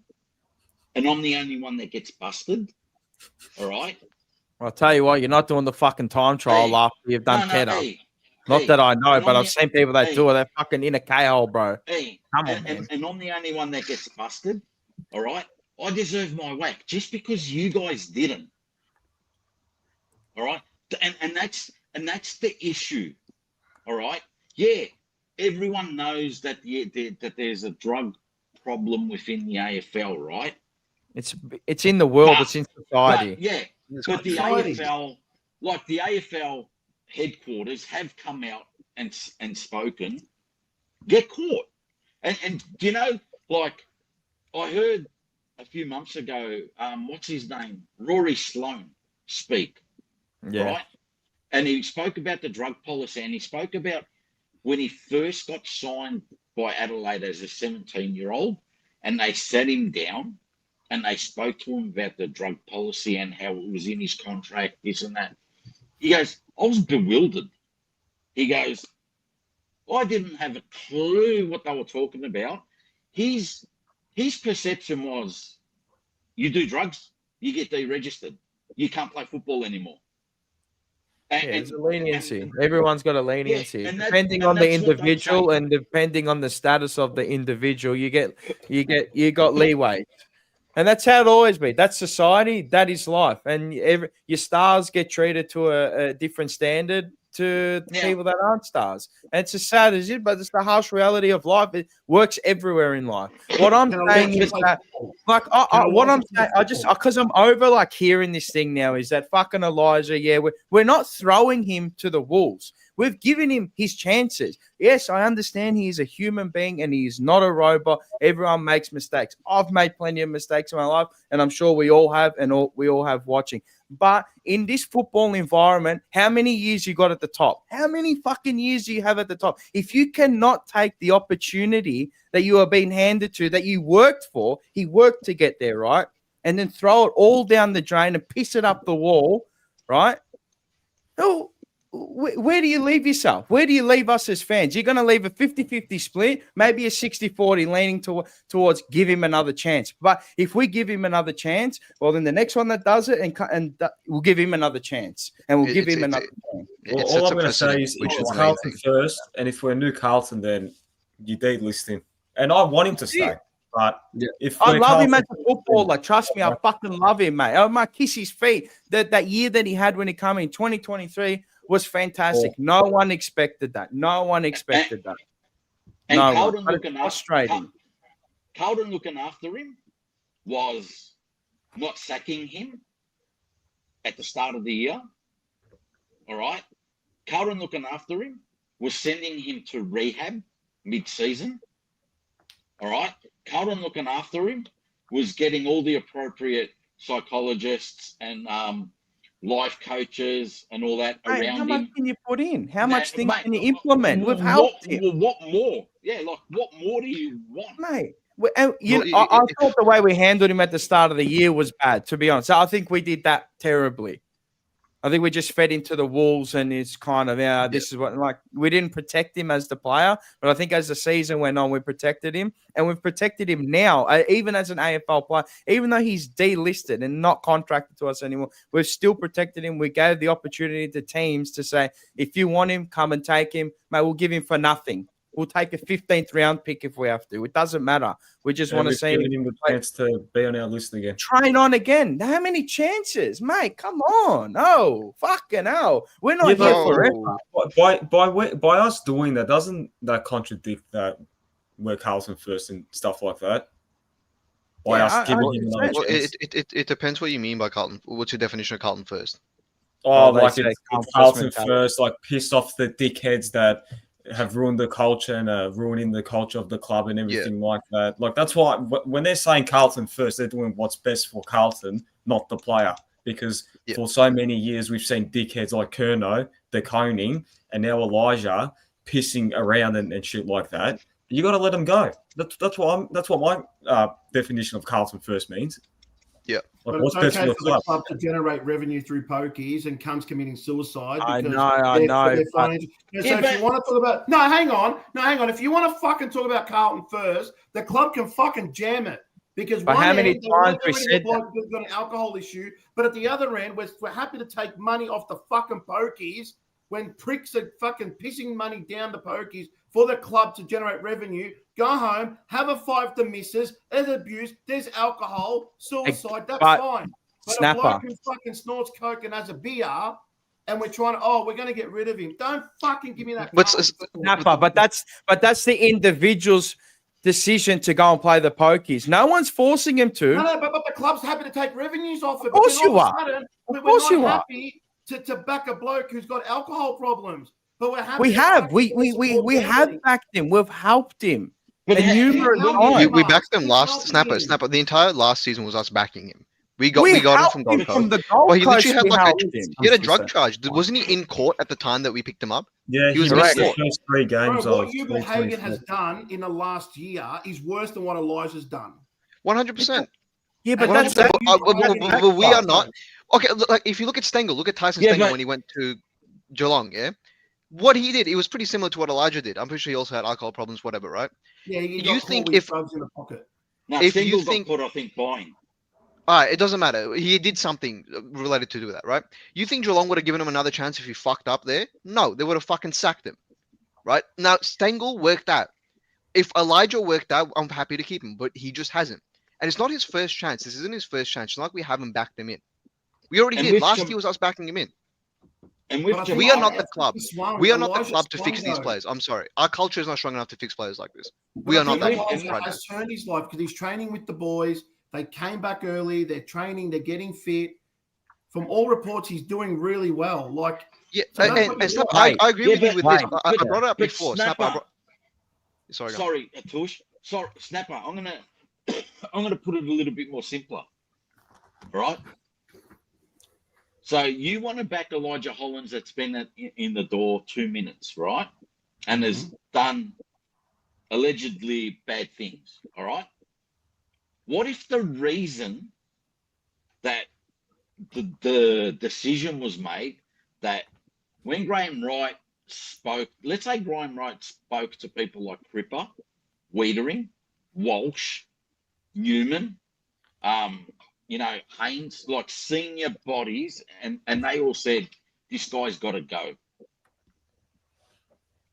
and I'm the only one that gets busted, all right? I'll tell you what, you're not doing the fucking time trial after you've done ketamine. Not that I know, but I've seen people that do it. They're fucking in a K-hole, bro. Come on, man. And I'm the only one that gets busted, all right? I deserve my whack just because you guys didn't, all right? And that's the issue, all right? Yeah, everyone knows that that there's a drug problem within the AFL, right? It's in the world. It's in society. But the AFL, like the AFL headquarters, have come out and spoken. Get caught, and you know, like I heard a few months ago, what's his name, Rory Sloane, speak, right? And he spoke about the drug policy, and he spoke about when he first got signed by Adelaide as a 17-year-old, and they sat him down and they spoke to him about the drug policy and how it was in his contract, this and that. He goes, I was bewildered. He goes, I didn't have a clue what they were talking about. His perception was, you do drugs, you get deregistered. You can't play football anymore. It's a leniency. Everyone's got a leniency. Depending on the individual and depending on the status of the individual, you got leeway. And that's how it always be. That's society. That is life. And your stars get treated to a different standard to the people that aren't stars. And it's as sad as it, but it's the harsh reality of life. It works everywhere in life. What I'm saying is that, like, what I'm saying, because I'm over like hearing this thing now, is that fucking Elijah. We're not throwing him to the wolves. We've given him his chances. Yes, I understand he is a human being and he is not a robot. Everyone makes mistakes. I've made plenty of mistakes in my life, and I'm sure we all have, and we all have watching. But in this football environment, how many years you got at the top? How many fucking years do you have at the top? If you cannot take the opportunity that you are being handed to, that you worked for, he worked to get there, right? And then throw it all down the drain and piss it up the wall, right? Oh, where do you leave yourself? Where do you leave us as fans? You're going to leave a 50-50 split, maybe a 60-40 leaning towards give him another chance. But if we give him another chance, well, then the next one that does it, and we'll give him another chance. And we'll give him another chance. All I'm going to say is it's Carlton first, and if we're new Carlton, then you delist him. And I want him to stay. But if I love him as a footballer, trust me, I fucking love him, mate. I might kiss his feet. That year that he had when he came in 2023 was fantastic. No one expected that. No one expected that. And Carlton looking frustrating. Carlton looking after him was not sacking him at the start of the year. All right. Carlton looking after him was sending him to rehab mid-season. All right. Carlton looking after him was getting all the appropriate psychologists and life coaches and all that around him. How much can you put in? How much things can you implement? We've helped him. What more? Yeah, like what more do you want? Mate, I thought the way we handled him at the start of the year was bad, to be honest. So I think we did that terribly. I think we just fed into the wolves, and it's kind of, this is what, like, we didn't protect him as the player, but I think as the season went on, we protected him, and we've protected him now, even as an AFL player, even though he's delisted and not contracted to us anymore, we've still protected him. We gave the opportunity to teams to say, if you want him, come and take him. Mate, we'll give him for nothing. We'll take a 15th round pick if we have to. It doesn't matter. We just want to see him the chance to be on our list again. Train on again. How many chances, mate? Come on. Oh, fucking hell. We're not here forever. By us doing that, doesn't that contradict that we're Carlton first and stuff like that? By us giving him another chance. It depends what you mean by Carlton. What's your definition of Carlton first? Like it's Carlton first, like pissed off the dickheads that have ruined the culture and ruining the culture of the club and everything like that. Like, that's why when they're saying Carlton first, they're doing what's best for Carlton, not the player. Because for so many years, we've seen dickheads like Curnow, the coning, and now Elijah pissing around and shit like that. You got to let them go. That's what my definition of Carlton first means. Yeah. Like, but what's it's best okay for for the club to generate revenue through pokies and cunts committing suicide. I know. So if you want to talk about hang on. If you want to fucking talk about Carlton first, the club can fucking jam it. Because how many times we said that? We've got an alcohol issue, but at the other end, we're happy to take money off the fucking pokies when pricks are fucking pissing money down the pokies for the club to generate revenue. Go home, have a fight with the missus. There's abuse, there's alcohol, suicide. That's fine. But Snapper. a bloke who fucking snorts coke and has a beer, and we're trying to, we're going to get rid of him. Don't fucking give me that. Snapper, but that's the individual's decision to go and play the pokies. No one's forcing him to. No, but the club's happy to take revenues off it. Of course you are. Of course you are. Happy to back a bloke who's got alcohol problems. But we're happy. We have backed him. We've helped him. We backed him last Snapper. The entire last season was us backing him. We got him from Gold Coast. Well, he literally had he had a drug charge. Wasn't he in court at the time that we picked him up? Yeah, he was correct. The first 3 games. Bro, what Hugo Hagan has done in the last year is worse than what Elijah's done. 100%. Yeah, but we are not. Okay, like if you look at Stengel, look at Tyson Stengel when he went to Geelong. Yeah, what he did, it was pretty similar to what Elijah did. I'm pretty sure he also had alcohol problems, whatever, right? Yeah, you think if drugs in the pocket? No, if Stengel you think, got caught, I think buying. All right, it doesn't matter. He did something related to do that, right? You think Geelong would have given him another chance if he fucked up there? No, they would have fucking sacked him, right? Now, Stengel worked out. If Elijah worked out, I'm happy to keep him, but he just hasn't. And it's not his first chance. This isn't his first chance. It's not like we haven't backed him in. We already did. Last year was us backing him in. And we are not the club. We are not the club to fix these players. I'm sorry. Our culture is not strong enough to fix players like this. We are not that club. He has turned his life because he's training with the boys. They came back early. They're training. They're getting fit. From all reports, he's doing really well. Like, yeah, so I agree with you with this. I brought it up before. Snapper, sorry, Atush. Sorry, Snapper. I'm gonna put it a little bit more simpler. Right. So you want to back Elijah Hollands that's been in the door 2 minutes, right? And has done allegedly bad things. All right. What if the reason that the decision was made that when Graham Wright spoke, let's say Graham Wright spoke to people like Cripper, Wiedering, Walsh, Newman, Haynes, like senior bodies, and they all said, this guy's got to go.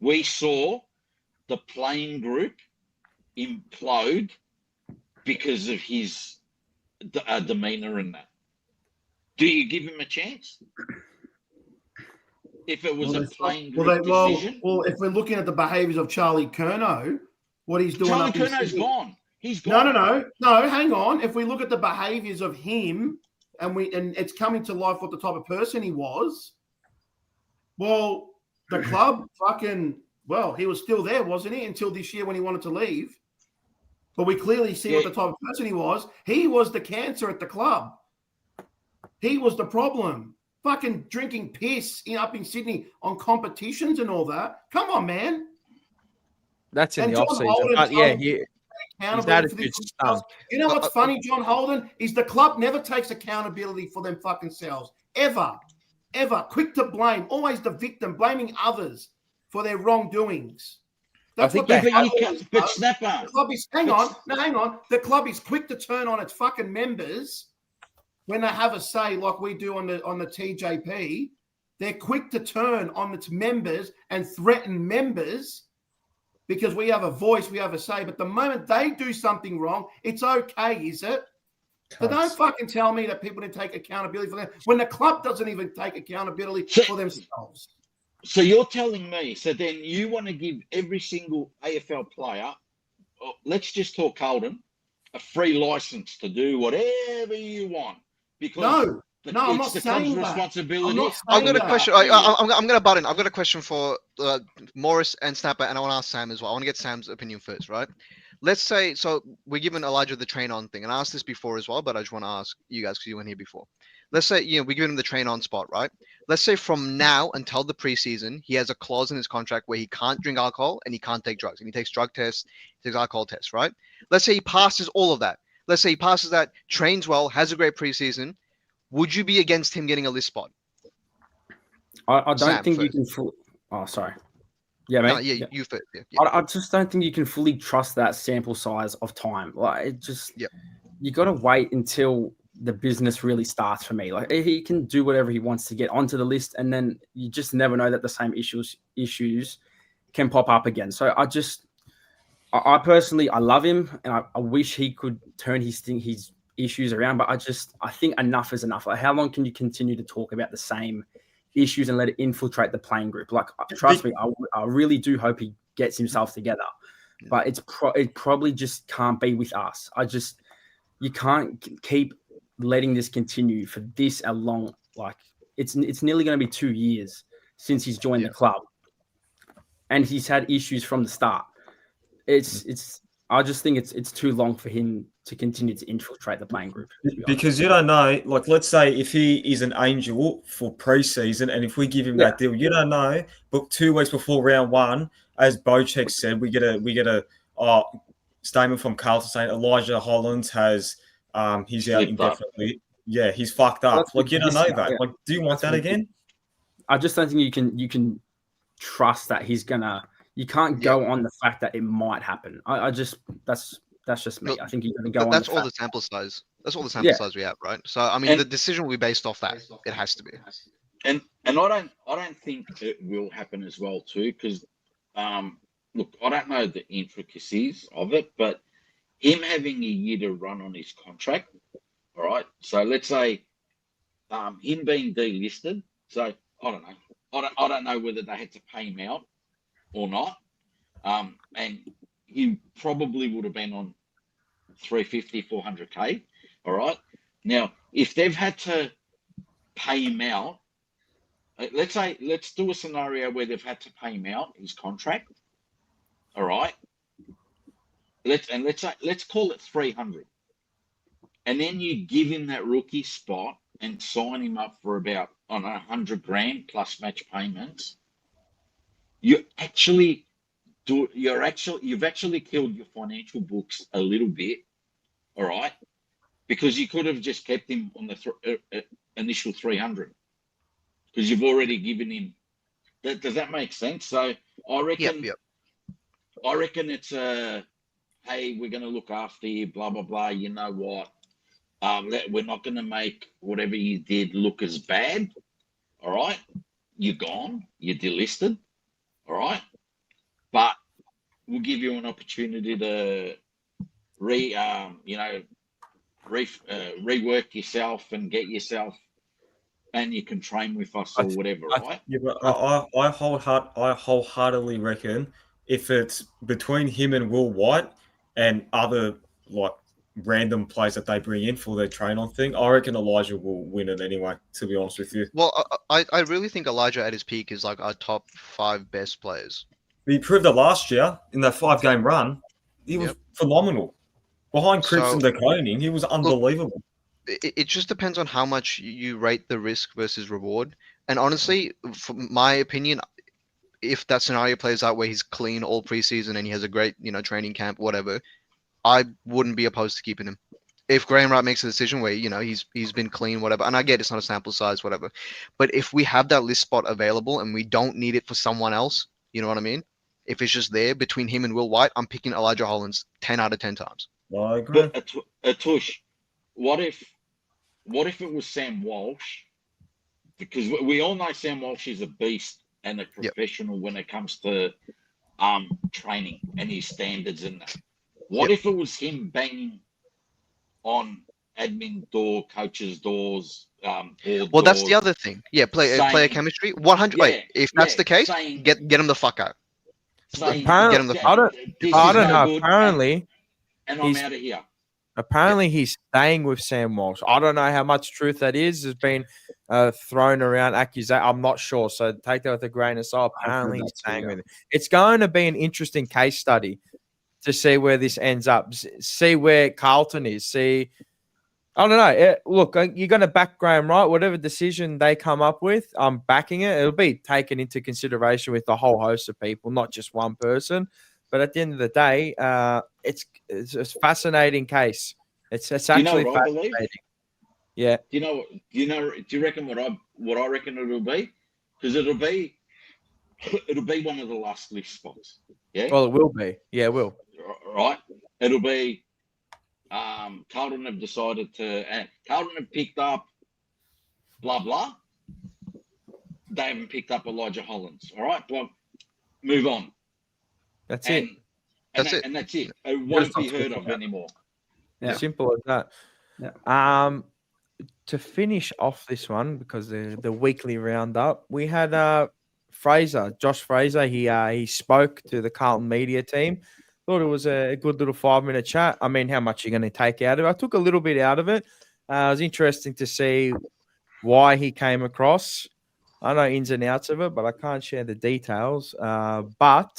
We saw the playing group implode because of his demeanor and that. Do you give him a chance? If it was a playing group decision? Well, if we're looking at the behaviours of Charlie Curnow, what he's doing Charlie Curnow's gone. He's gone. No. Hang on. If we look at the behaviours of him, and it's coming to life what the type of person he was. Well, the club he was still there, wasn't he, until this year when he wanted to leave. But we clearly see what the type of person he was. He was the cancer at the club. He was the problem. Fucking drinking piss up in Sydney on competitions and all that. Come on, man. That's in the off-season. But yeah, his attitude stunk. You know what's funny, John Holden, is the club never takes accountability for them fucking selves. Ever. Quick to blame. Always the victim, blaming others for their wrongdoings. That's what but Snapper. The club is, hang on. The club is quick to turn on its fucking members when they have a say like we do on the TJP. They're quick to turn on its members and threaten members because we have a voice, we have a say. But the moment they do something wrong, it's okay, is it? So don't fucking tell me that people didn't take accountability for them when the club doesn't even take accountability for themselves. So you're telling me, so then you want to give every single AFL player, let's just talk Carlton, a free license to do whatever you want. Because I'm not saying that. Responsibility. I've got a question. I'm going to butt in. I've got a question for Morris and Snapper, and I want to ask Sam as well. I want to get Sam's opinion first, right? Let's say, so we're giving Elijah the train on thing, and I asked this before as well, but I just want to ask you guys because you weren't here before. Let's say, we're giving him the train on spot, right? Let's say from now until the preseason, he has a clause in his contract where he can't drink alcohol and he can't take drugs, and he takes drug tests, he takes alcohol tests, right? Let's say he passes all of that. Let's say he passes that, trains well, has a great preseason. Would you be against him getting a list spot? I don't think you can fully. Oh, sorry. Yeah, mate. No, you first. Yeah. I just don't think you can fully trust that sample size of time. Like, it just, you got to wait until the business really starts for me. Like, he can do whatever he wants to get onto the list, and then you just never know that the same issues can pop up again. So I personally, I love him, and I wish he could turn his issues around, but I think enough is enough. Like, how long can you continue to talk about the same issues and let it infiltrate the playing group? Like, trust me, I really do hope he gets himself together, but it probably just can't be with us. You can't keep letting this continue for this a long, like, it's nearly going to be 2 years since he's joined the club, and he's had issues from the start. I just think it's too long for him to continue to infiltrate the playing group. Because you don't know, like, let's say if he is an angel for preseason, and if we give him that deal, you don't know. But 2 weeks before round one, as Bocek said, we get a statement from Carlton saying Elijah Hollands has he's out indefinitely. Yeah, he's fucked up. Like, you don't know that. Like, do you want that again? I just don't think you can trust that he's gonna. You can't go on the fact that it might happen. That's just me. I think you're going to go on. That's all the sample size. That's all the sample size we have, right? So I mean, the decision will be based off that. It has to be. And I don't think it will happen as well too, because look, I don't know the intricacies of it, but him having a year to run on his contract, all right. So let's say him being delisted. So I don't know. I don't know whether they had to pay him out or not, and he probably would have been on 350, 400K. All right. Now, if they've had to pay him out, let's do a scenario where they've had to pay him out his contract. All right. Let's call it 300, and then you give him that rookie spot and sign him up for about $100,000 plus match payments. You've actually killed your financial books a little bit, all right? Because you could have just kept him on the initial 300, because you've already given him. Does that make sense? So I reckon. Yep. I reckon it's hey, we're going to look after you, blah blah blah. You know what? We're not going to make whatever you did look as bad. All right, you're gone. You're delisted. All right, but we'll give you an opportunity to rework yourself and get yourself, and you can train with us or whatever, right? Yeah, but I wholeheartedly reckon if it's between him and Will White and other like random players that they bring in for their train-on thing. I reckon Elijah will win it anyway, to be honest with you. Well, I really think Elijah at his peak is like our top 5 best players. He proved it last year in that 5-game run. He was phenomenal. Behind Cripps and DeConing, he was unbelievable. It just depends on how much you rate the risk versus reward. And honestly, from my opinion, if that scenario plays out where he's clean all preseason and he has a great, training camp, whatever, I wouldn't be opposed to keeping him. If Graham Wright makes a decision where, he's been clean, whatever, and I get it's not a sample size, whatever. But if we have that list spot available and we don't need it for someone else, you know what I mean? If it's just there between him and Will White, I'm picking Elijah Hollands 10 out of 10 times. I agree. But Atush, what if it was Sam Walsh? Because we all know Sam Walsh is a beast and a professional when it comes to training and his standards and that. What if it was him banging on admin door, coaches' doors? Well, that's the other thing. Yeah, player chemistry. 100. Wait, if that's the case, get him the fuck out. Apparently, Get him the fuck out. I don't know. Apparently, and I'm out of here. Apparently, he's staying with Sam Walsh. I don't know how much truth that is. There's been thrown around accusation. I'm not sure. So take that with a grain of salt. Apparently, he's staying with him. It's going to be an interesting case study to see where this ends up. See where Carlton is. I don't know. Look, you're going to back Graham Wright. Whatever decision they come up with, I'm backing it. It'll be taken into consideration with a whole host of people, not just one person. But at the end of the day, it's a fascinating case. It's actually fascinating. Yeah. Do you reckon what I reckon it'll be? Because it'll be one of the last list spots. Yeah. Well, it will be. Yeah, it will. Right. It'll be. Carlton have decided to. Carlton have picked up. Blah blah. They haven't picked up Elijah Hollands. All right. Well, move on. That's it. And that's it. It won't be heard of anymore. Yeah. Simple as that. Yeah. To finish off this one, because the weekly roundup, we had Josh Fraser. He spoke to the Carlton media team. Thought it was a good little 5-minute chat. I mean, how much are you going to take out of it? I took a little bit out of it. It was interesting to see why he came across. I know ins and outs of it, but I can't share the details. But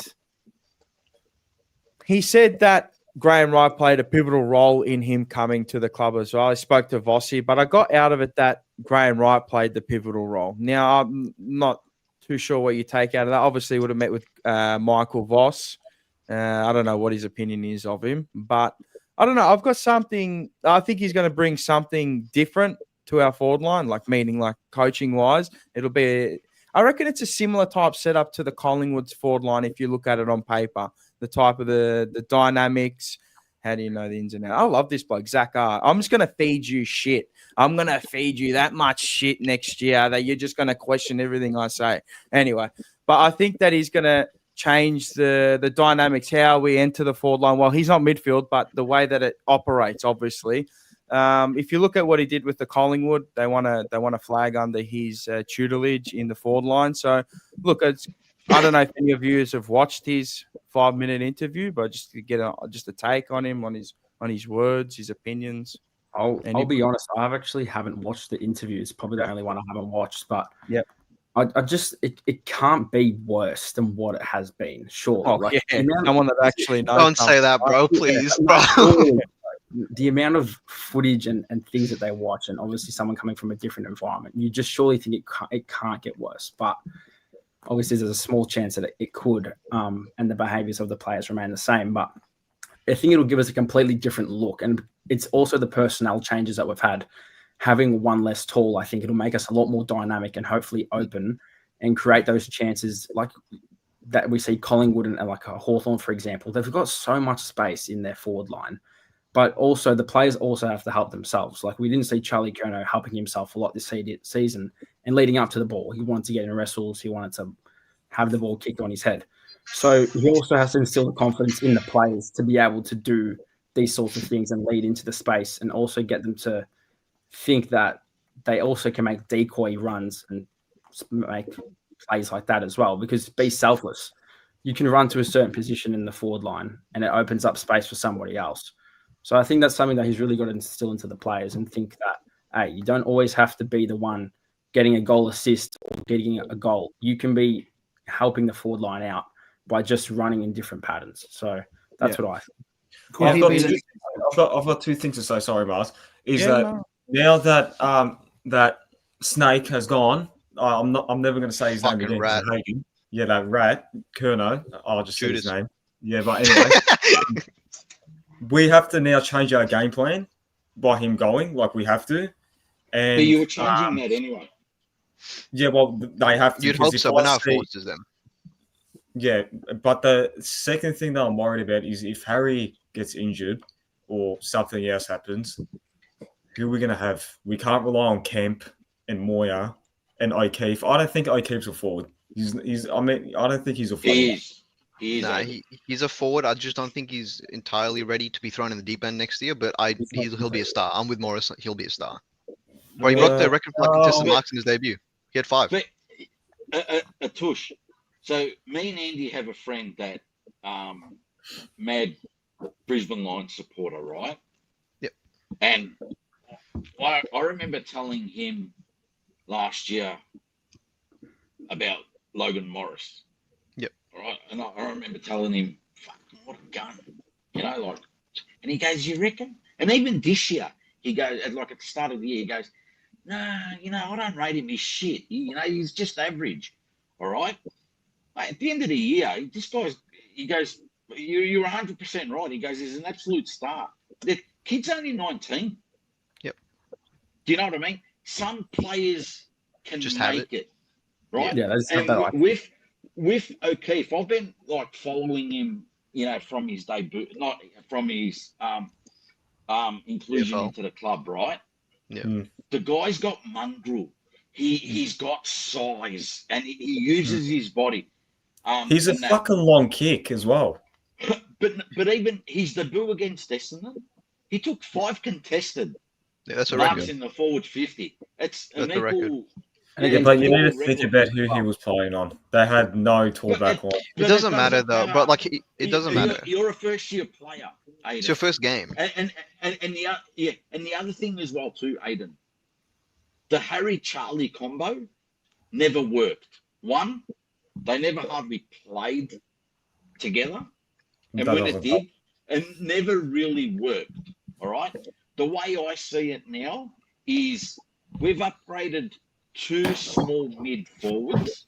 he said that Graham Wright played a pivotal role in him coming to the club as well. I spoke to Vossi, but I got out of it that Graham Wright played the pivotal role. Now, I'm not too sure what you take out of that. Obviously, would have met with Michael Voss. I don't know what his opinion is of him, but I don't know. I've got something. I think he's going to bring something different to our forward line, meaning coaching wise. It'll be, I reckon it's a similar type setup to the Collingwood's forward line if you look at it on paper. The type of the dynamics. How do you know the ins and outs? I love this bloke, Zach R. I'm just going to feed you shit. I'm going to feed you that much shit next year that you're just going to question everything I say. Anyway, but I think that he's going to change the dynamics, how we enter the forward line. Well, he's not midfield, but the way that it operates, obviously. If you look at what he did with the Collingwood, they want a flag under his tutelage in the forward line. So, look, I don't know if any of you have watched his 5-minute interview, but just to get a take on him, on his words, his opinions. I'll be honest, I actually haven't watched the interview. It's probably the only one I haven't watched, but yeah. I just it can't be worse than what it has been. Sure, someone that actually knows. Don't say that, bro. Please, bro. The amount of footage and things that they watch, and obviously someone coming from a different environment, you just surely think it can't get worse. But obviously, there's a small chance that it could, and the behaviors of the players remain the same. But I think it'll give us a completely different look, and it's also the personnel changes that we've had. Having one less tall, I think it'll make us a lot more dynamic and hopefully open and create those chances like that we see Collingwood and like a Hawthorn, for example. They've got so much space in their forward line, but also the players also have to help themselves. Like we didn't see Charlie Curnow helping himself a lot this season and leading up to the ball. He wanted to get in wrestles. He wanted to have the ball kicked on his head. So he also has to instill the confidence in the players to be able to do these sorts of things and lead into the space and also get them to think that they also can make decoy runs and make plays like that as well, because be selfless. You can run to a certain position in the forward line and it opens up space for somebody else. So I think that's something that he's really got to instill into the players and think that, hey, you don't always have to be the one getting a goal assist or getting a goal. You can be helping the forward line out by just running in different patterns. So that's what I think. I've got two things to say. Sorry, Mars. Now that that Snake has gone, I'm never going to say his name again. Rat. I hate him. Yeah, that rat, Kerno. I'll just say his name. Yeah, but anyway, we have to now change our game plan by him going. Like we have to. And but you were changing that anyway. Yeah, well, they have to. You'd hope so, but now it forces them. Yeah, but the second thing that I'm worried about is if Harry gets injured or something else happens, who are we going to have? We can't rely on Kemp and Moya and O'Keefe. I don't think O'Keefe's a forward. I don't think he's a forward. He's a forward. I just don't think he's entirely ready to be thrown in the deep end next year, but he'll be a star. I'm with Morris. He'll be a star. Well, he broke the record for contested marks in his debut. He had 5. But, a tush. So me and Andy have a friend that mad Brisbane Lions supporter, right? Yep. And I remember telling him last year about Logan Morris. Yep. Right. And I remember telling him, fucking what a gun. You know, like, and he goes, you reckon? And even this year, he goes, at the start of the year, he goes, nah, I don't rate him. He's shit. He's just average. All right. At the end of the year, this guy's, he goes, you're 100% right. He goes, he's an absolute star. The kid's only 19. Yep. Do you know what I mean? Some players can just make it. Right? Yeah, that's and not that with O'Keefe, I've been following him, from his debut, not from his inclusion into the club, right? Yeah. The guy's got mongrel. He's got size and he uses his body. He's a fucking long kick as well. But even his debut against Essendon, he took 5 contested that's a marks record. in the forward 50. It's that's an equal. Yeah, but you need to think about who he was playing on. They had no tall back line. It doesn't matter though. But it doesn't matter. You're a first-year player, Aiden. It's your first game. And the other thing as well too, Aiden. The Harry Charlie combo never worked. One, they never hardly played together, and when it did, it never really worked. All right. The way I see it now is we've upgraded 2 small mid forwards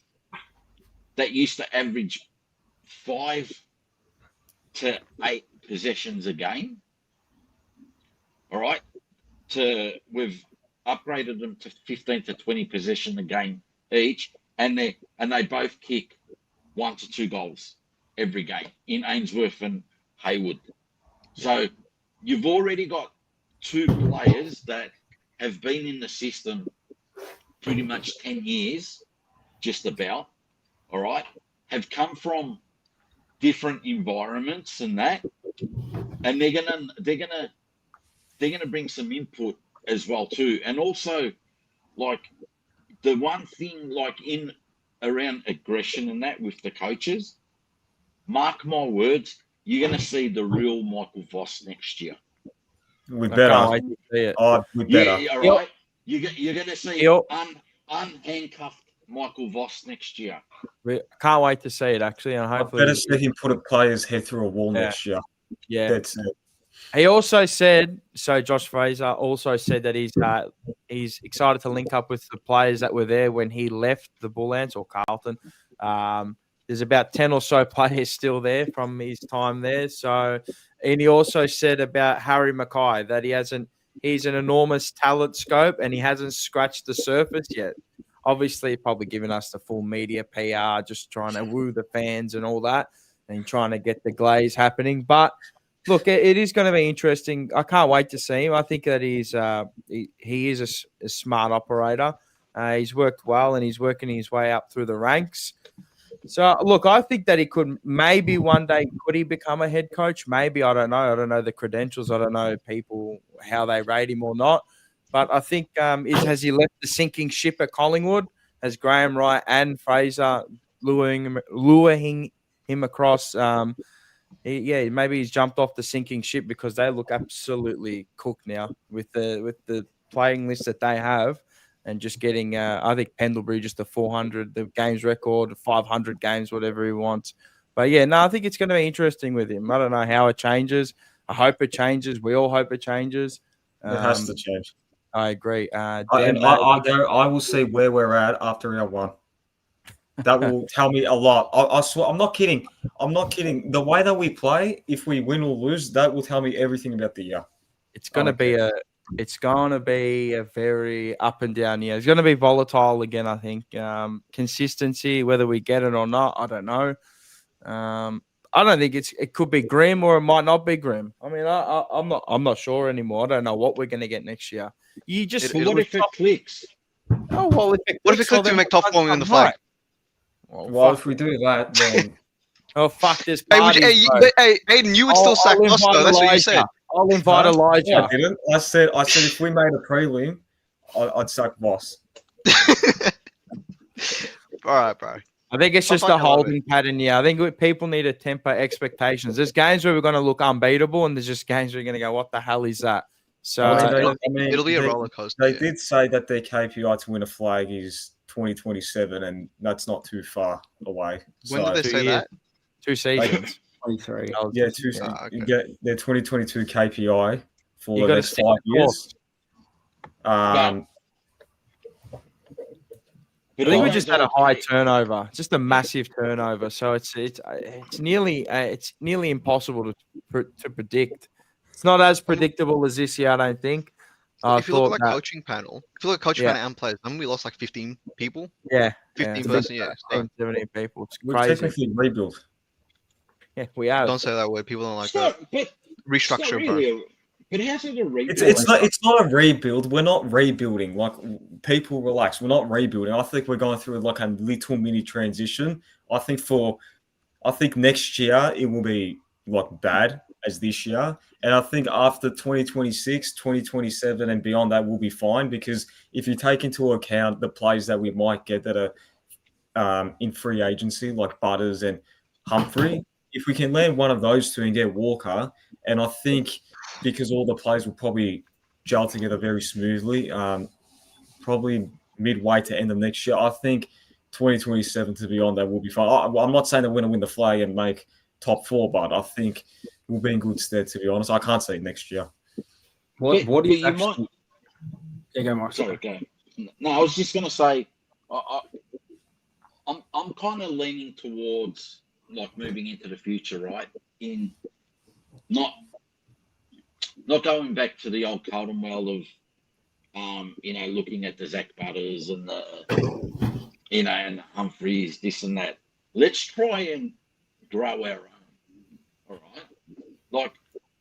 that used to average 5 to 8 possessions a game. All right. We've upgraded them to 15 to 20 possession a game each, and they both kick 1 to 2 goals every game in Ainsworth and Haywood. So you've already got 2 players that have been in the system pretty much 10 years, just about, all right, have come from different environments and that, and they're gonna bring some input as well too. And also, like, the one thing, like, in around aggression and that with the coaches, mark my words, you're going to see the real Michael Voss next year. We better. We better. Yeah, all right. You're going to see unhandcuffed Michael Voss next year. Can't wait to see it, actually. And hopefully, I better see him put a player's head through a wall next year. Yeah. That's it. He also said, Josh Fraser also said that he's excited to link up with the players that were there when he left the Bullants or Carlton. There's about 10 or so players still there from his time there. So, and he also said about Harry Mackay that he's an enormous talent scope and he hasn't scratched the surface yet. Obviously, probably giving us the full media PR, just trying to woo the fans and all that and trying to get the glaze happening. But look, it is going to be interesting. I can't wait to see him. I think that he is a smart operator. He's worked well and he's working his way up through the ranks. So, look, I think that he could maybe one day, could he become a head coach? Maybe, I don't know. I don't know the credentials. I don't know people, how they rate him or not. But I think, has he left the sinking ship at Collingwood? Has Graham Wright and Fraser luring him across maybe he's jumped off the sinking ship because they look absolutely cooked now with the playing list that they have, and just getting. I think Pendlebury just a 400 the games record, 500 games, whatever he wants. But yeah, no, I think it's going to be interesting with him. I don't know how it changes. I hope it changes. We all hope it changes. It has to change. I agree. I will see where we're at after round 1. That will tell me a lot. I swear, I'm not kidding. The way that we play, if we win or lose, that will tell me everything about the year. It's going to be a very up and down year. It's going to be volatile again, I think. Consistency, whether we get it or not, I don't know. I don't think it could be grim or it might not be grim. I mean, I'm not sure anymore. I don't know what we're going to get next year. You just what if it clicks? Oh well, what if it clicks to make top 4 in the flag? Well, if we do that, then oh fuck this hey, party. Hey, Aiden, you would still sack Oscar. That's what you said. I'll invite Elijah. No, I didn't. I said if we made a prelim, I'd sack Boss. All right, bro. I think it's just a holding pattern. Yeah, I think people need to temper expectations. There's games where we're going to look unbeatable, and there's just games where you're going to go, "What the hell is that?" So it'll be a roller coaster. They did say that their KPI to win a flag is 2027, and that's not too far away. When did they say that? 2 seasons. 23. Yeah, 2 seasons. You get their 2022 KPI for the next 5 years. I think we just had a high turnover, just a massive turnover. So it's nearly impossible to predict. It's not as predictable as this year, I don't think. If you look at coaching panel, panel and players, haven't we lost like 15 people? Yeah, 15 person, yeah. 17 people. It's We've crazy. technically rebuilt. Yeah, we have. Don't say that word. People don't like that. Restructure, bro. But how's it a rebuild? It's not a rebuild. We're not rebuilding. Like, people relax. We're not rebuilding. I think we're going through like a little mini transition. I think next year it will be like bad as this year. And I think after 2026, 2027 and beyond, that will be fine, because if you take into account the players that we might get that are in free agency, like Butters and Humphrey, if we can land one of those two and get Walker, and I think because all the players will probably gel together very smoothly, probably midway to end of next year, I think 2027 to beyond that will be fine. I'm not saying that we're going to win the flag and make top 4, but I think we'll be in good stead, to be honest. I can't say next year. What do you actually... might... Yeah, go, Mark. Sorry, go. No, I was just going to say, I'm kind of leaning towards like moving into the future, right? In not going back to the old Carlton world of, looking at the Zach Butters and the, and Humphreys, this and that. Let's try and grow our own. All right. Like,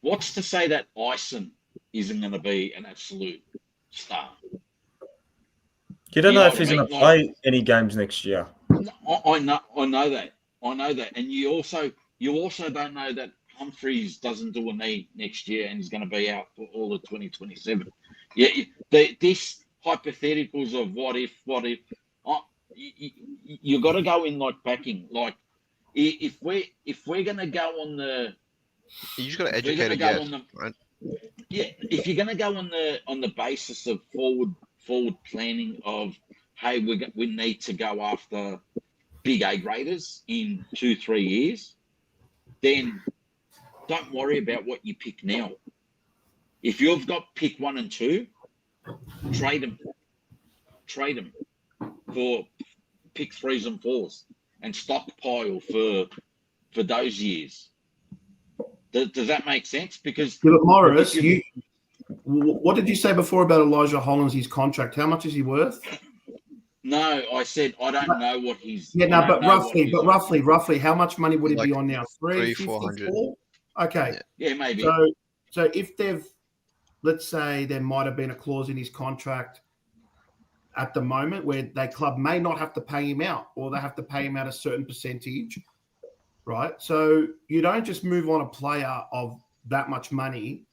what's to say that Ison isn't going to be an absolute star? You don't know if he's going to play any games next year. I know that. And you also don't know that Humphreys doesn't do a knee next year and he's going to be out for all of 2027. Yeah, this hypotheticals of what if. You got to go in like backing. Like, if we're going to go on the, you just got to educate again, right? Yeah, if you're going to go on the basis of forward planning of, hey, we need to go after big A graders in 2-3 years, then don't worry about what you pick now. If you've got pick 1 and 2, trade them for pick 3s and 4s and stockpile for those years. Does that make sense? Because Morris, what did you say before about Elijah Hollands, his contract? How much is he worth? No, I said I don't know what he's. Yeah, no, but roughly, how much money would it be on now? 300-400. Okay. Yeah, maybe. So if let's say there might have been a clause in his contract at the moment where the club may not have to pay him out, or they have to pay him out a certain percentage, right? So you don't just move on a player of that much money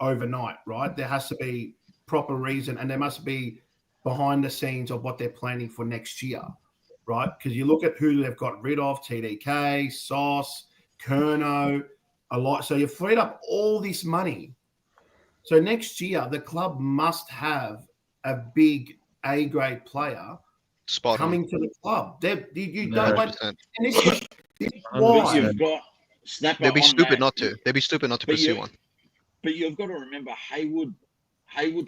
overnight, right? There has to be proper reason, and there must be behind the scenes of what they're planning for next year, right? Because you look at who they've got rid of: TDK, Sauce, Kerno, a lot. So you've freed up all this money. So next year, the club must have a big A-grade player coming to the club. You don't want, and this is why. You've got Snapper. They'd be on stupid that. not to. They'd be stupid not to pursue one. But you've got to remember Haywood,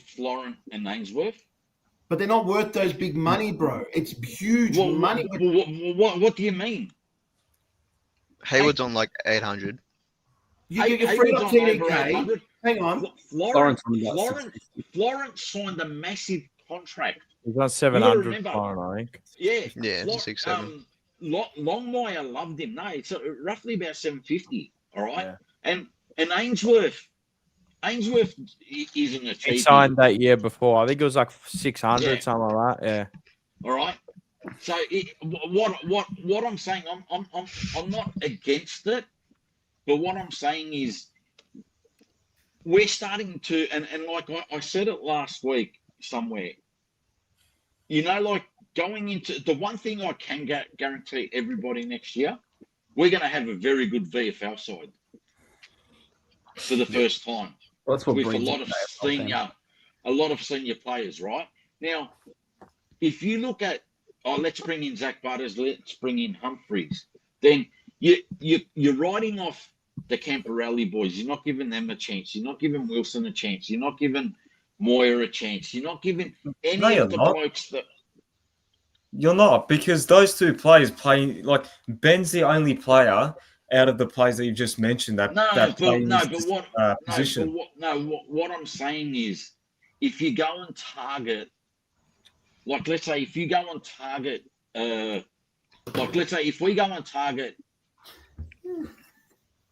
Florent, and Ainsworth. But they're not worth those big money, bro. It's huge money. What do you mean? Haywood's on like 800. You freed up TDK. Hang on. Florent signed a massive contract. He's on 700, I think. Yeah, 6-7. Longmire loved him. No, it's roughly about 750. All right, and Ainsworth isn't a cheap. He signed that year before. I think it was like 600, something like that. Yeah. All right. So what I'm saying, I'm not against it, but what I'm saying is we're starting to, and like I said it last week somewhere. You know, like going into the one thing I can guarantee everybody next year, we're going to have a very good VFL side for the first time. Well, that's what with a lot of senior players, right? Now, if you look at, let's bring in Zach Butters, let's bring in Humphreys, then you're writing off the Camperelli boys. You're not giving them a chance. You're not giving Wilson a chance. You're not giving Moyer a chance. You're not giving any of the blokes that. You're not, because those two players play, like, Ben's the only player out of the players that you just mentioned that position. What I'm saying is, if you go and target, like, let's say if you go and target, like, let's say if we go and target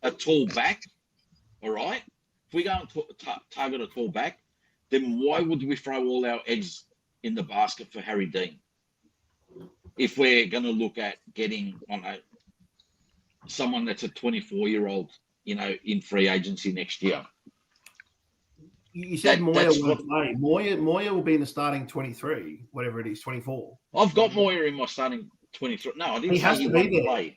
a tall back, all right? If we go and target a tall back, then why would we throw all our eggs in the basket for Harry Dean? If we're going to look at getting someone that's a 24-year-old, you know, in free agency next year. You said Moyer won't play. Moyer will be in the starting 23, whatever it is, 24. I've got Moyer in my starting 23. No, I didn't say he won't play.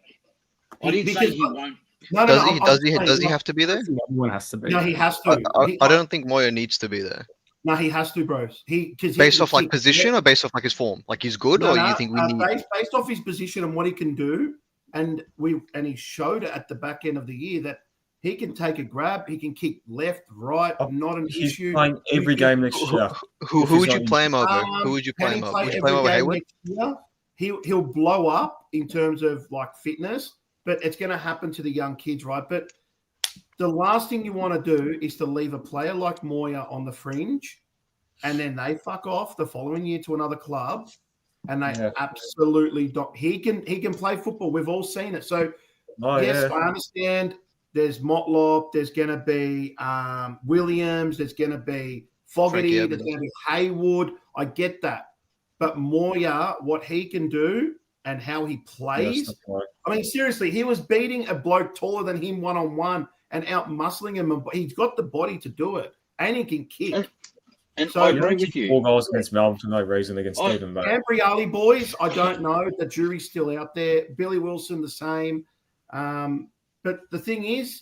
I didn't say he won't. Does he have to be there? Everyone has to be. No, he has to. I don't think Moyer needs to be there. No, he has to, bros. Based off like position or based off like his form? Like he's good, or you think we need based off his position and what he can do, and he showed it at the back end of the year that he can take a grab, he can kick left, right, not an He's issue. Playing every game next year. Who would you play him over? Who would you play him over? Would you play him over Hayward? He'll blow up in terms of like fitness, but it's going to happen to the young kids, right? But the last thing you want to do is to leave a player like Moyer on the fringe, and then they fuck off the following year to another club, and they absolutely don't. He can play football. We've all seen it. So I understand. There's Motlop. There's going to be Williams. There's going to be Fogarty. There's going to be Haywood. I get that, but Moyer, what he can do and how he plays. I mean, seriously, he was beating a bloke taller than him one-on-one and out-muscling him. He's got the body to do it, and he can kick. And so I agree with you. 4 goals against Melbourne for no reason against Stephen. Cambriali boys, I don't know. The jury's still out there. Billy Wilson, the same. But the thing is,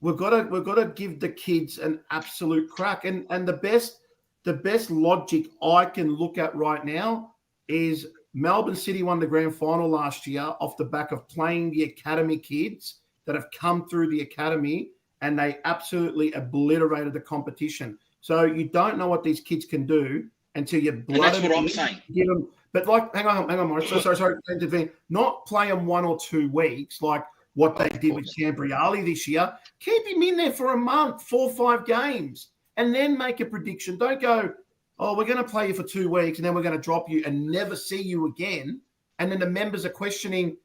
we've got to give the kids an absolute crack. And the best logic I can look at right now is Melbourne City won the grand final last year off the back of playing the academy kids that have come through the academy, and they absolutely obliterated the competition. So you don't know what these kids can do until you blood them. That's what I'm saying. Give them, but like, hang on, Maurice. Sorry. Not play them 1 or 2 weeks like what they did with Cambriali this year. Keep him in there for a month, 4 or 5 games, and then make a prediction. Don't go, oh, we're going to play you for 2 weeks and then we're going to drop you and never see you again. And then the members are questioning,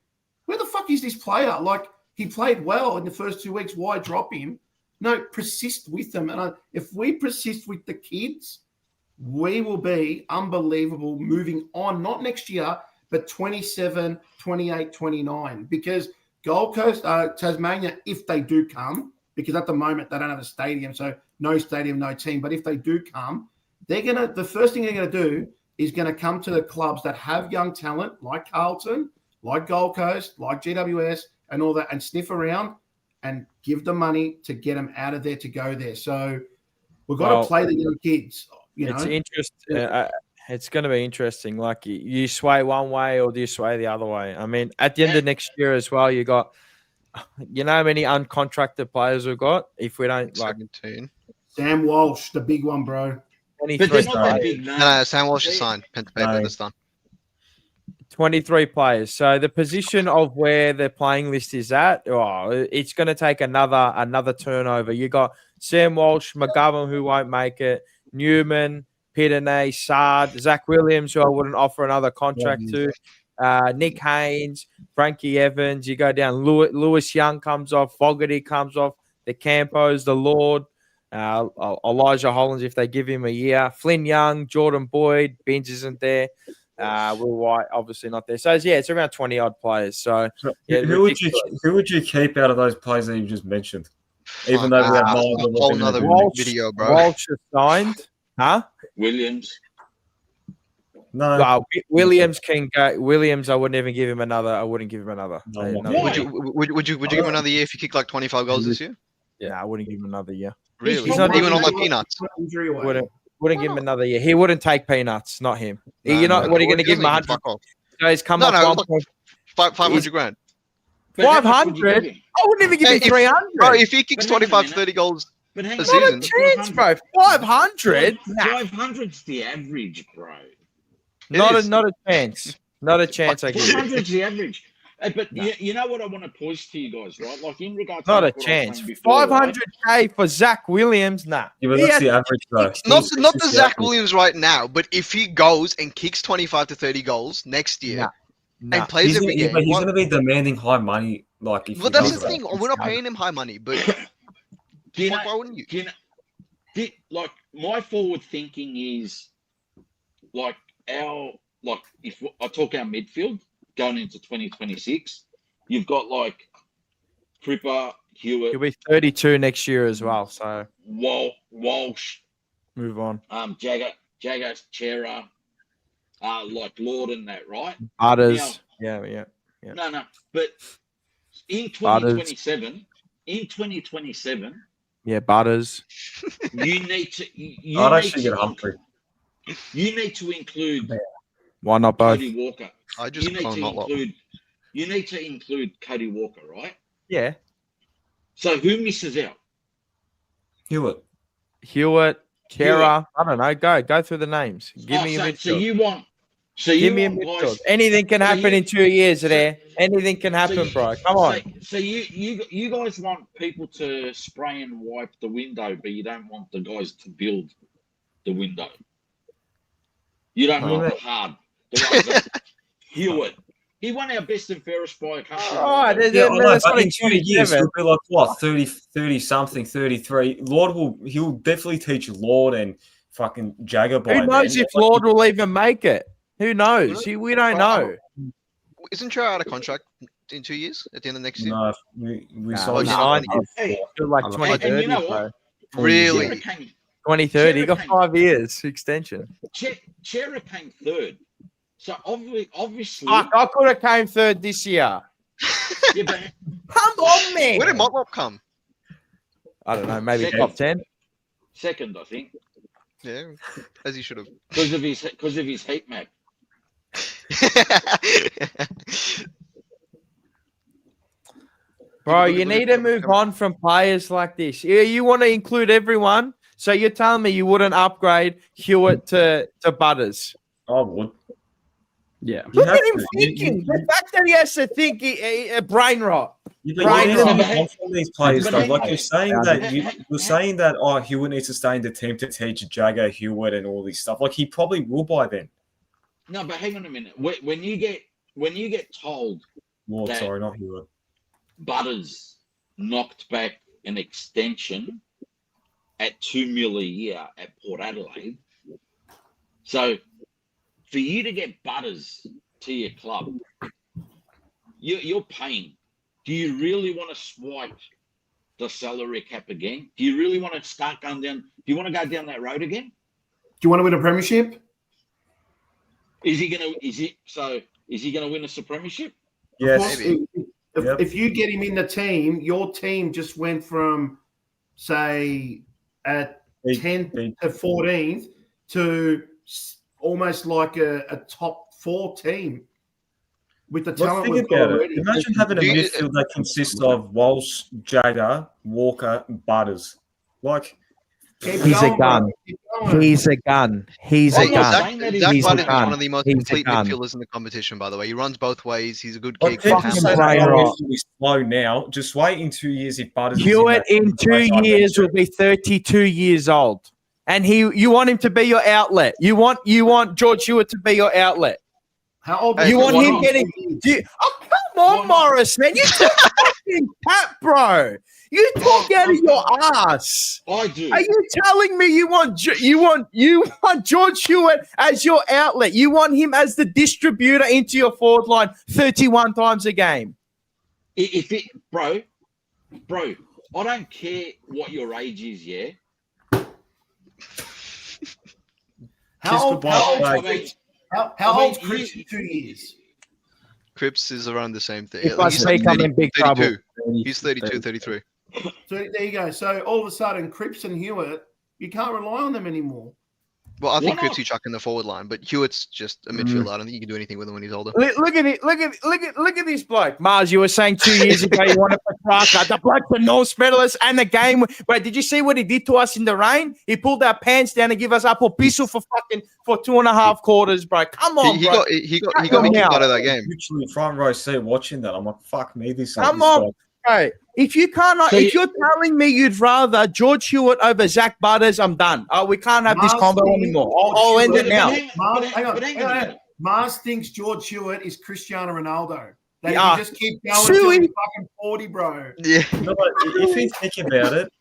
where the fuck is this player? Like, he played well in the first 2 weeks. Why drop him? No, persist with them. And if we persist with the kids, we will be unbelievable moving on, not next year, but 27, 28, 29. Because Gold Coast, Tasmania, if they do come, because at the moment they don't have a stadium, so no stadium, no team. But if they do come, the first thing they're going to do is going to come to the clubs that have young talent, like Carlton, like Gold Coast, like GWS, and all that, and sniff around and give the money to get them out of there to go there. So we've got to play the young kids. It's interesting. It's going to be interesting. Like you sway one way or do you sway the other way? I mean, at the end of next year as well, you got, how many uncontracted players we've got? If we don't 17. Sam Walsh, the big one, bro. But they're not that big names. No, Sam Walsh is signed. Pen to paper this time. 23 players. So the position of where the playing list is at, it's going to take another turnover. You got Sam Walsh, McGovern, who won't make it, Newman, Piternay, Sard, Zach Williams, who I wouldn't offer another contract to, Nick Haynes, Frankie Evans. You go down, Lewis Young comes off, Fogarty comes off, the Campos, the Lord, Elijah Hollands if they give him a year, Flynn Young, Jordan Boyd, BINNS isn't there. Will White obviously not there. So it's around 20 odd players. So who would you keep out of those players that you just mentioned? Even though we have a whole nother video, bro. Walsh is signed, huh? Williams. No, Williams can go. Williams, I wouldn't even give him another. I wouldn't give him another. Would you give him another year if he kicked like 25 goals this year? Yeah, I wouldn't give him another year. Really? He's not even on like peanuts. Wouldn't give him another year. He wouldn't take peanuts, not him. You're not. What are you going to give him? 100? So he's come up 500 grand. 500? I wouldn't even give him 300. Bro, if he kicks 25 to 30 goals a season, not a chance, bro. 500? 500's the average, bro. Not a chance. Not a chance. I give you. 500's the average. But you know what I want to push to you guys, right? Like in regards, not a chance. 500K for Zach Williams, nah. Yeah, but that's the average, though. Not the Zach Williams right now, but if he goes and kicks 25 to 30 goals next year and plays every game, he's going to be demanding high money. Like, well, that's the thing. We're not paying him high money, but why wouldn't you? Like my forward thinking is like if I talk our midfield. Going into 2026, you've got like Cripper, Hewitt. He'll be 32 next year as well. So Walsh. Move on. Jagger, Chera, like Lord and that, right? Butters. Now, yeah. No. But in 2027, yeah, Butters. You need to. I'd actually get Humphrey. You need to include. Why not both? Cody Walker. You need to include Cody Walker, right? Yeah. So who misses out? Hewitt, Kara. I don't know. Go through the names. Give me a midfield. Give me a midfield. Anything can happen in 2 years there. Anything can happen, bro. Come on. So you guys want people to spray and wipe the window, but you don't want the guys to build the window. You don't want the hard. Hewitt. He won our best and fairest by a country. But in 2 years, he'll be like, what, 30 something, 33. He'll definitely teach Lord and fucking Jagger by Who knows if Lord will even make it? Who knows? We don't know. Isn't Trey out of contract in 2 years at the end of next year? No, we saw him. Like 2030. You know what? Really? 2030. He got 5 years extension. Chera came third. So obviously, I could have came third this year. Yeah, but come on, man. Where did Motlop come? I don't know. Maybe Second. top 10. Second, I think. Yeah, as he should have. Because of his heat map. Bro, you need to move on from players like this. You want to include everyone. So you're telling me you wouldn't upgrade Hewitt to Butters? I would. Yeah. Look at him thinking. The fact that he has to think brain rot. These players, though, like you're saying that Hewitt needs to stay in the team to teach Jagger, Hewitt, and all this stuff. Like he probably will by then. No, but hang on a minute. When you get told, Sorry, not Hewitt. Butters knocked back an extension at $2 million a year at Port Adelaide. So for you to get Butters to your club, you're paying. Do you really want to swipe the salary cap again? Do you really want to start going down? Do you want to go down that road again? Do you want to win a premiership? Is he gonna win us a premiership? Yes. If you get him in the team, your team just went from, say, at 10th to 14th to almost like a top 4 team with the talent we've got already. Imagine having a midfield that consists of Walsh, Jagger, Walker, and Butters. Like, he's a gun. He's a gun. He's a gun. Zach He's a Butters is gun. one of the most He's a complete gun. midfielders in the competition, by the way. He runs both ways. He's a good like kick. people say that our midfield is slow now. Just wait in 2 years if Butters Hewitt is in 2 years will be 32 years old, and you want him to be your outlet. You want George Hewitt to be your outlet. How old? You want him getting? Come on, Morris, man! You talk fucking cat, bro. You talk out of your ass. I do. Are you telling me you want George Hewitt as your outlet? You want him as the distributor into your forward line 31 times a game? Bro, I don't care what your age is, yeah. How old's Chris in 2 years? Cripps is around the same thing. If I speak, I'm in big trouble. He's 32, 33. So there you go. So all of a sudden, Cripps and Hewitt, you can't rely on them anymore. Well, I think Cripps you chuck in the forward line, but Hewitt's just a midfielder. I don't think you can do anything with him when he's older. Look at it! Look at this bloke, Mars. You were saying 2 years ago you wanted Petrarca, the bloke, the Norse medalist, and the game. Wait, did you see what he did to us in the rain? He pulled our pants down and give us apple pistol for 2.5 quarters, bro. Come on, he bro. got me kicked out of that game. Literally front row seat watching that. I'm like, fuck me, this. Come on, bro. If you can't, if you're telling me you'd rather George Hewitt over Zach Butters, I'm done. We can't have this combo anymore. I'll end it now. Hang on. Mars thinks George Hewitt is Cristiano Ronaldo. They just keep going Suey. till he's fucking 40, bro. Yeah. No, if you think about it,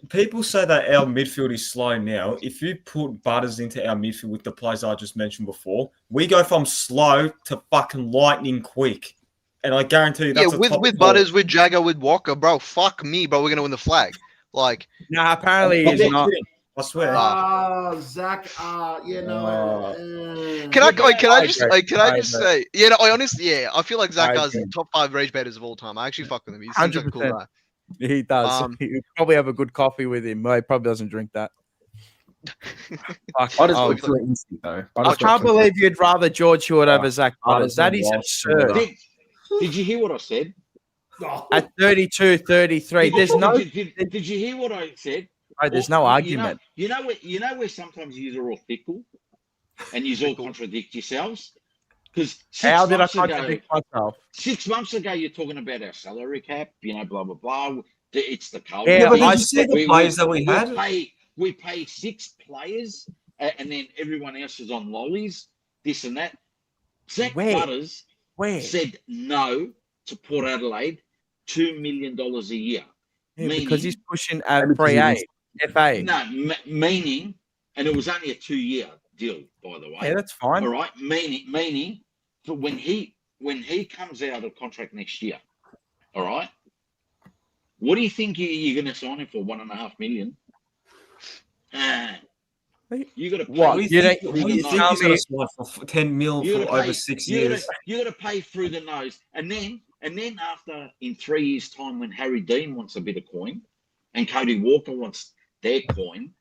people say that our midfield is slow now. If you put Butters into our midfield with the players I just mentioned before, we go from slow to fucking lightning quick. And I guarantee you that's with Butters, with Jagger, with Walker, bro. Fuck me, bro. We're gonna win the flag. Like, no, apparently he's not. I swear. Zach. Can I just say? Yeah, no, I honestly, I feel like Zach has top 5 rage baiters of all time. I actually fuck with him. He seems like a cool guy. He does. He probably have a good coffee with him. He probably doesn't drink that. I can't believe you'd rather George Hewitt over Zach Butters. That is absurd. Did you hear what I said? At 32, 33, there's no. Did you hear what I said? There's no argument. You know where sometimes you're all fickle, and you all contradict yourselves. Because how did I contradict myself? 6 months ago, you're talking about our salary cap. Blah blah blah. It's the culture. Yeah, but did you see the players that we had? We pay 6 players, and then everyone else is on lollies. This and that. Zach Butters said no to Port Adelaide, $2 million a year. Yeah, because he's pushing free aid, FA. No, meaning, and it was only a 2-year deal, by the way. Yeah, that's fine. All right, meaning, for when he comes out of contract next year, all right, what do you think you're going to sign him for? $1.5 million. You got to pay. What do you think he's going to sign for 10 mil for over 6 years? You got to pay through the nose, and then after in 3 years' time, when Harry Dean wants a bit of coin, and Cody Walker wants their coin,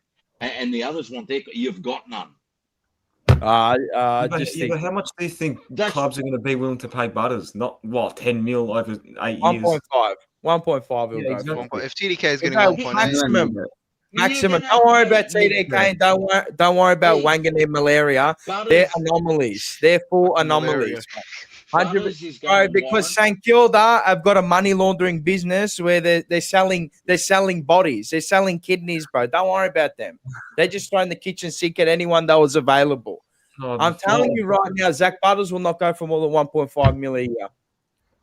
and the others want their, you've got none. But how much do you think clubs are going to be willing to pay Butters? Not 10 mil over 8 years. 1.5. 1.5 will go. Exactly. If TDK is getting 1.8, maximum. Don't worry about TDK. Don't worry about Wangan and malaria. They're anomalies. They're full anomalies. 100%. Because St Kilda have got a money laundering business where they're selling bodies. They're selling kidneys, bro. Don't worry about them. They're just throwing the kitchen sink at anyone that was available. I'm telling you right now, Zach Butters will not go for more than 1.5 million a year.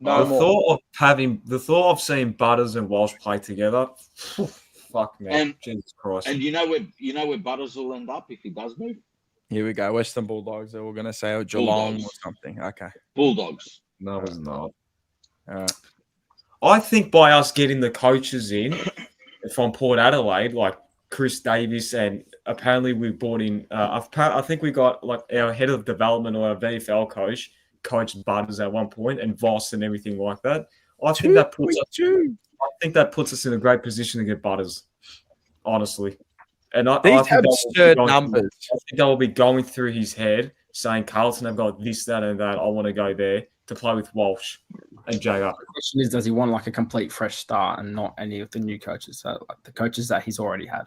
The thought of seeing Butters and Walsh play together. Fuck man, Jesus Christ! And you know where Butters will end up if he does move. Here we go, Western Bulldogs. They were going to say Geelong or something. Okay, Bulldogs. No, it's not. All right. I think by us getting the coaches in from Port Adelaide, like Chris Davis, and apparently we brought in. I think we got like our head of development or our VFL coach coached Butters at one point, and Voss and everything like that. I think that puts us in a great position to get Butters, honestly. And I These think absurd numbers. I think they will be going through his head, saying Carlton have got this, that, and that. I want to go there to play with Walsh and Jagger. The question is, does he want like a complete fresh start and not any of the new coaches? So like the coaches that he's already had.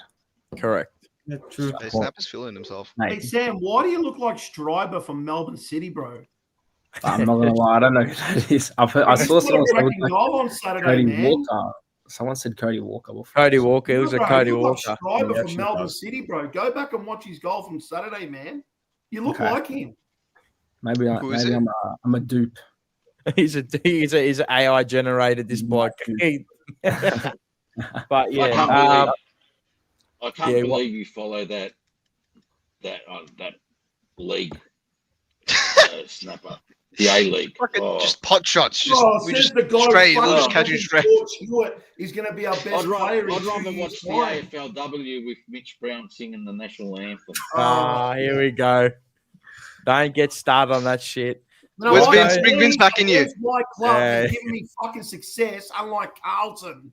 Correct. Yeah, true. Hey, Snapper's feeling himself. Hey, Sam, why do you look like Stryber from Melbourne City, bro? I'm not gonna lie, I don't know who that is. I saw someone say goal on Saturday, Cody man. Walker. Someone said Cody Walker before. Cody Walker. It was a Bro, Cody you look Walker. like Stryber from Melbourne City, bro. Go back and watch his goal from Saturday, man. You look like him. Maybe I'm a dupe. He's an AI generated this bloke. But yeah, I can't believe you follow that league, Snapper, the A League. Just pot shots. Just the guy straight. We'll just catch you straight. He's going to be our best I'd player. rather watch the AFLW with Mitch Brown singing the national anthem. Here we go. Don't get started on that shit. No, Where's Vince? Bring Vince back in you. My club is giving me fucking success, unlike Carlton.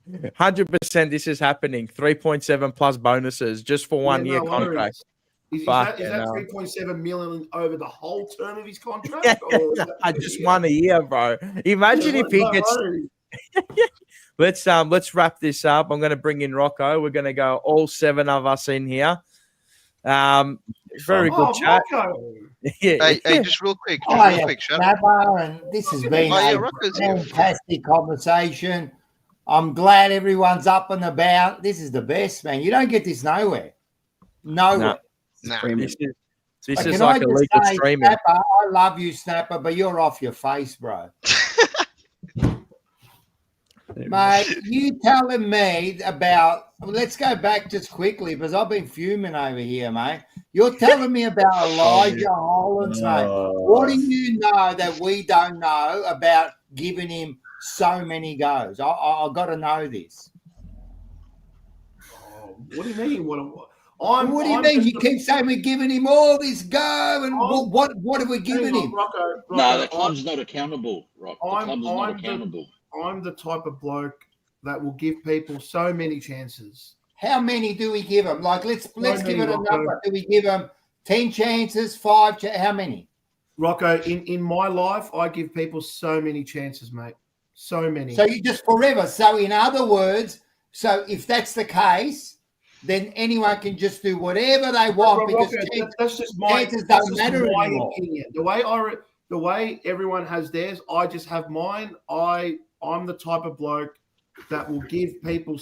100% this is happening. 3.7 plus bonuses just for 1 year contract. Is that 3.7 million over the whole term of his contract? I just 1 a year, bro. Imagine if he gets. Let's wrap this up. I'm going to bring in Rocco. We're going to go all 7 of us in here. Very good chat. Hey, just real quick. And this has been a fantastic conversation. I'm glad everyone's up and about. This is the best, man. You don't get this nowhere. Nowhere. Nah. This is like a legal streaming. Snapper, I love you, Snapper, but you're off your face, bro. Mate, you telling me about, let's go back just quickly because I've been fuming over here, mate. You're telling me about Elijah Hollands, mate. What do you know that we don't know about giving him so many goes? I've got to know this. What do you mean? What do you mean? You keep saying we're giving him all this go, and what are we giving him? Rocco, no, the club's not accountable, Rock. The club's not accountable. I'm the type of bloke that will give people so many chances. How many do we give them? Like, let's give it a number. Do we give them 10 chances, 5? How many? Rocco, in my life, I give people so many chances, mate. So many. So you just forever. So in other words, so if that's the case, then anyone can just do whatever they want because that's just my chances don't matter anymore. Opinion. The way everyone has theirs, I just have mine. I'm the type of bloke that will give people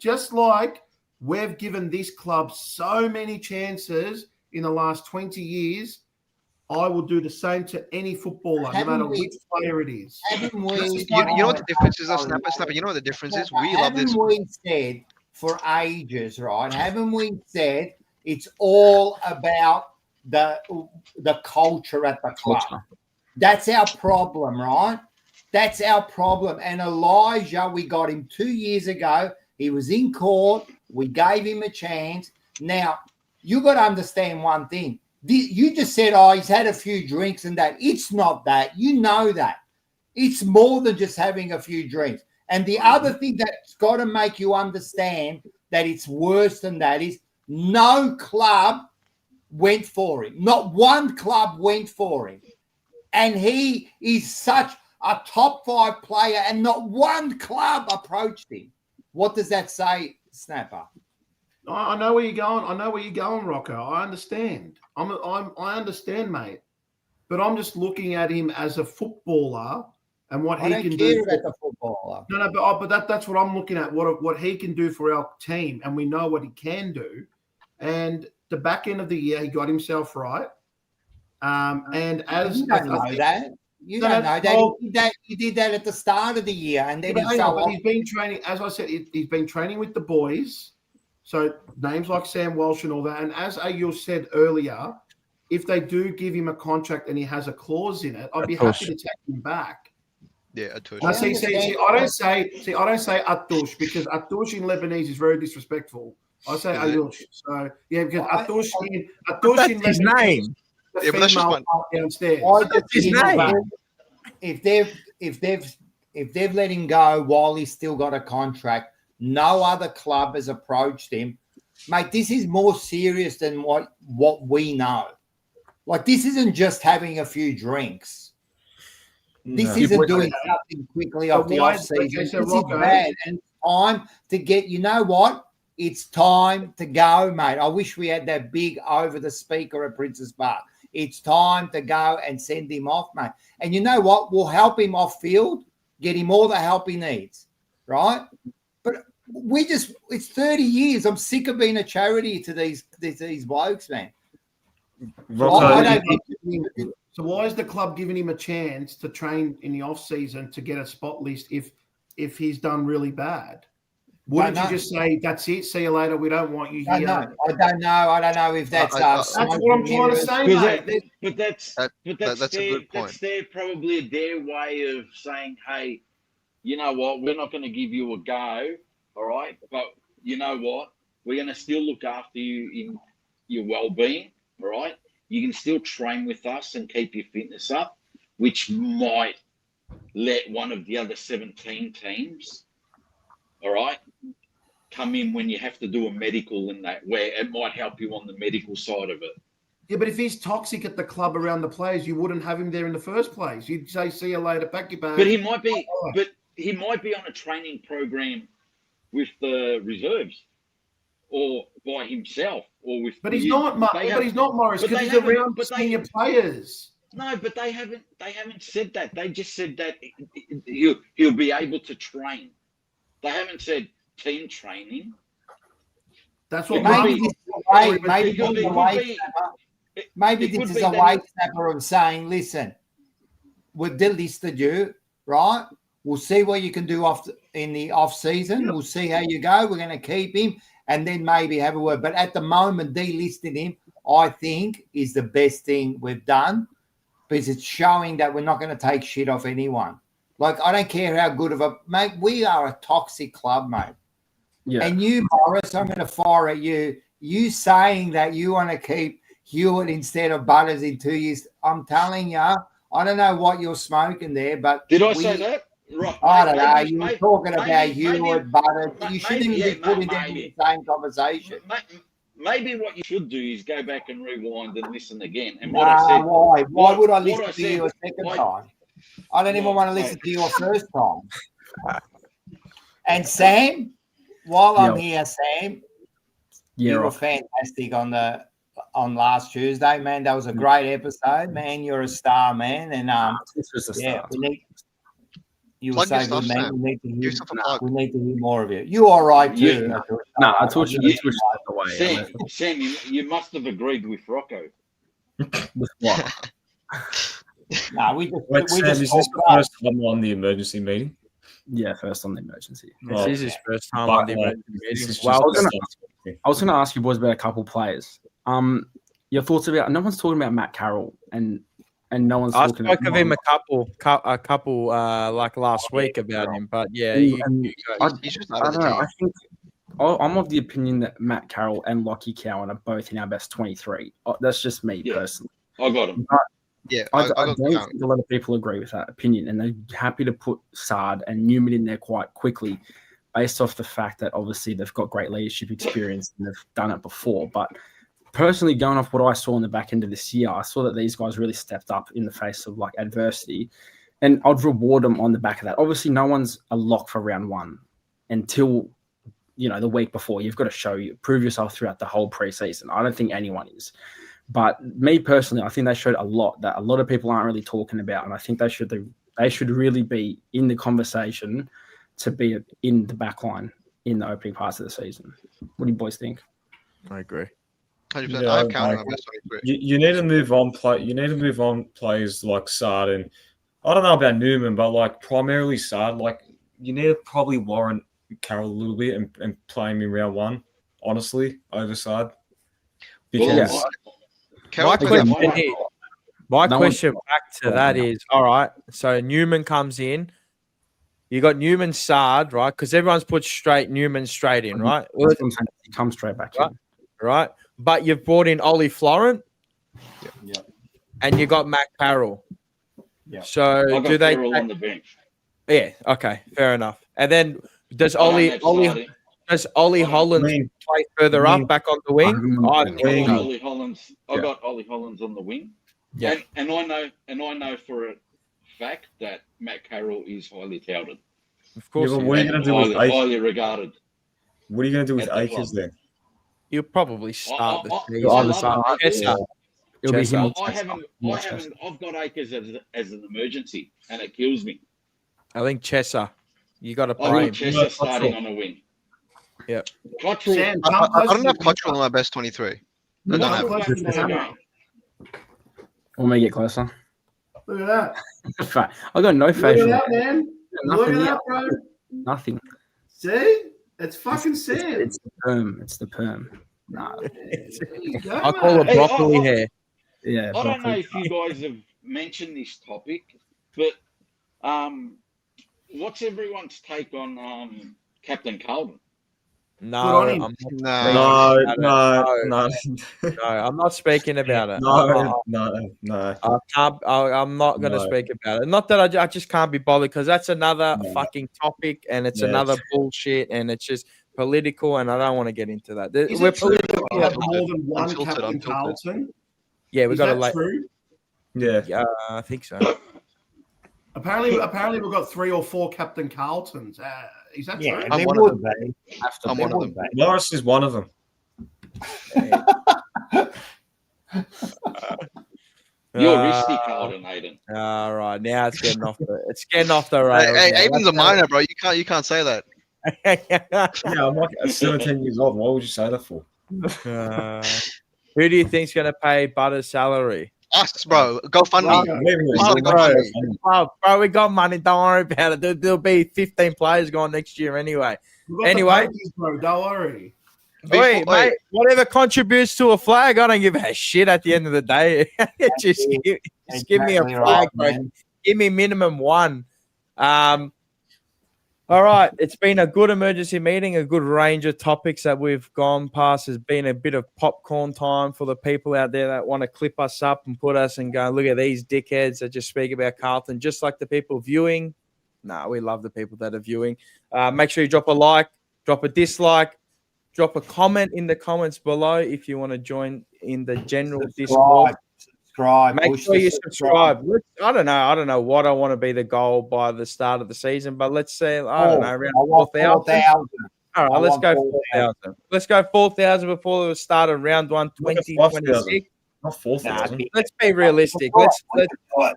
just like we've given this club so many chances in the last 20 years, I will do the same to any footballer, no matter which player it is. You know what the difference is, Snapper? You know what the difference is? We love this. Haven't we said for ages, right? Haven't we said it's all about the culture at the club? That's our problem, right? That's our problem. And Elijah, we got him 2 years ago. He was in court. We gave him a chance. Now, you got to understand one thing. You just said, he's had a few drinks and that. It's not that. You know that. It's more than just having a few drinks. And the other thing that's got to make you understand that it's worse than that is no club went for him. Not one club went for him. And he is such a top 5 player and not one club approached him. What does that say, Snapper? I know where you're going. Rocco. I understand. I understand, mate. But I'm just looking at him as a footballer and what he can do. I don't care about the footballer. No, but that's what I'm looking at. What he can do for our team, and we know what he can do. And the back end of the year, he got himself right. And as you don't know that. You don't know that. He did that at the start of the year, and then he's been training. As I said, he's been training with the boys. So names like Sam Walsh and all that. And as Ayul said earlier, if they do give him a contract and he has a clause in it, I'd be happy to take him back. Yeah, Atush. Now, see, I don't say Atush because Atush in Lebanese is very disrespectful. I say Ayush. So yeah, because Atush in Lebanese, his name. Yeah, but that's just one downstairs. That's his name. If they've if they've let him go while he's still got a contract, no other club has approached him. Mate, this is more serious than what we know. Like, this isn't just having a few drinks. This isn't doing something quickly off the off season. This is bad. And time to get, you know what? It's time to go, mate. I wish we had that big over the speaker at Princess Park. It's time to go and send him off, mate. And you know what? We'll help him off field, get him all the help he needs, right? But it's 30 years. I'm sick of being a charity to these blokes, man. So why is the club giving him a chance to train in the off season to get a spot list if he's done really bad? Wouldn't you just say, that's it, see you later, we don't want you here? I don't know if that's that's what I'm trying to say, mate. But that's a good point. That's probably their way of saying, hey, you know what, we're not going to give you a go, all right? But you know what? We're going to still look after you in your well-being, all right? You can still train with us and keep your fitness up, which might let one of the other 17 teams, all right, come in when you have to do a medical in that, where it might help you on the medical side of it. Yeah, but if he's toxic at the club around the players, you wouldn't have him there in the first place. You'd say, see you later, pack your bag. But he might be on a training program with the reserves or by himself or with. But he's not, Morris, because he's around senior players. No, but they haven't said that. They just said that he'll be able to train. They haven't said team training. That's what maybe this is a way snapper of saying, listen, we've delisted you, right? We'll see what you can do in the off season. Yep. We'll see how you go. We're going to keep him and then maybe have a word. But at the moment, delisting him, I think, is the best thing we've done because it's showing that we're not going to take shit off anyone. Like, I don't care how good of a – mate, we are a toxic club, mate. Yeah. And you, Morris, I'm going to fire at you. You saying that you want to keep Hewitt instead of Butters in 2 years, I'm telling you, I don't know what you're smoking there, but – Did I say that? Right. I don't know. You were talking about Hewitt, Butters. You shouldn't even be putting them in the same conversation. Maybe what you should do is go back and rewind and listen again. And what I said, why would I listen to you a second time? I don't even want to listen to your first time. And Sam, while I'm here, Sam, you were fantastic on last Tuesday, man. That was a great episode, man. You're a star, man. And you were so good, man. We need to hear more of you. You all right too? No, I thought you away. Sam, you must have agreed with Rocco. With what? No, we just is this the first time on the emergency meeting? Yeah, first on the emergency. This is his first time on the emergency meeting. Well, I was going to ask you boys about a couple players. Your thoughts about? No one's talking about Matt Carroll, and no one's talking. I spoke of him a couple like last week about him, but yeah, I don't know. I think I'm of the opinion that Matt Carroll and Lockie Cowan are both in our best 23. That's just me personally. I got him. I don't think a lot of people agree with that opinion, and they're happy to put Sard and Newman in there quite quickly based off the fact that obviously they've got great leadership experience and they've done it before. But personally, going off what I saw in the back end of this year, I saw that these guys really stepped up in the face of like adversity, and I'd reward them on the back of that. Obviously, no one's a lock for round one until the week before. You've got to prove yourself throughout the whole preseason. I don't think anyone is. But me personally, I think they showed a lot that a lot of people aren't really talking about, and I think they should really be in the conversation to be in the back line in the opening parts of the season. What do you boys think? I agree. 100%. You need to move on. You need to move on players like Sard, and I don't know about Newman, but like primarily Sard. Like you need to probably warrant Carroll a little bit and play him in round one, honestly, over Sard. Because my question back to that is, all right, so Newman comes in. You got Newman Sard, right? Because everyone's put Newman straight in, right? Well, he comes straight back in. Right? But you've brought in Ollie Florent and you got Matt Carroll. Yeah. So I got do they? Carroll on the bench. Yeah. Okay. Fair enough. And then does I don't Ollie have starting. Hollands play further up, back on the wing? I think I got so. Ollie Hollands. I got Ollie Hollands on the wing. Yeah. And I know for a fact that Matt Carroll is highly touted. Of course. What are you going to do with highly regarded. What are you going to do with at the Akers club. then? You'll probably start the I season. love Chesser. It'll be him. I've got Akers as an emergency, and it kills me. I think Chesser. You got to I play want Chesser starting on a wing. Yeah. Cottrell. I don't have Cottrell in my best 23. I don't have him. We'll make it closer. Look at that. I got no Look facial. at that, man. Look at that, bro. Nothing. See? It's fucking Sam. It's the perm. It's the perm. Nah. I call it broccoli hair. Yeah. I don't know if you guys have mentioned this topic, but what's everyone's take on Captain Carlton? No, I'm not speaking about it. No. I'm not going to speak about it. Not that I just can't be bothered because that's another fucking topic and it's another bullshit and it's just political and I don't want to get into that. We're political. We have more than one Captain Carlton. Yeah, we got that true? Yeah, I think so. Apparently, we've got 3 or 4 Captain Carltons. Is that true? I'm one of them. I'm one of them. Morris is one of them. You're risky, Carlton, Aiden. All right, now it's getting off the rails. Hey, Aiden's a minor, bro. You can't say that. Yeah, I'm like 17 years old. Why would you say that for? Who do you think's going to pay Butter's salary? Us, bro. Go fund me. Bro, we got money. Don't worry about it. There'll be 15 players going next year anyway. Anyway, bro, don't worry. Wait, mate, whatever contributes to a flag, I don't give a shit at the end of the day. just give me a flag, bro. Give me minimum one. All right, it's been a good emergency meeting, a good range of topics that we've gone past. There's been a bit of popcorn time for the people out there that want to clip us up and put us and go, look at these dickheads that just speak about Carlton, just like the people viewing. We love the people that are viewing. Make sure you drop a like, drop a dislike, drop a comment in the comments below if you want to join in the general Discord. Make sure you subscribe. I don't know what I want to be the goal by the start of the season, but let's say around 4,000. All right, let's go 4,000. Let's go 4,000 before the start of round 1, 2026. Not 4,000. Let's be realistic.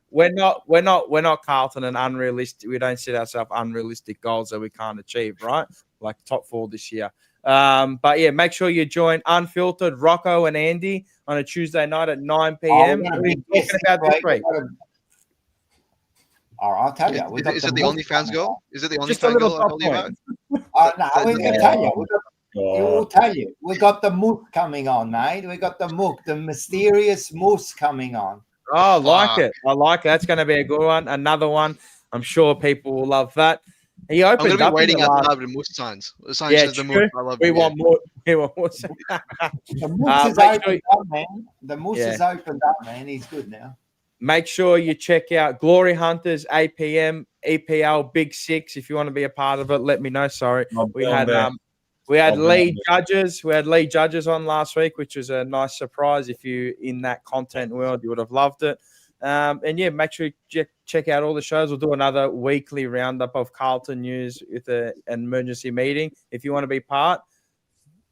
We're not Carlton and unrealistic. We don't set ourselves unrealistic goals that we can't achieve, right? Like top 4 this year. But yeah, make sure you join Unfiltered, Rocco and Andy on a Tuesday night at 9 p.m. What are we talking about this week? All right, I'll tell you. Is it the OnlyFans girl? Is it the Just a OnlyFans little girl I told you about? No, we're going to tell you. We'll tell you. We got the mook coming on, mate. We got the mook, the mysterious moose coming on. Oh, I like it. I like it. That's going to be a good one. Another one. I'm sure people will love that. He opened I'm going to up be waiting in the outside with moose signs. The sign says the moose. I love we you. want more. We want more. The moose is opened up, man. The moose is opened up, man. He's good now. Make sure you check out Glory Hunters, 8 p.m. EPL Big Six. If you want to be a part of it, let me know. Sorry, we had lead judges. We had lead judges on last week, which was a nice surprise. If you in that content world, you would have loved it. And yeah, make sure you check out all the shows. We'll do another weekly roundup of Carlton news with an emergency meeting. If you want to be part,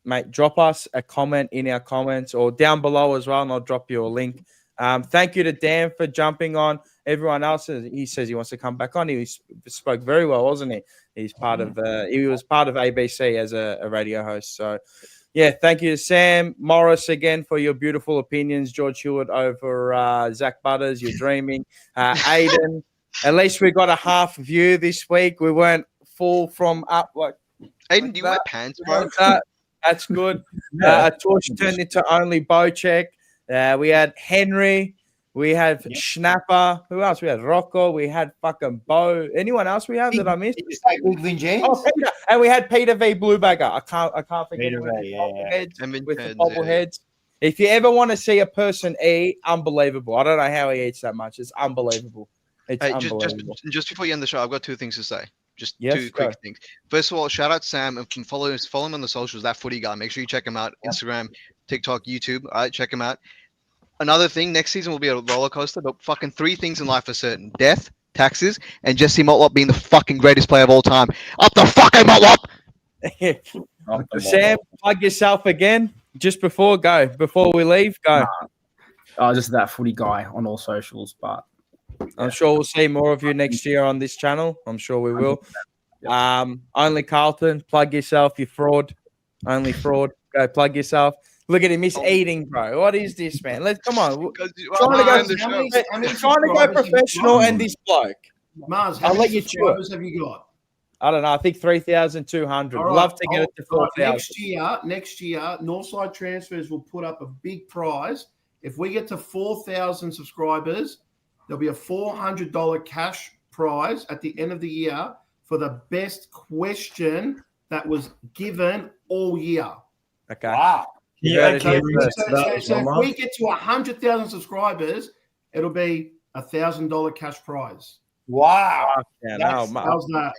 mate, drop us a comment in our comments or down below as well, and I'll drop you a link. Thank you to Dan for jumping on. Everyone else, he says he wants to come back on. He spoke very well, wasn't he? He was part of ABC as a radio host. So, yeah, thank you to Sam Morris again for your beautiful opinions. George Hewitt over Zach Butters. You're dreaming. Aiden, at least we got a half view this week. We weren't full from up like. Aiden, do you wear pants, bro? That's good. A torch turned into only Bocek. We had Henry. We had Schnapper. Who else? We had Rocco. We had fucking Bo. Anyone else we have that I missed? James. Oh, Peter. And we had Peter V. Bluebagger. I can't forget Peter it. With the bobbleheads. If you ever want to see a person eat, unbelievable. I don't know how he eats that much. It's unbelievable. It's Hey, unbelievable. just before you end the show, I've got two things to say. Just Yes, two quick go. things. First of all, shout out Sam and can follow him on the socials. That footy guy. Make sure you check him out. Instagram, TikTok, YouTube. All right, check him out. Another thing, next season will be a roller coaster. But fucking three things in life are certain: death, taxes, and Jesse Motlop being the fucking greatest player of all time. Up the fucking Motlop! Sam, plug yourself again just before we leave. Go. Just that footy guy on all socials, but I'm sure we'll see more of you next year on this channel. I'm sure we will. Only Carlton, plug yourself, you fraud. Only fraud. Go plug yourself. Look at him, he's eating, bro. What is this, man? Let's come on. Trying to go professional and this bloke. Mars, how many subscribers have you got? I don't know. I think 3,200. All right, Love to get it to 4,000. Next year, Northside Transfers will put up a big prize. If we get to 4,000 subscribers, there'll be a $400 cash prize at the end of the year for the best question that was given all year. Okay. Wow. So if we get to 100,000 subscribers, it'll be $1,000 cash prize. Wow. How's that?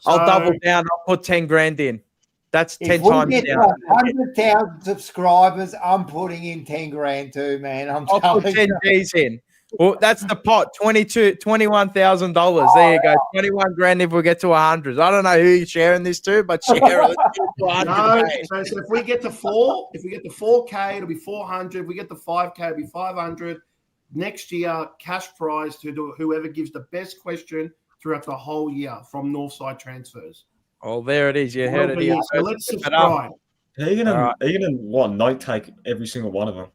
I'll double down. I'll put 10 grand in. That's 10 if times we get down. 100,000 subscribers, I'm putting in 10 grand too, man. I'll put 10 G's in. Well, that's the pot. $21,000. There you go. 21 grand if we get to 100. I don't know who you're sharing this to, but share it. So if we get to 4K, it'll be 400. If we get to 5K, it'll be 500. Next year, cash prize to whoever gives the best question throughout the whole year from Northside Transfers. Oh, there it is. You heard it here. So let's subscribe. Are you gonna note take every single one of them?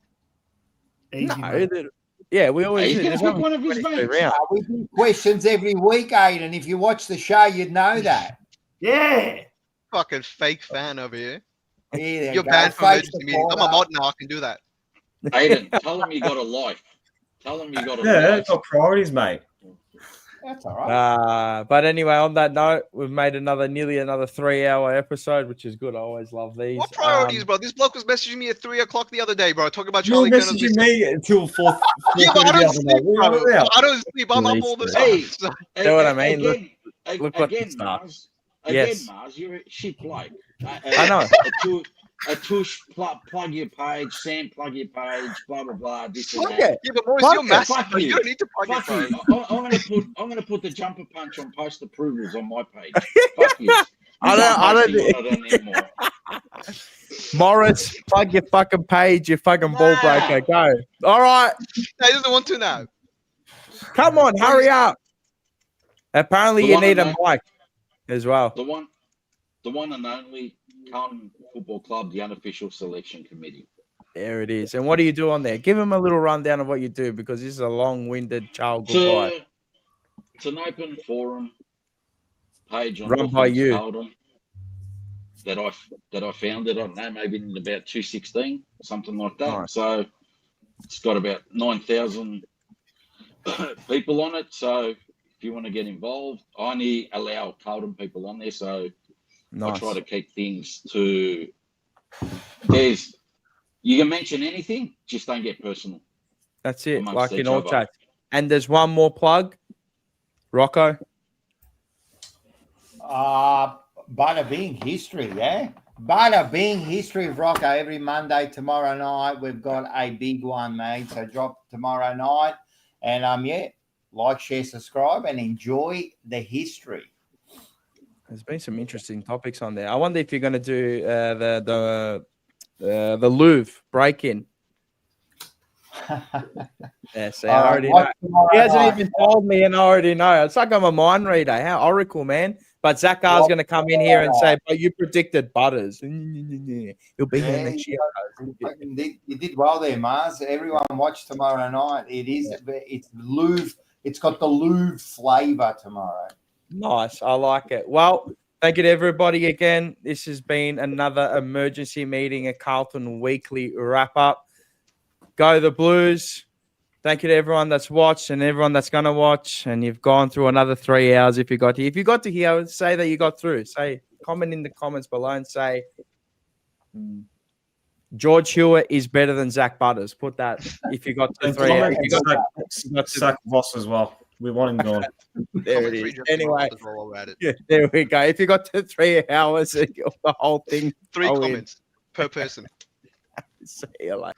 Yeah, we always do. We do questions every week, Aiden. If you watch the show, you'd know that. Yeah. Fucking fake fan over here. Yeah, You're banned from emergency meetings. I'm a mod now. I can do that. Aiden, tell them you got a life. Tell them you got a life. Yeah, got priorities, mate. That's all right. But anyway, on that note, we've made nearly another 3-hour episode, which is good. I always love these. What priorities, bro? This bloke was messaging me at 3 o'clock the other day, bro. Talking about You Charlie were Kerner's messaging me until 4. Yeah, but I don't sleep, bro. I don't sleep. I'm up all the time. Hey, So. You know what I mean? Look what again, this Mars. Yes. Mars, you're a shit bloke. I know. A tush, plug your page, Sam, plug your page, blah blah blah. This and Okay. that. Yeah, but Maurice, you're massive. You don't need to plug your Fuck phone. you. I'm gonna put the jumper punch on post approvals on my page. Fuck you. I don't Morris, plug your fucking page, you fucking ball breaker. Go. All right. No, he doesn't want to now. Come on, hurry up. Apparently, you need a mic as well. The one and only Carlton Football Club, the unofficial selection committee. There it is. And what do you do on there? Give him a little rundown of what you do, because this is a long-winded child goodbye. It's an open forum page on Run by you. Carlton that I founded. I don't know, maybe in about 2016, something like that. Nice. So it's got about 9,000 people on it. So if you want to get involved, I only allow Carlton people on there. So nice. I try to keep things to you can mention anything, just don't get personal. That's it, like in all chats. And there's one more plug, Rocco. Bada Bing history, yeah. Bada Bing history of Rocco every Monday. Tomorrow night we've got a big one, mate. So drop tomorrow night, and like, share, subscribe, and enjoy the history. There's been some interesting topics on there. I wonder if you're going to do the Louvre break-in. Yeah, see, I already know. He hasn't even told me, and I already know. It's like I'm a mind reader. How oracle, man. But Zach R's going to come in here and say, "But you predicted Butters. He'll be here next year." You did well there, Mars. Everyone watch tomorrow night. It's Louvre. It's got the Louvre flavour tomorrow. Nice. I like it. Well, thank you to everybody again. This has been another emergency meeting, a Carlton weekly wrap-up. Go the Blues. Thank you to everyone that's watched and everyone that's going to watch. And you've gone through another 3 hours if you got here. If you got to here, say that you got through. Comment in the comments below and say, George Hewitt is better than Zach Butters. Put that if you got to 3 hours. Zach Voss as well. We want him gone. There it Commentary is. just Anyway, as well while we're at it. yeah, there we go. If you got to 3 hours, the whole thing. 3 I'll win. comments per person. See you later.